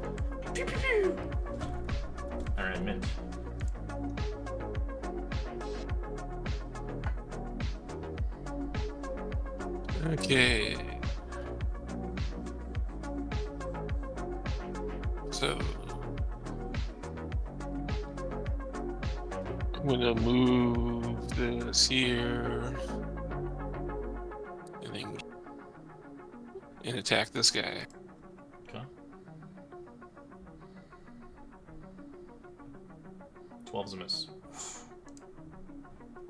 Alright, Mint. Okay. So I'm gonna move this here and attack this guy. Okay. 12's a miss.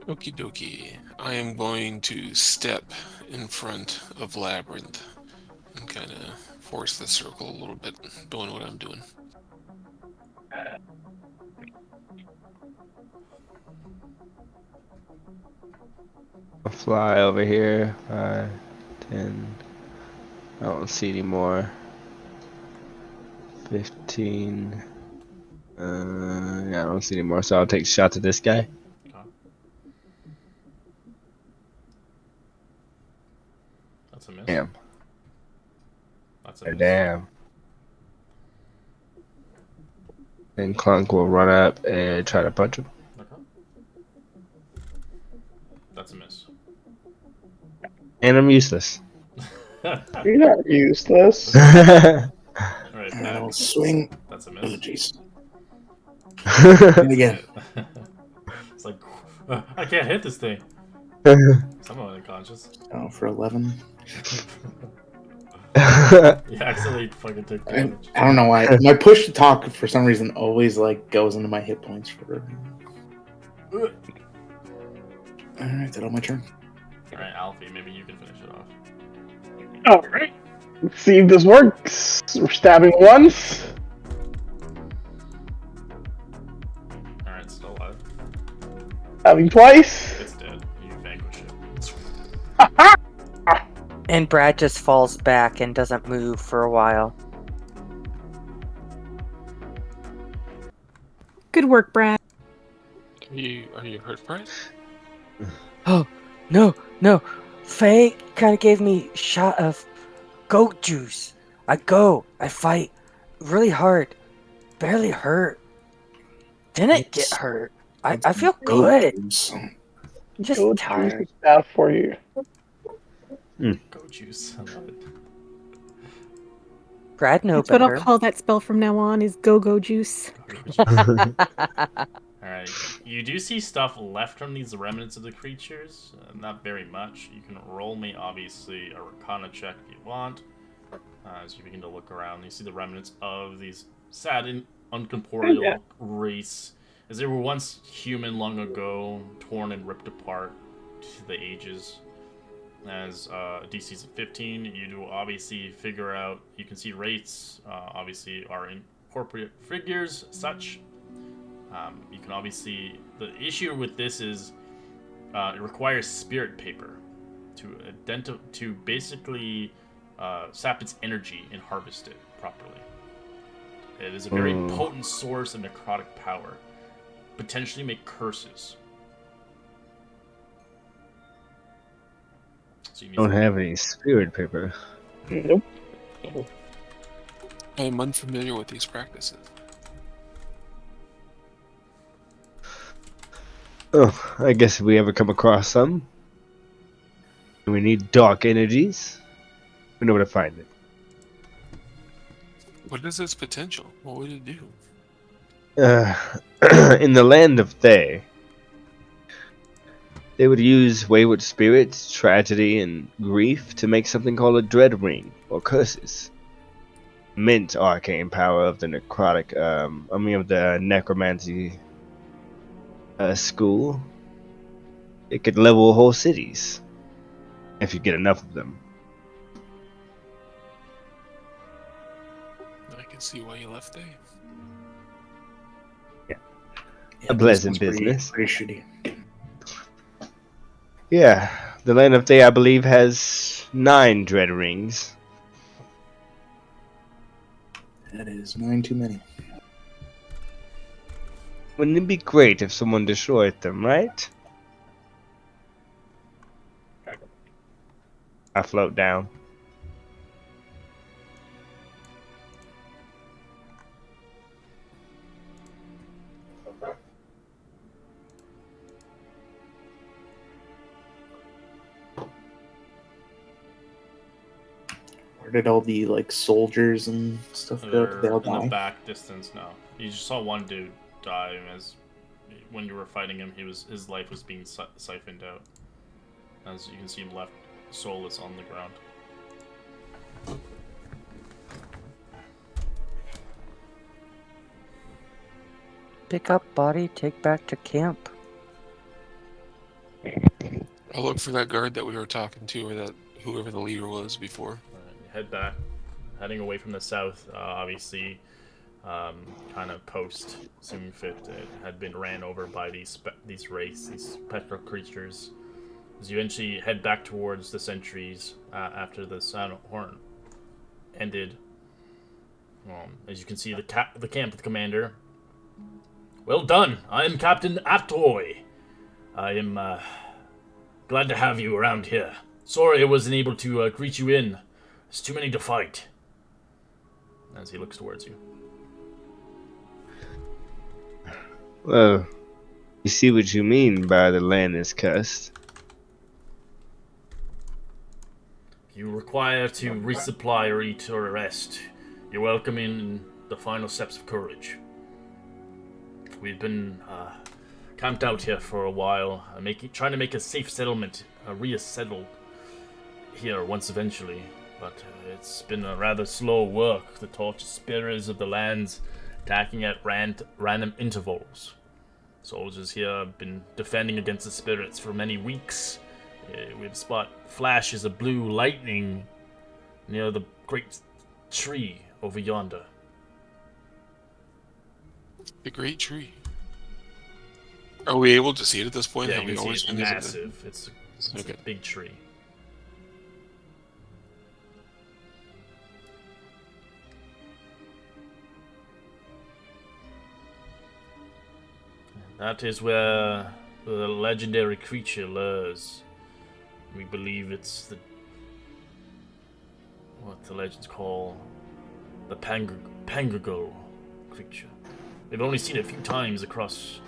Okie dokie. I am going to step in front of Labyrinth and kind of force the circle a little bit, doing what I'm doing. I'll fly over here. 5, 10. I don't see any more. 15. Yeah, I don't see any more, so I'll take shots at this guy. Okay. That's a miss. Damn. That's a miss. Damn. Then Clunk will run up and try to punch him. Okay. That's a miss. And I'm useless. You're not useless. Alright, And I'll swing. that's a Oh, miss. jeez. And again. It's like, I can't hit this thing. Someone unconscious. Oh, for 11. You accidentally fucking took damage. I don't know why. My push to talk for some reason always like goes into my hit points for. Alright, that all my turn. Alright, Alfie, maybe you can finish it off. Alright. Let's see if this works. We're stabbing once. Alright, it's still alive. Stabbing twice. It's dead. You vanquish it. And Brad just falls back and doesn't move for a while. Good work, Brad. Are you hurt, Brad? Oh, no. Faye kind of gave me a shot of goat juice. I fight really hard. Barely hurt. Didn't get hurt. I feel good. Just Goat juice tired. is bad for you. Go juice. I love it. Brad knows That's what better. I'll call that spell from now on is go-go juice. Alright, you do see stuff left from these remnants of the creatures. Not very much. You can roll me, obviously, a Arcana check if you want. As you begin to look around, you see the remnants of these sad and uncorporeal race. As they were once human long ago, torn and ripped apart to the ages. As DC's at 15, you do obviously figure out, you can see rates, obviously are incorporeal figures, such. You can obviously, the issue with this is it requires spirit paper to basically sap its energy and harvest it properly. It is a very potent source of necrotic power. Potentially make curses. So you need Don't have any spirit paper. Nope. I am unfamiliar with these practices. Oh, I guess if we ever come across some, and we need dark energies, we know where to find it. What is its potential? What would it do? In the land of Thay, they would use wayward spirits, tragedy, and grief to make something called a dread ring, or curses. Mint arcane power of the necrotic, of the necromancy school. It could level whole cities, if you get enough of them. I can see why you left there. A pleasant business. Pretty shitty. Yeah, the land of Thay, I believe, has 9 dread rings. That is 9 too many. Wouldn't it be great if someone destroyed them, right? I float down. Where did all the like soldiers and stuff go? Did they all in the die? back distance now. You just saw one dude die as when you were fighting him. His life was being siphoned out. As you can see him left soulless on the ground. Pick up body, take back to camp. I'll look for that guard that we were talking to, or that whoever the leader was before. Head back, heading away from the south. Obviously, kind of post Zoomfit had been ran over by these spectral creatures. As you eventually head back towards the sentries after the sound horn ended. As you can see, the camp of the commander. Well done. I am Captain Atoy. I am glad to have you around here. Sorry I wasn't able to greet you in. There's too many to fight. As he looks towards you. Well, you see what you mean by the land is cursed. If you require to resupply or eat or rest, you're welcome in the final steps of courage. We've been camped out here for a while, trying to make a safe settlement, resettle here once eventually. But it's been a rather slow work. The tortured spirits of the lands attacking at random intervals. Soldiers here have been defending against the spirits for many weeks. We've spot flashes of blue lightning near the great tree over yonder. The great tree. Are we able to see it at this point? Yeah, Have you we can see always it's been able to- massive. It's Okay. a big tree. That is where the legendary creature lures. We believe it's what the legends call the Pangrigol creature. We've only seen it a few times across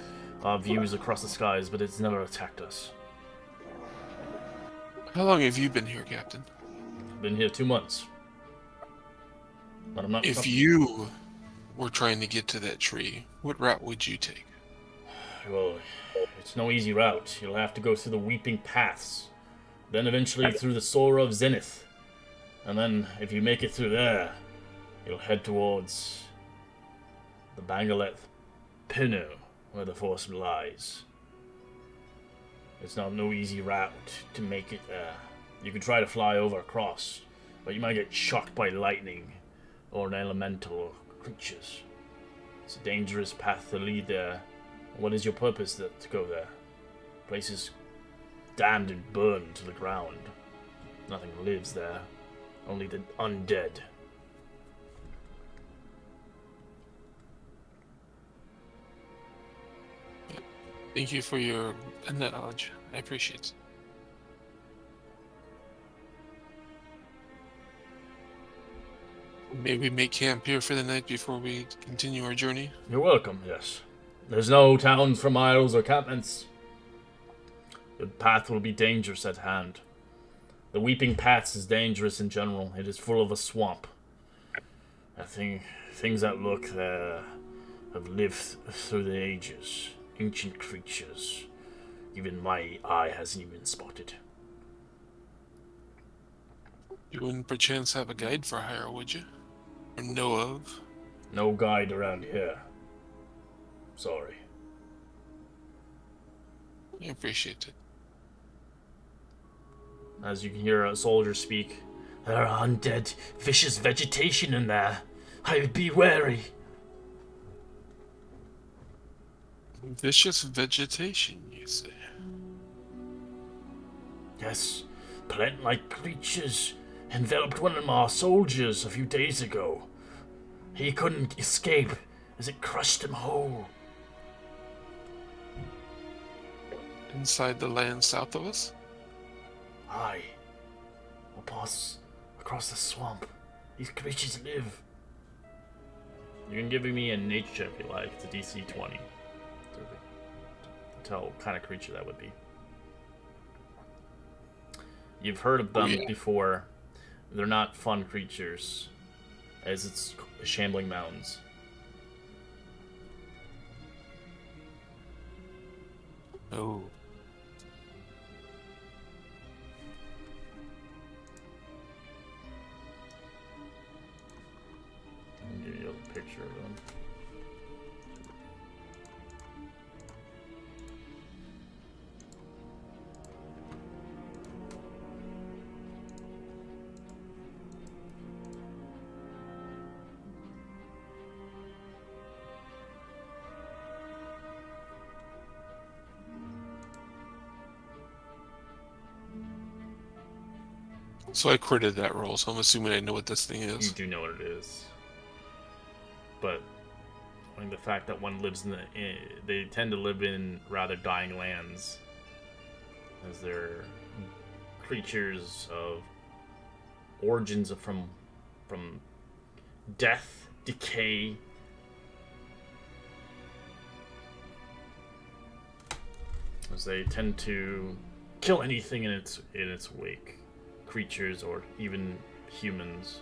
our views across the skies, but it's never attacked us. How long have you been here, Captain? Been here 2 months. But I'm not. If you were trying to get to that tree, what route would you take? Well, it's no easy route. You'll have to go through the Weeping Paths, then eventually through the Sora of Zenith. And then, if you make it through there, you'll head towards the Bangaleth Pinu, where the force lies. It's not no easy route to make it there. You could try to fly over across, but you might get shocked by lightning or an elemental creatures. It's a dangerous path to lead there. What is your purpose to go there? The place is damned and burned to the ground. Nothing lives there. Only the undead. Thank you for your knowledge. I appreciate it. May we make camp here for the night before we continue our journey? You're welcome, yes. There's no towns for miles or campments. The path will be dangerous at hand. The Weeping Paths is dangerous in general. It is full of a swamp. I think things that look there have lived through the ages. Ancient creatures. Even my eye hasn't even spotted. You wouldn't perchance have a guide for hire, would you? Or know of? No guide around here. Sorry. I appreciate it. As you can hear a soldier speak, there are undead, vicious vegetation in there. I would be wary. Vicious vegetation, you say? Yes, plant-like creatures enveloped one of our soldiers a few days ago. He couldn't escape as it crushed him whole. Inside the land south of us? Aye. Across the swamp. These creatures live. You can give me a nature check if you like. It's a DC 20. To tell what kind of creature that would be. You've heard of them before. They're not fun creatures, as it's shambling mountains. Oh. I'll give you a picture of them. So I critted that roll, so I'm assuming I know what this thing You is. do know what it is. But I mean, the fact that one lives they tend to live in rather dying lands, as they're creatures of origins from death, decay. As they tend to kill anything in its wake, creatures or even humans,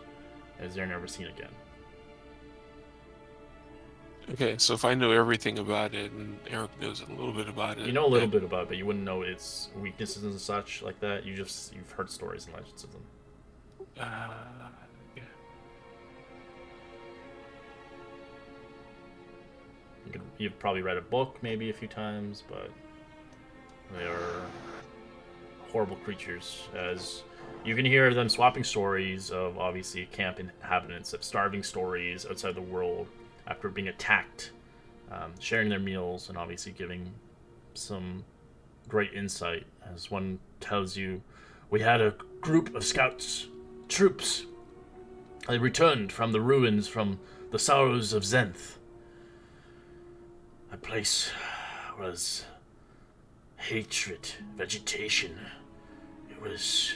as they're never seen again. Okay, so if I know everything about it and Eric knows a little bit about it, You know a little then- bit about it, but you wouldn't know its weaknesses and such like that. You've heard stories and legends of them. Yeah. You've probably read a book maybe a few times, but they are horrible creatures. As you can hear them swapping stories of obviously camp inhabitants, of starving stories outside the world after being attacked, sharing their meals, and obviously giving some great insight. As one tells you, we had a group of scouts, troops. They returned from the ruins, from the sorrows of Zenth. That place was hatred, vegetation. It was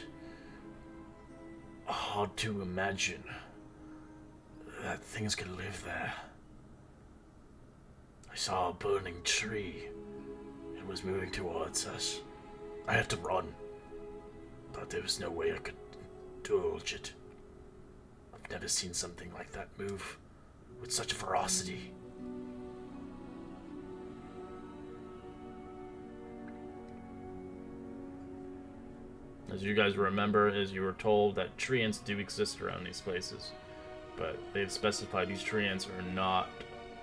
hard to imagine that things could live there. I saw a burning tree. It was moving towards us. I had to run, but there was no way I could indulge it. I've never seen something like that move with such ferocity. As you guys remember, as you were told that tree ants do exist around these places, but they've specified these tree ants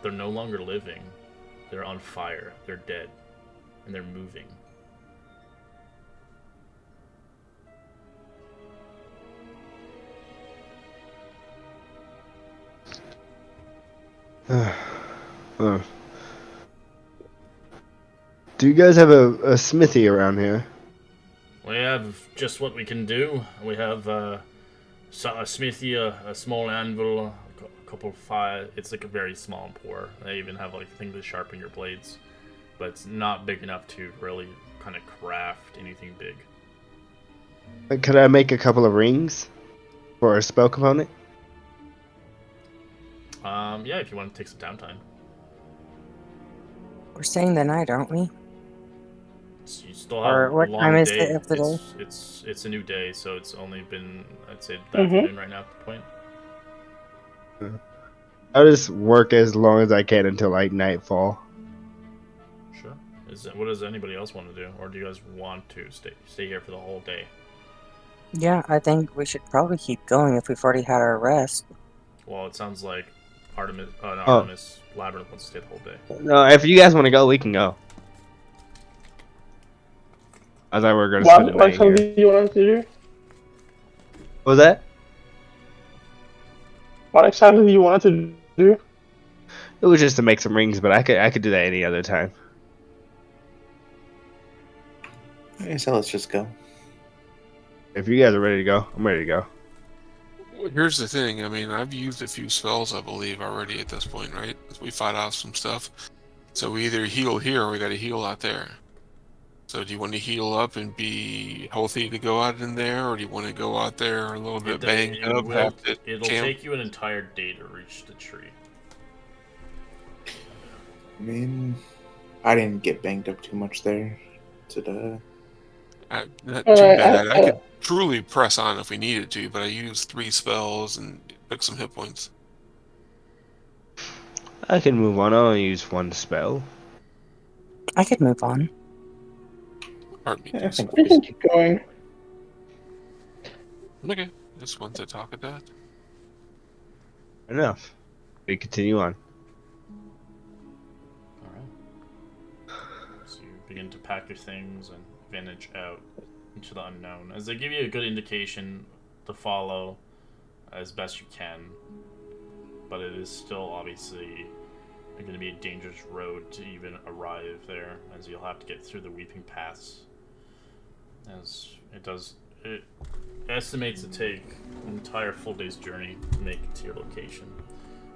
they're no longer living. They're on fire, they're dead, and they're moving. Do you guys have a smithy around here? We have just what we can do. We have a smithy, a small anvil, a couple of fire. It's like a very small and poor. They even have like a thing to sharpen your blades, but it's not big enough to really kind of craft anything big. Could I make a couple of rings for a spell component? Yeah, if you want to take some downtime. We're staying the night, aren't we? So you still Or have what a long time is day. it of the day? It's a new day, so it's only been, I'd say, the Mhm. afternoon right now at the point. I'll just work as long as I can until like nightfall. Sure. What does anybody else want to do, or do you guys want to stay here for the whole day? Yeah, I think we should probably keep going if we've already had our rest. Well, it sounds like Artemis, not Oh. Artemis, Labyrinth wants to stay the whole day. No, if you guys want to go, we can go. I thought we were going to What spend the night exactly here. do you want us to do? What was that? What exactly do you want us to do? It was just to make some rings, but I could do that any other time. Okay, so let's just go. If you guys are ready to go, I'm ready to go. Well, here's the thing. I mean, I've used a few spells, I believe, already at this point, right? We fought off some stuff. So we either heal here or we got to heal out there. So do you want to heal up and be healthy to go out in there, or do you want to go out there a little bit banged up? It'll take you an entire day to reach the tree. I mean, I didn't get banged up too much there. Not Not too bad. I could truly press on if we needed to, but I used 3 spells and took some hit points. I can move on. I only use one spell. I could move on. Pardon me. I please. think We can keep going. Okay, just want to talk at that. Enough. We continue on. Alright. So you begin to pack your things and vantage out into the unknown. As they give you a good indication to follow as best you can. But it is still obviously going to be a dangerous road to even arrive there, as you'll have to get through the Weeping Paths. As it estimates to take an entire full day's journey to make it to your location.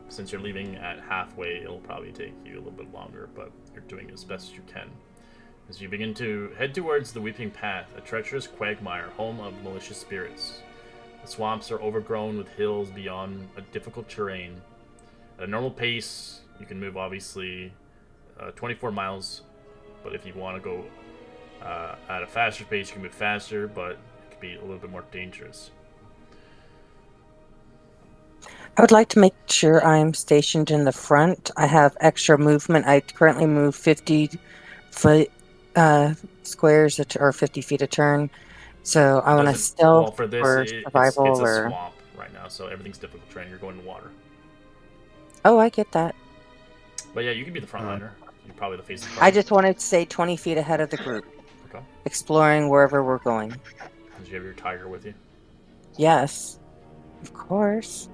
Since you're leaving at halfway, it'll probably take you a little bit longer, but you're doing as best as you can. As you begin to head towards the Weeping Path, a treacherous quagmire, home of malicious spirits. The swamps are overgrown with hills beyond a difficult terrain. At a normal pace, you can move obviously 24 miles, but if you want to go at a faster pace, you can move faster, but it can be a little bit more dangerous. I would like to make sure I'm stationed in the front. I have extra movement. I currently move 50 foot squares or 50 feet a turn. So I want to Doesn't well stealth for this. or It's survival a or. swamp right now, so everything's difficult terrain. You're going in water. Oh, I get that. But yeah, you can be the frontliner. You're probably the face of the I party. just wanted to stay 20 feet ahead of the group, Okay. exploring wherever we're going. Did you have your tiger with you? Yes, of course.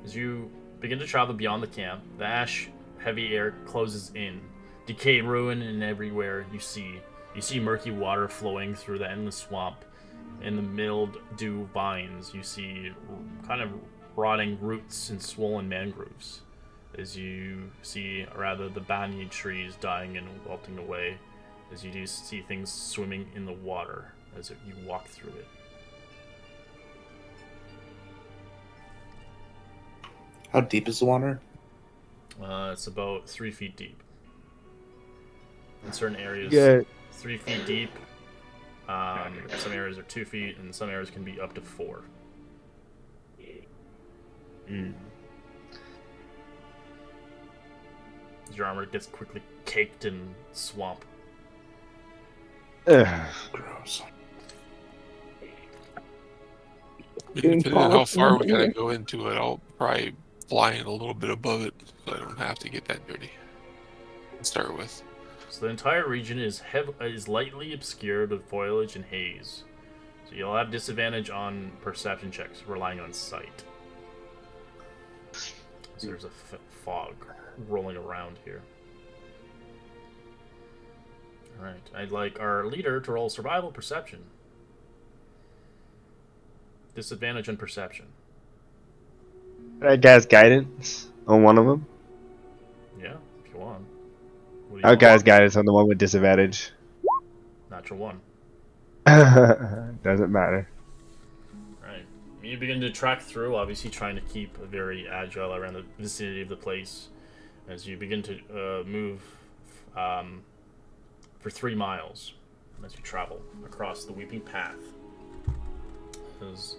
As you begin to travel beyond the camp, the ash heavy air closes in. Decayed ruin and everywhere you see. You see murky water flowing through the endless swamp. In the mildew vines, you see kind of rotting roots and swollen mangroves. As you see, rather, the banyan trees dying and wilting away. As you do see things swimming in the water as you walk through it. How deep is the water? It's about 3 feet deep. In certain areas, Yeah. 3 feet deep. Some areas are 2 feet, and some areas can be up to 4. Mm. Your armor gets quickly caked in swamp. Ugh. Gross. Depending on how far we gotta go into it, I'll probably fly in a little bit above it so I don't have to get that dirty. To start with. So the entire region is lightly obscured with foliage and haze. So you'll have disadvantage on perception checks, relying on sight. So there's a fog rolling around here. Alright, I'd like our leader to roll survival perception. Disadvantage on perception. That guy's guidance on one of them. Yeah, if you want. What do you Our want? guy's guidance on the one with disadvantage. Natural 1. Doesn't matter. Right. You begin to track through, obviously trying to keep very agile around the vicinity of the place. As you begin to move for 3 miles as you travel across the Weeping Path. Because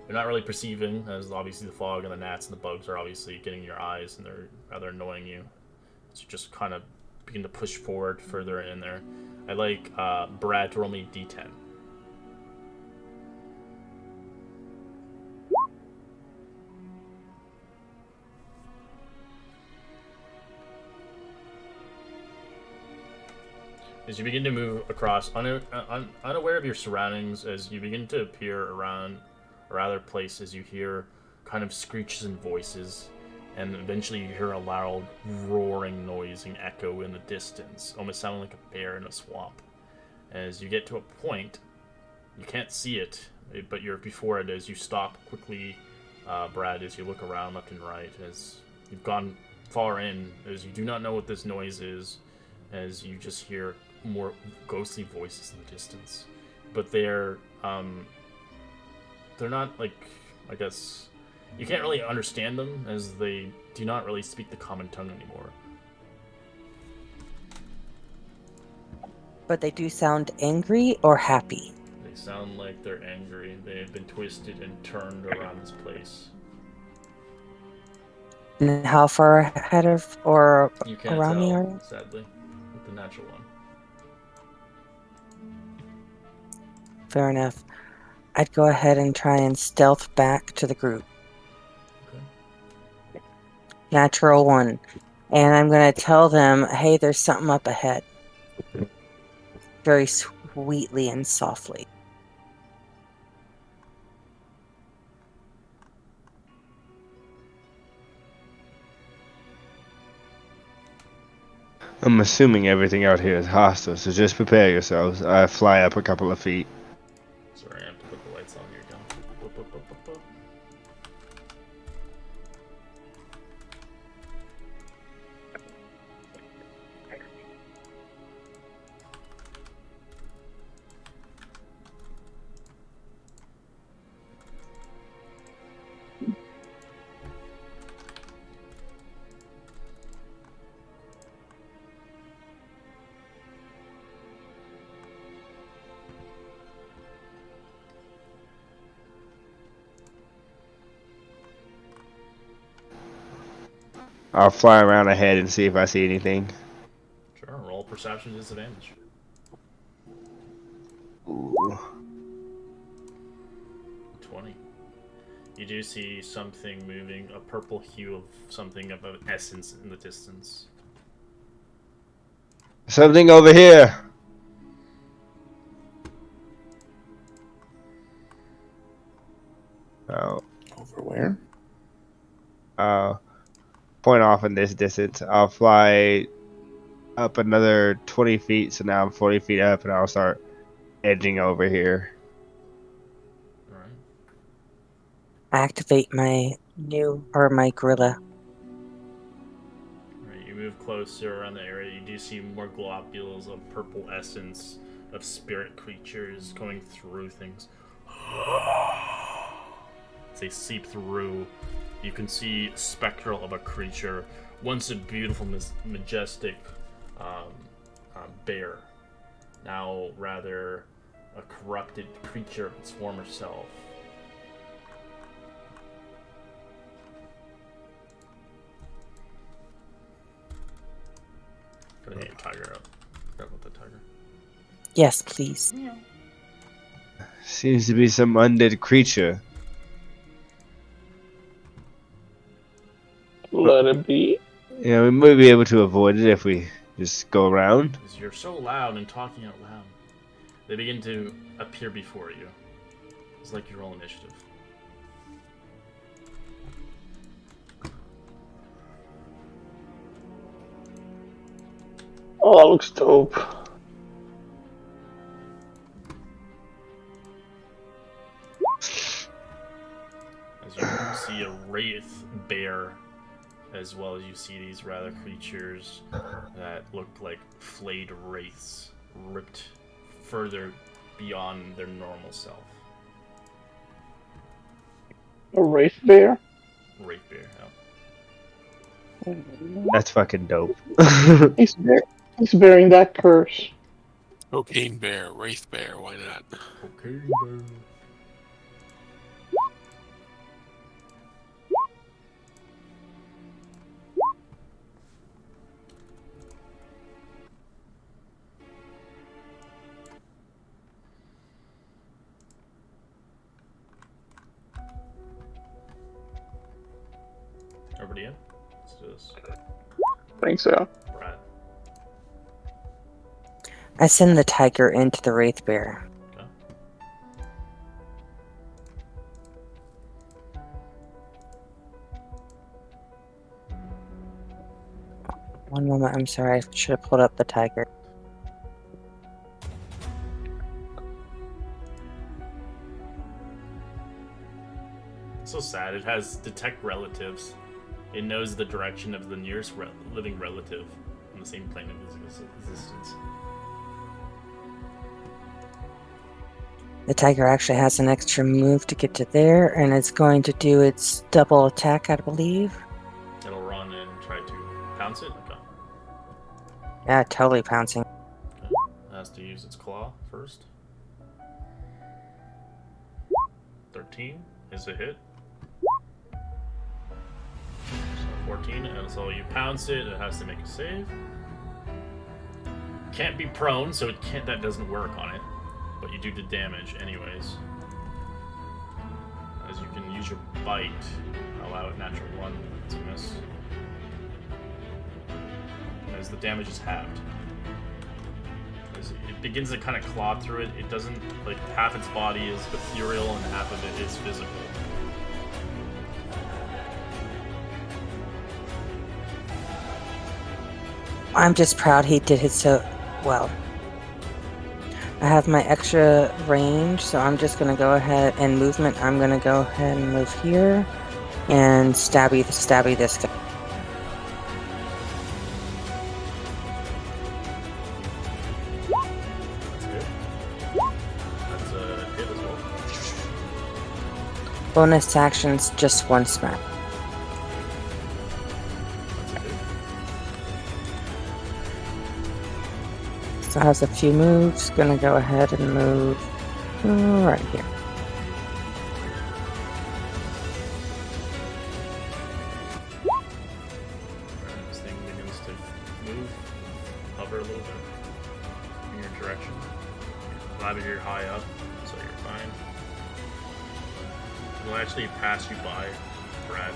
you're not really perceiving, as obviously the fog and the gnats and the bugs are obviously getting in your eyes and they're rather annoying you. So you just kind of begin to push forward further in there. I'd like Brad to roll me a d10. As you begin to move across, unaware of your surroundings, as you begin to appear around or other places, you hear kind of screeches and voices, and eventually you hear a loud roaring noise and echo in the distance, almost sounding like a bear in a swamp. As you get to a point, you can't see it, but you're before it as you stop quickly, Brad, as you look around left and right, as you've gone far in, as you do not know what this noise is, as you just hear more ghostly voices in the distance, but they're not like, I guess you can't really understand them, as they do not really speak the common tongue anymore. But they do sound angry or happy. They sound like they're angry. They have been twisted and turned around this place. And how far ahead of or You can't around me are tell, they? sadly, with the natural one. Fair enough. I'd go ahead and try and stealth back to the group. Okay. Natural 1. And I'm going to tell them, hey, there's something up ahead. Very sweetly and softly. I'm assuming everything out here is hostile, so just prepare yourselves. I fly up a couple of feet. Sorry, I have to put the lights on here again. Boop, boop, boop, boop, boop. I'll fly around ahead and see if I see anything. Sure, roll perception disadvantage. Ooh. 20. You do see something moving, a purple hue of something of an essence in the distance. Something over here. Oh. Over where? Point off in this distance. I'll fly up another 20 feet, so now I'm 40 feet up, and I'll start edging over here. Alright. Activate my gorilla. Alright, you move closer around the area. You do see more globules of purple essence of spirit creatures going through things. As they seep through, you can see spectral of a creature, once a beautiful, majestic bear, now rather a corrupted creature of its former self. Gonna hit your tiger up. Grab with the tiger. Yes, please. Seems to be some undead creature. Let it be. Yeah, we might be able to avoid it if we just go around. Because you're so loud and talking out loud, they begin to appear before you. It's like you roll initiative. Oh, that looks dope. As you see a wraith bear, as well as you see these rather creatures that look like flayed wraiths, ripped further beyond their normal self. A wraith bear? Wraith bear, yeah. That's fucking dope. He's bearing that curse. Cocaine bear, wraith bear, why not? Okay, bear. Everybody in? Let's do this. Think so. Brad. I send the tiger into the wraith bear. Okay. One moment, I'm sorry, I should have pulled up the tiger. So sad. It has detect relatives. It knows the direction of the nearest living relative on the same plane of existence. The tiger actually has an extra move to get to there, and it's going to do its double attack, I believe. It'll run and try to pounce it. Okay. Yeah, totally pouncing. Okay. It has to use its claw first. 13 is a hit. So 14, and so you pounce it. It has to make a save. Can't be prone, so it can't. That doesn't work on it. But you do the damage anyways. As you can use your bite, allow it natural 1. That's a miss. As the damage is halved. As it begins to kind of claw through it. It doesn't, like, half its body is ethereal and half of it is physical. I'm just proud he did it so well. I have my extra range, so I'm just going to go ahead and movement. I'm going to go ahead and move here and stabby this guy. That's good. That's a hit as well. Bonus actions, just one smack. That's a hit. So has a few moves. Gonna go ahead and move right here. move, hover a little bit in your direction. Glad that you're high up, so you're fine. It'll actually pass you by, Brad.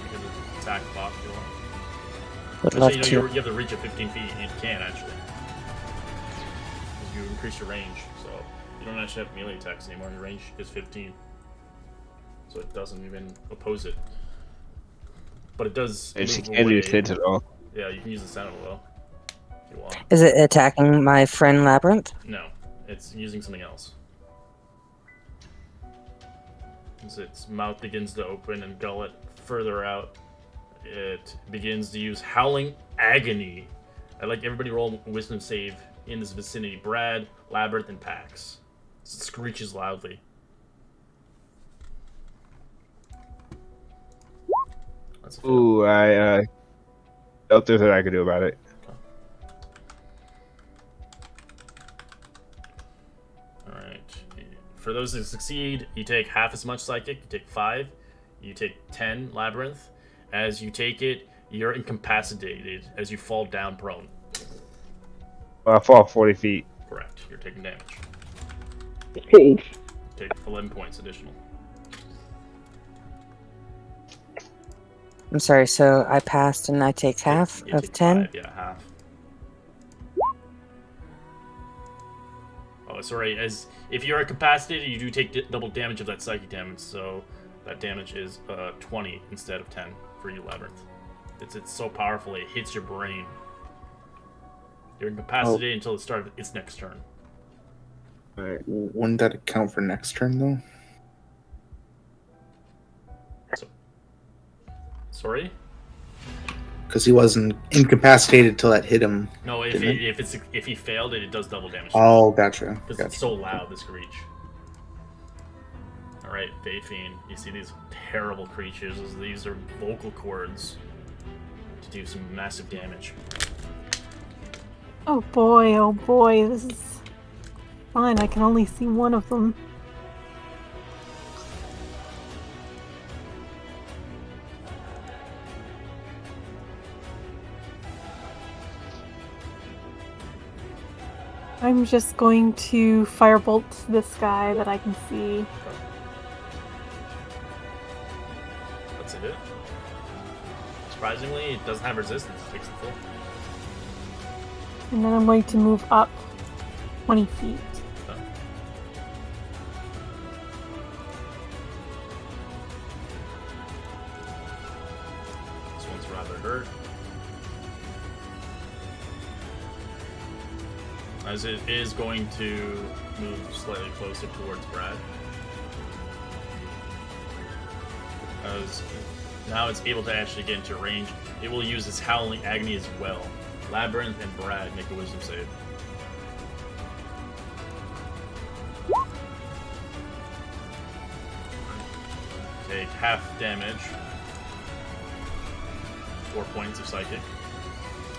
You can attack Bob if you want. Would Actually, love you know, to. you have to reach at 15 feet. You can actually. Because you increase your range, so you don't actually have melee attacks anymore. Your range is 15. So it doesn't even oppose it. But it does. And she move can't away. use Sentinel. Yeah, you can use the Sentinel though, if you want. Is it attacking my friend Labyrinth? No, it's using something else. As its mouth begins to open and gullet further out, it begins to use Howling Agony. I'd like everybody to roll Wisdom save in this vicinity. Brad, Labyrinth, and Pax. It screeches loudly. That's a fail. Ooh, I don't think that I can do about it. Alright. For those that succeed, you take half as much Psychic. You take 5. You take 10 Labyrinth. As you take it, you're incapacitated as you fall down prone. I fall 40 feet. Correct. You're taking damage. Hey, Take 11 points additional. I'm sorry, so I passed and I take half You of take 10? 5, yeah, half. Oh, sorry. As if you're incapacitated, you do take double damage of that psychic damage. So that damage is 20 instead of 10 for you, Labyrinth. It's so powerful it hits your brain. You're incapacitated until the start of its next turn. Alright. Wouldn't that account for next turn though? So, sorry. Because he wasn't incapacitated till that hit him. No, if Didn't if he failed it, it does double damage. Oh, gotcha. Because Gotcha. it's so loud, the screech. Alright, Bayfiend, you see these terrible creatures. These are vocal cords to do some massive damage. Oh boy, this is fine. I can only see one of them. I'm just going to firebolt this guy that I can see. That's it. Surprisingly, it doesn't have resistance. It takes the full. And then I'm going to move up 20 feet. So. This one's rather hurt. As it is going to move slightly closer towards Brad. As now it's able to actually get into range. It will use its Howling Agony as well. Labyrinth and Brad make a wisdom save. Take half damage. 4 points of psychic.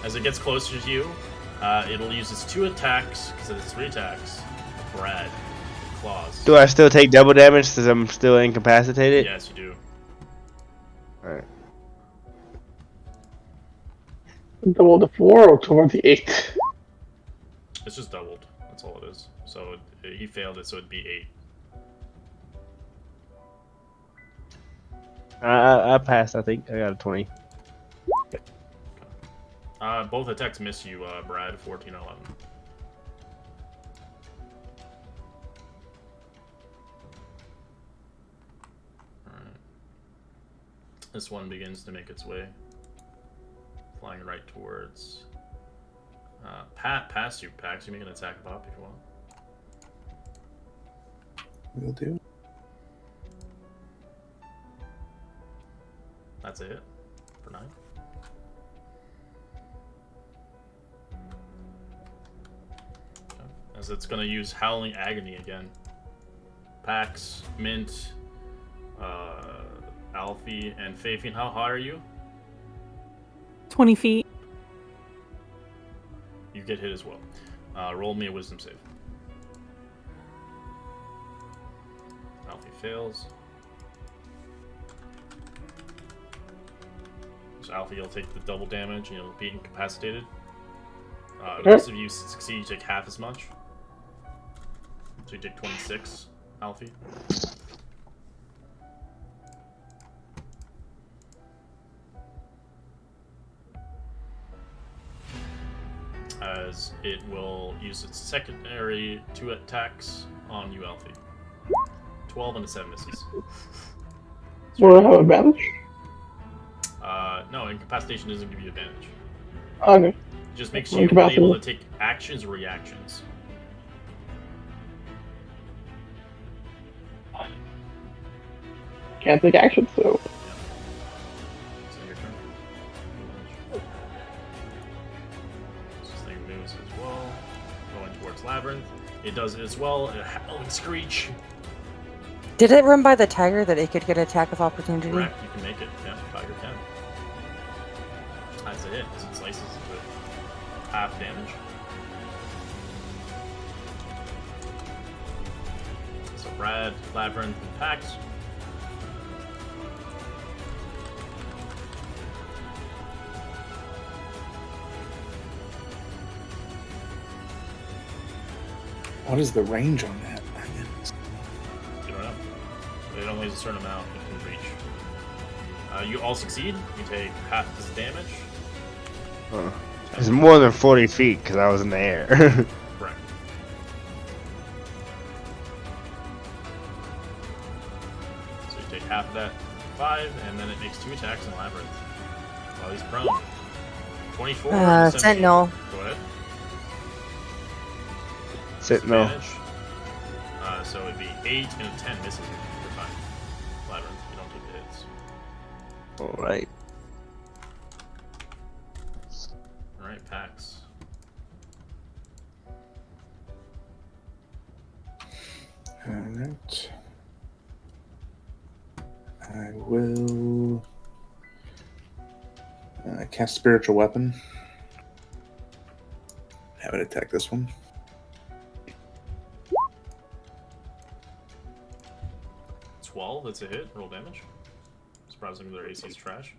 As it gets closer to you, it'll use its 2 attacks, because it has 3 attacks. Brad. Claws. Do I still take double damage since I'm still incapacitated? Yes, you do. Alright. double the 4 or toward the 8? It's just doubled. That's all it is. So he failed it, so it'd be 8. I passed, I think. I got a 20. Both attacks miss you, Brad. 14 or 11. Alright. This one begins to make its way. Flying right towards... past you, Pax. You make an attack of up if you want. Will do. That's it. For 9. Okay. As it's going to use Howling Agony again. Pax, Mint, Alfie, and Fafian. How high are you? 20 feet. You get hit as well. Roll me a wisdom save. Alfie fails. So So Alfie, you'll take the double damage and you'll be incapacitated. The Okay. rest of you succeed, you take half as much. So you take 26, Alfie. As it will use its secondary 2 attacks on you, Alfie. 12 and a 7 misses. Will I have advantage? No, incapacitation doesn't give you advantage. Okay. It just makes you Incapacitated. able to take actions or reactions. Can't take action, so. So your turn. This thing moves as well, going towards Labyrinth. It does as well. A howling screech. Did it run by the tiger that it could get attack of opportunity? Correct. You can make it. Yeah, Tiger can. That's a hit. As it slices into it. Half damage. So Brad, Labyrinth, and Pax. What is the range on that? You don't know. It only has a certain amount it can reach. You all succeed. You take half this damage. It's more than 40 feet because I was in the air. Correct. So you take half of that, 5, and then it makes 2 attacks in Labyrinth. While he's prone. 24. and 17. Sentinel. Go ahead. Sentinel. Disadvantage. So it'd be 8 and a 10 misses per time. Labyrinth, you don't take the hits. Alright. Alright, Pax. Alright. I will cast Spiritual Weapon. Have it attack this one. 12, that's a hit. Roll damage. Surprisingly, their AC is trash.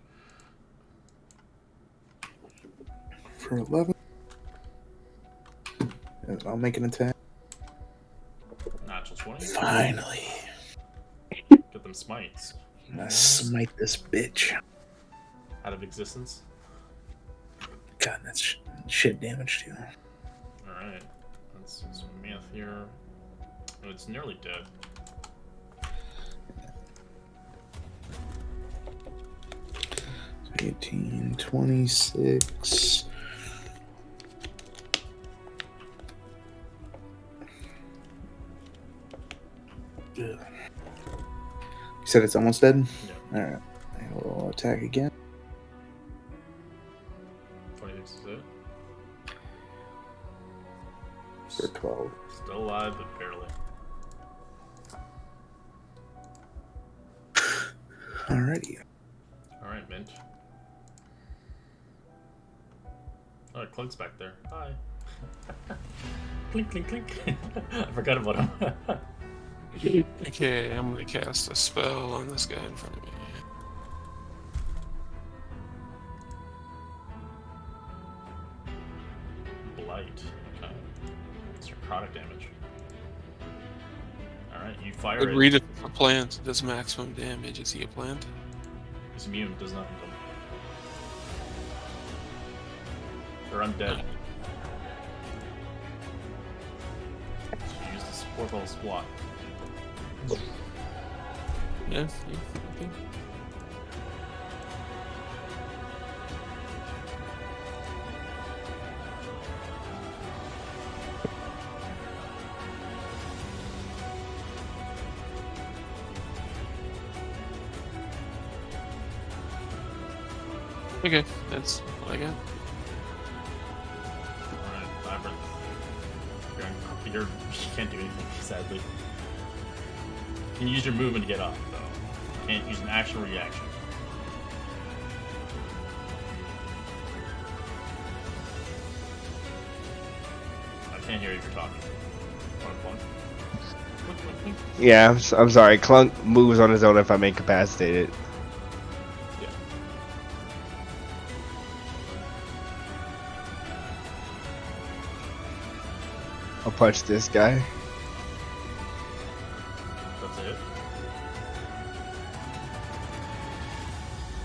For 11. And I'll make an attack. Natural 20. Finally. Get them smites. I'm gonna smite this bitch. Out of existence. God, that's shit damage too. Alright. Let's do some math here. Oh, it's nearly dead. So 18, 26. Ugh. You said it's almost dead? Yeah. Alright. I will attack again. 26 is it. For 12. Still alive, but barely. Alrighty. Alright, Mint. Oh, Clunk's back there. Hi. Clink, clink, clink. I forgot about him. Okay, I'm gonna cast a spell on this guy in front of me. Blight. Okay. It's necrotic damage. Alright, you fire But it. read if a plant does maximum damage. Is he a plant? He's immune, does not kill. They're undead. So you use the support level squat. Yeah, okay. Okay, that's what I got. Alright, Labyrinth. You can't do anything, sadly. You can use your movement to get up, though. Can't use an action or reaction. I can't hear you if you're talking. Clunk, clunk. Clunk, clunk, clunk. Yeah, I'm sorry. Clunk moves on his own if I'm incapacitated. Yeah. I'll punch this guy. That's it.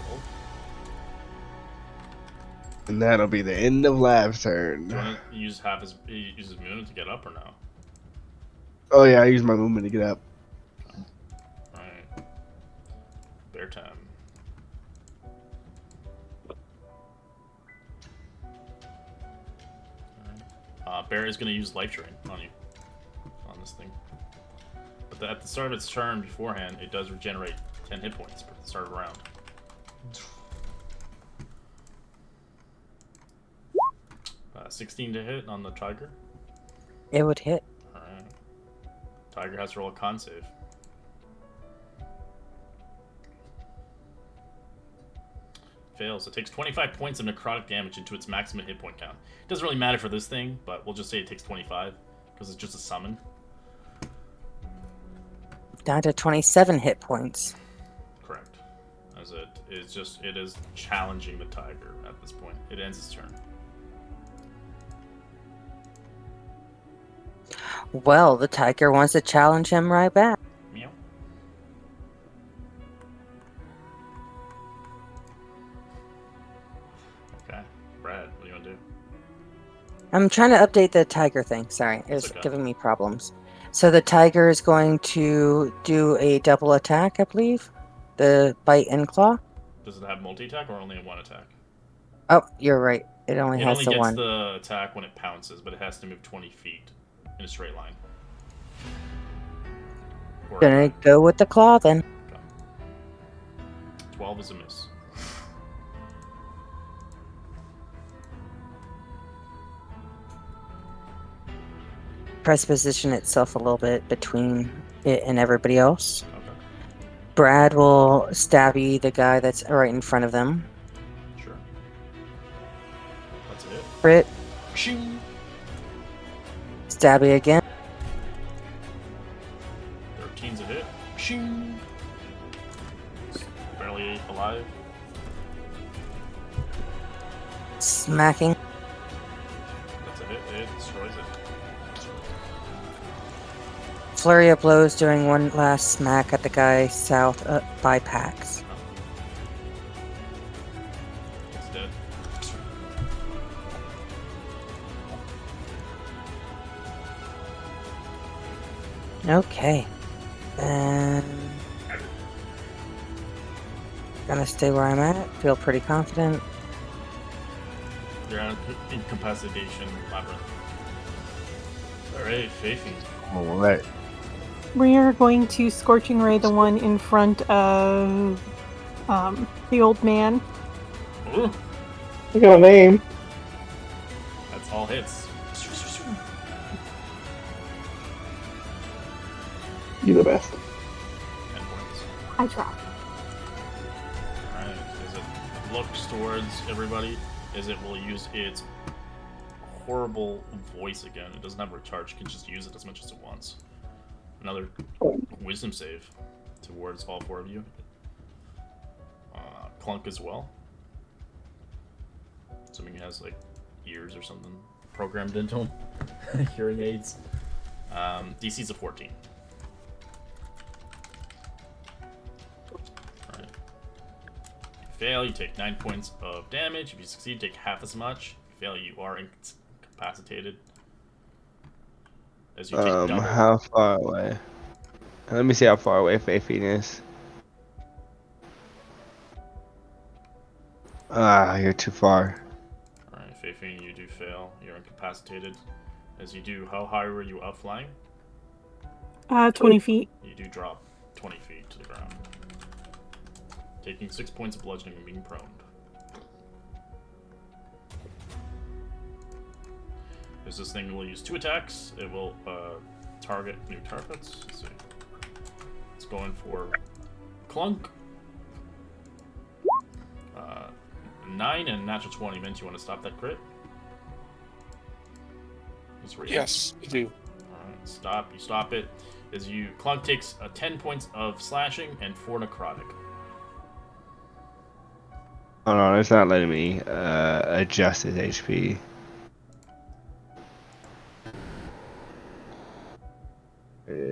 Roll. And that'll be the end of Lab's turn. Do you want to use his movement to get up or no? Oh yeah, I use my movement to get up. Alright. Bear time. Bear is going to use life drain on you. On this thing. But at the start of its turn beforehand, it does regenerate 10 hit points at the start of the round. 16 to hit on the tiger. It would hit. Alright. Tiger has to roll a con save. Fails. It takes 25 points of necrotic damage into its maximum hit point count. Doesn't really matter for this thing, but we'll just say it takes 25 because it's just a summon. Down to 27 hit points. Correct. As it is challenging the tiger at this point. It ends its turn. Well, the tiger wants to challenge him right back. Meow. Okay. Brad, what do you want to do? I'm trying to update the tiger thing. Sorry, it was okay. giving me problems. So the tiger is going to do a double attack, I believe. The bite and claw. Does it have multi-attack or only one attack? Oh, you're right. It only It has only the gets one. the attack when it pounces, but it has to move 20 feet in a straight line. Or Gonna go with the claw then. 12 is a miss. Press position itself a little bit between it and everybody else. Okay. Brad will stabby the guy that's right in front of them. Sure. That's it. Crit. Shing. Stabby again. 13's a hit. Shing. Barely alive. Smacking. That's a hit. It destroys it. Flurry of blows doing one last smack at the guy south by Pax. It's dead. Okay. And gonna stay where I'm at. Feel pretty confident. You're on incapacitation labyrinth. Alright, Faithy. Alright. We are going to Scorching Ray the one in front of the old man. Ooh, I got a name. that's all hits. You the best. 10 points. I try. Alright, as it looks towards everybody, as it will use its horrible voice again. It doesn't have recharge, it can just use it as much as it wants. Another wisdom save towards all four of you. Clunk as well. Assuming he has like ears or something programmed into him. Hearing aids. DC's a 14. Alright. If you fail, you take 9 points of damage. If you succeed, take half as much. If you fail, you are incapacitated. As you take double. How far away? Let me see how far away Faithine is. Ah, you're too far. Alright, Faithine, you do fail. You're incapacitated. As you do, how high were you up flying? 20 feet. You do drop 20 feet to the ground. Taking 6 points of bludgeoning and being prone. As this thing will use 2 attacks, it will target new targets. Let's see. It's going for Clunk. 9 and natural 20 meant you want to stop that crit? Yes, I do. Alright, stop. You stop it. As you Clunk takes 10 points of slashing and 4 necrotic. Oh no, it's not letting me adjust his HP.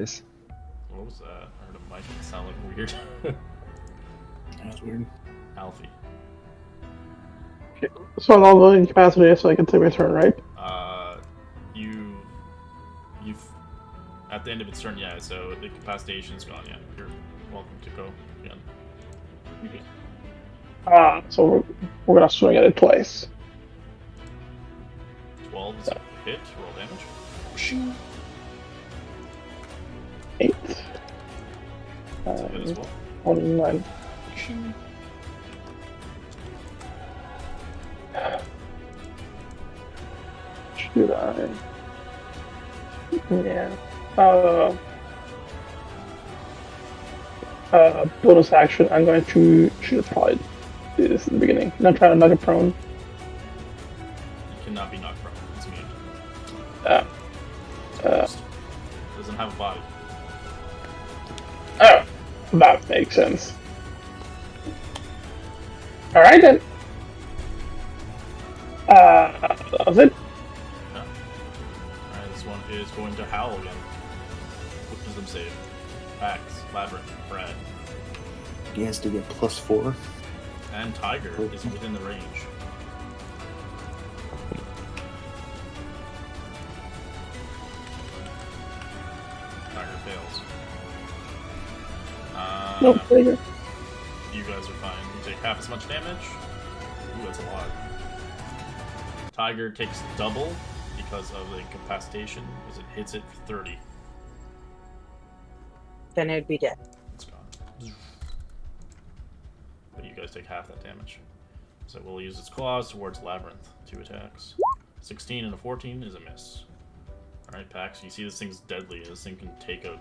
this. What was that? I heard a mic that sounded weird. That was weird. Alfie. So I'm all incapacitated, so I can take my turn, right? You've at the end of its turn, yeah. So the incapacitation's gone. Yeah, you're welcome to go again. So we're gonna swing at it twice. 12 is a hit. Roll damage. 8. That's a hit as well. 29. Should I? Yeah. Bonus action. I'm going to should probably do this in the beginning. Not trying to knock it prone. You cannot be knocked prone. It's immune. Doesn't have a body. Oh, that makes sense. All right then. That was it. Yeah. Alright, this one is going to howl again. What does them save? Pax, Labyrinth, Brad, He has to get +4. and Tiger is within the range. Tiger fails. No, there you go. You guys are fine. You take half as much damage. Ooh, that's a lot. Tiger takes double because of the incapacitation, as it hits it for 30. Then it'd be dead. It's gone. But you guys take half that damage. So we'll use its claws towards Labyrinth. 2 attacks. 16 and a 14 is a miss. Alright, Pax, you see this thing's deadly. This thing can take out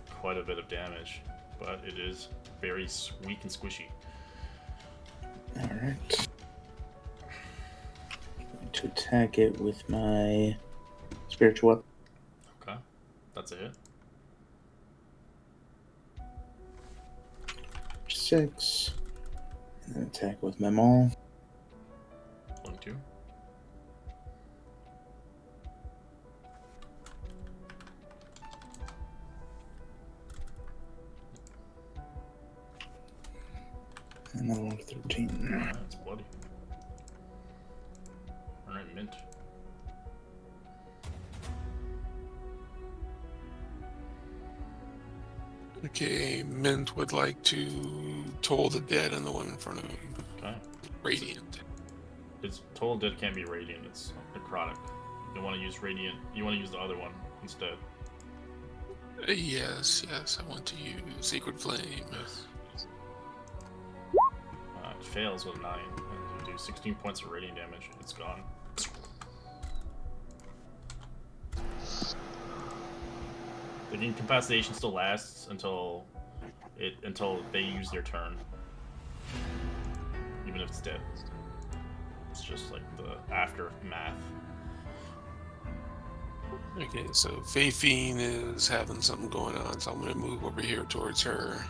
quite a bit of damage, but it is very weak and squishy. Alright. Going to attack it with my spiritual weapon. Okay, that's a hit. 6. And then attack with my maul. 22. Another one, 13. Alright, that's bloody. Alright, Mint. Okay, Mint would like to toll the dead on the one in front of him. Okay. Radiant. It's Total Dead can't be Radiant, it's necrotic. You don't want to use Radiant, you want to use the other one instead. Yes, I want to use Sacred Flame. Yes. It fails with 9, and you do 16 points of radiant damage. It's gone. The incapacitation still lasts until they use their turn, even if it's dead. It's just like the aftermath. Okay, so Fayfine is having something going on, so I'm going to move over here towards her.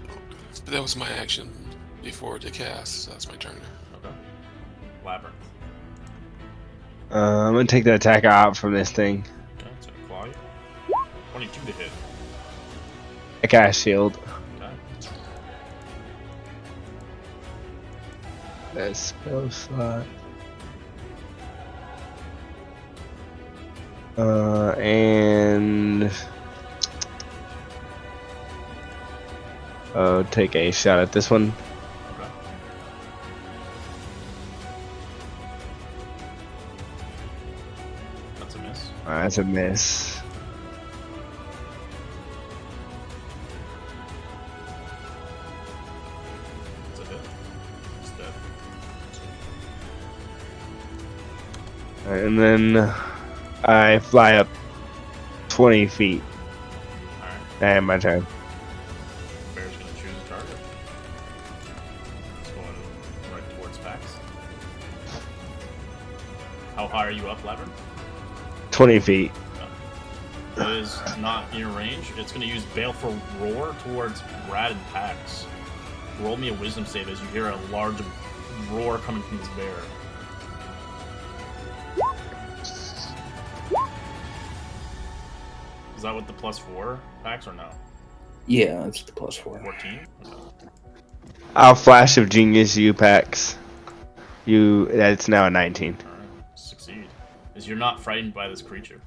But that was my action before to cast, so that's my turn. Okay. Labyrinth. I'm gonna take the attack out from this thing. Okay, it's gonna claw you. 22 to hit. I cast shield. Okay. That spell slot. And take a shot at this one. Okay. That's a miss. That's a miss. That's a hit. It's dead. Alright, and then I fly up 20 feet. Alright. And my turn. Bear's gonna choose a target. It's going right towards Pax. How high are you up, Labyrinth? 20 feet. It is not in your range. It's going to use Baleful Roar towards Brad and Pax. Roll me a wisdom save as you hear a large roar coming from this bear. Is that with the +4 packs or no? Yeah, that's the +4. 14? Okay. I'll flash of genius you packs. That's now a 19. Alright, succeed. Is you're not frightened by this creature.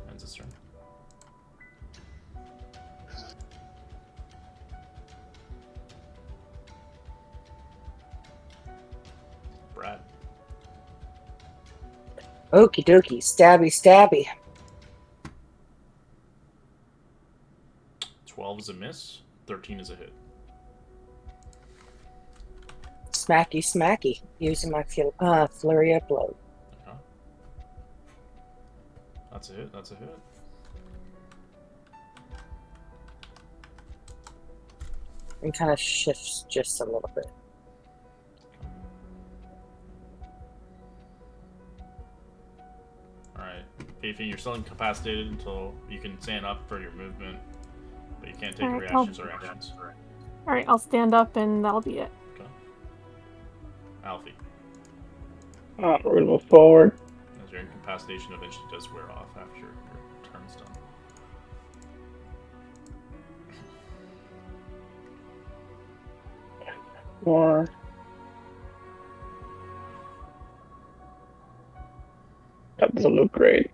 Ends its turn. Brad. Okie dokie, stabby, stabby. 12 is a miss. 13 is a hit. Smacky, smacky. Using my flurry of blow. Okay. That's a hit. That's a hit. And kind of shifts just a little bit. Alright. Fifi, you're still incapacitated until you can stand up for your movement. But you can't take Alright, reactions or actions. Alright, I'll stand up and that'll be it. Okay. Alfie. We're gonna move forward. As your incapacitation eventually does wear off after your turn's done. More. That doesn't look great.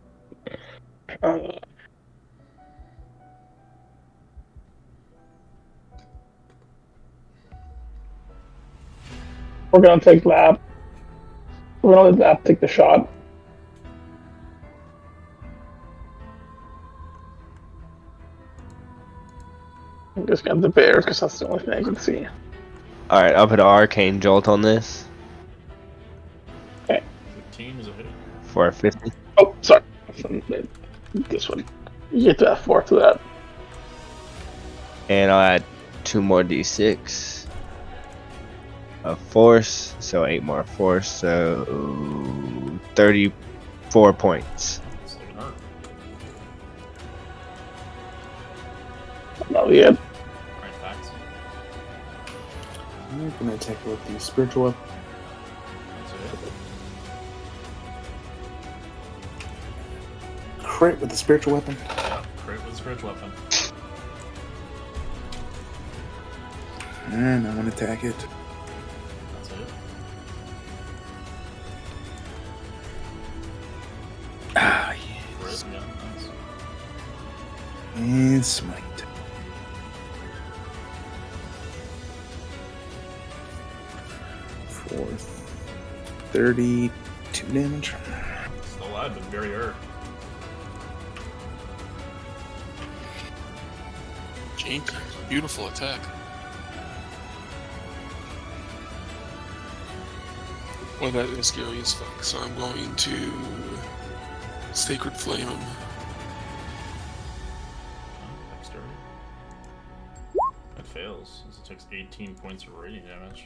We're gonna take Lab. We're gonna let Lab take the shot. I'm just gonna the bears because that's the only thing I can see. Alright, I'll put an arcane jolt on this 15 is a hit. for a 50. Oh, sorry. This one. You get to F4 to that. And I'll add 2 more d6 of force, so 8 more force, so 34 points. It's looking hurt. Not yet. Alright, facts. I'm gonna attack with the spiritual weapon. That's a hit. Crit with the spiritual weapon. Yeah, crit with a spiritual weapon. And I'm gonna attack it. That's a hit. Ah, Crit, yes. yeah, nice. And smite. For 32 damage. Still alive, but very hurt. Janky. Beautiful attack. Well, that is scary as fuck, so I'm going to Sacred Flame him. Dexterity. That fails, as it takes 18 points of radiant damage.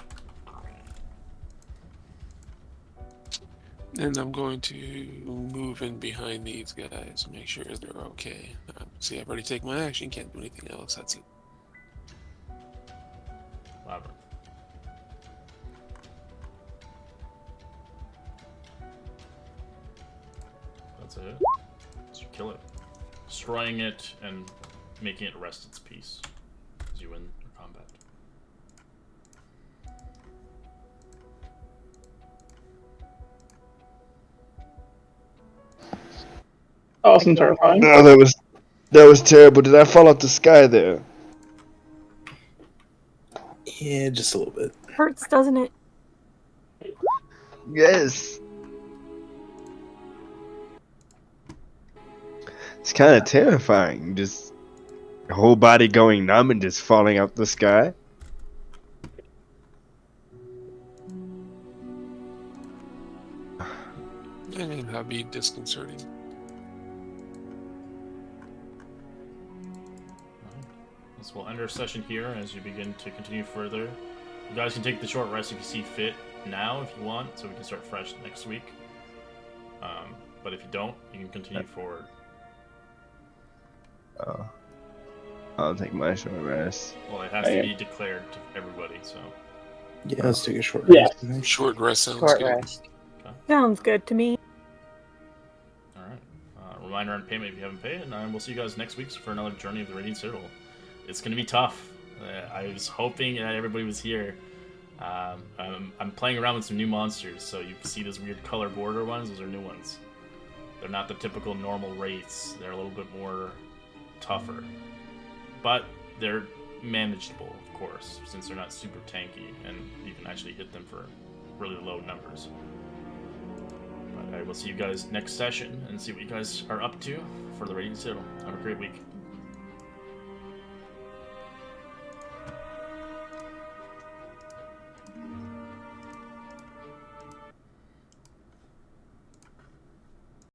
And I'm going to move in behind these guys, make sure they're okay. See, I've already taken my action, can't do anything else, that's it. Labyrinth. That's it. So you kill it. Destroying it and making it rest its peace as you win your combat. Awesome, terrifying. No, that was terrible. Did I fall off the sky there? Yeah, just a little bit. Hurts, doesn't it? Yes. It's kind of terrifying. Just your whole body going numb and just falling out the sky. And that'd be disconcerting. This will end our session here as you begin to continue further. You guys can take the short rest if you see fit now if you want, so we can start fresh next week. But if you don't, you can continue forward. Oh. I'll take my short rest. Well, it has to be declared to everybody, so. Yeah, let's take a short Yeah. rest. I think. Short rest sounds Short good. rest. Sounds good to me. Alright. reminder on payment if you haven't paid, and we'll see you guys next week for another Journey of the Radiant Citadel. It's going to be tough. I was hoping that everybody was here. I'm playing around with some new monsters, so you see those weird color border ones. Those are new ones. They're not the typical normal wraiths. They're a little bit more tougher, but they're manageable, of course, since they're not super tanky, and you can actually hit them for really low numbers. But I will see you guys next session and see what you guys are up to for the Radiant Citadel. Have a great week.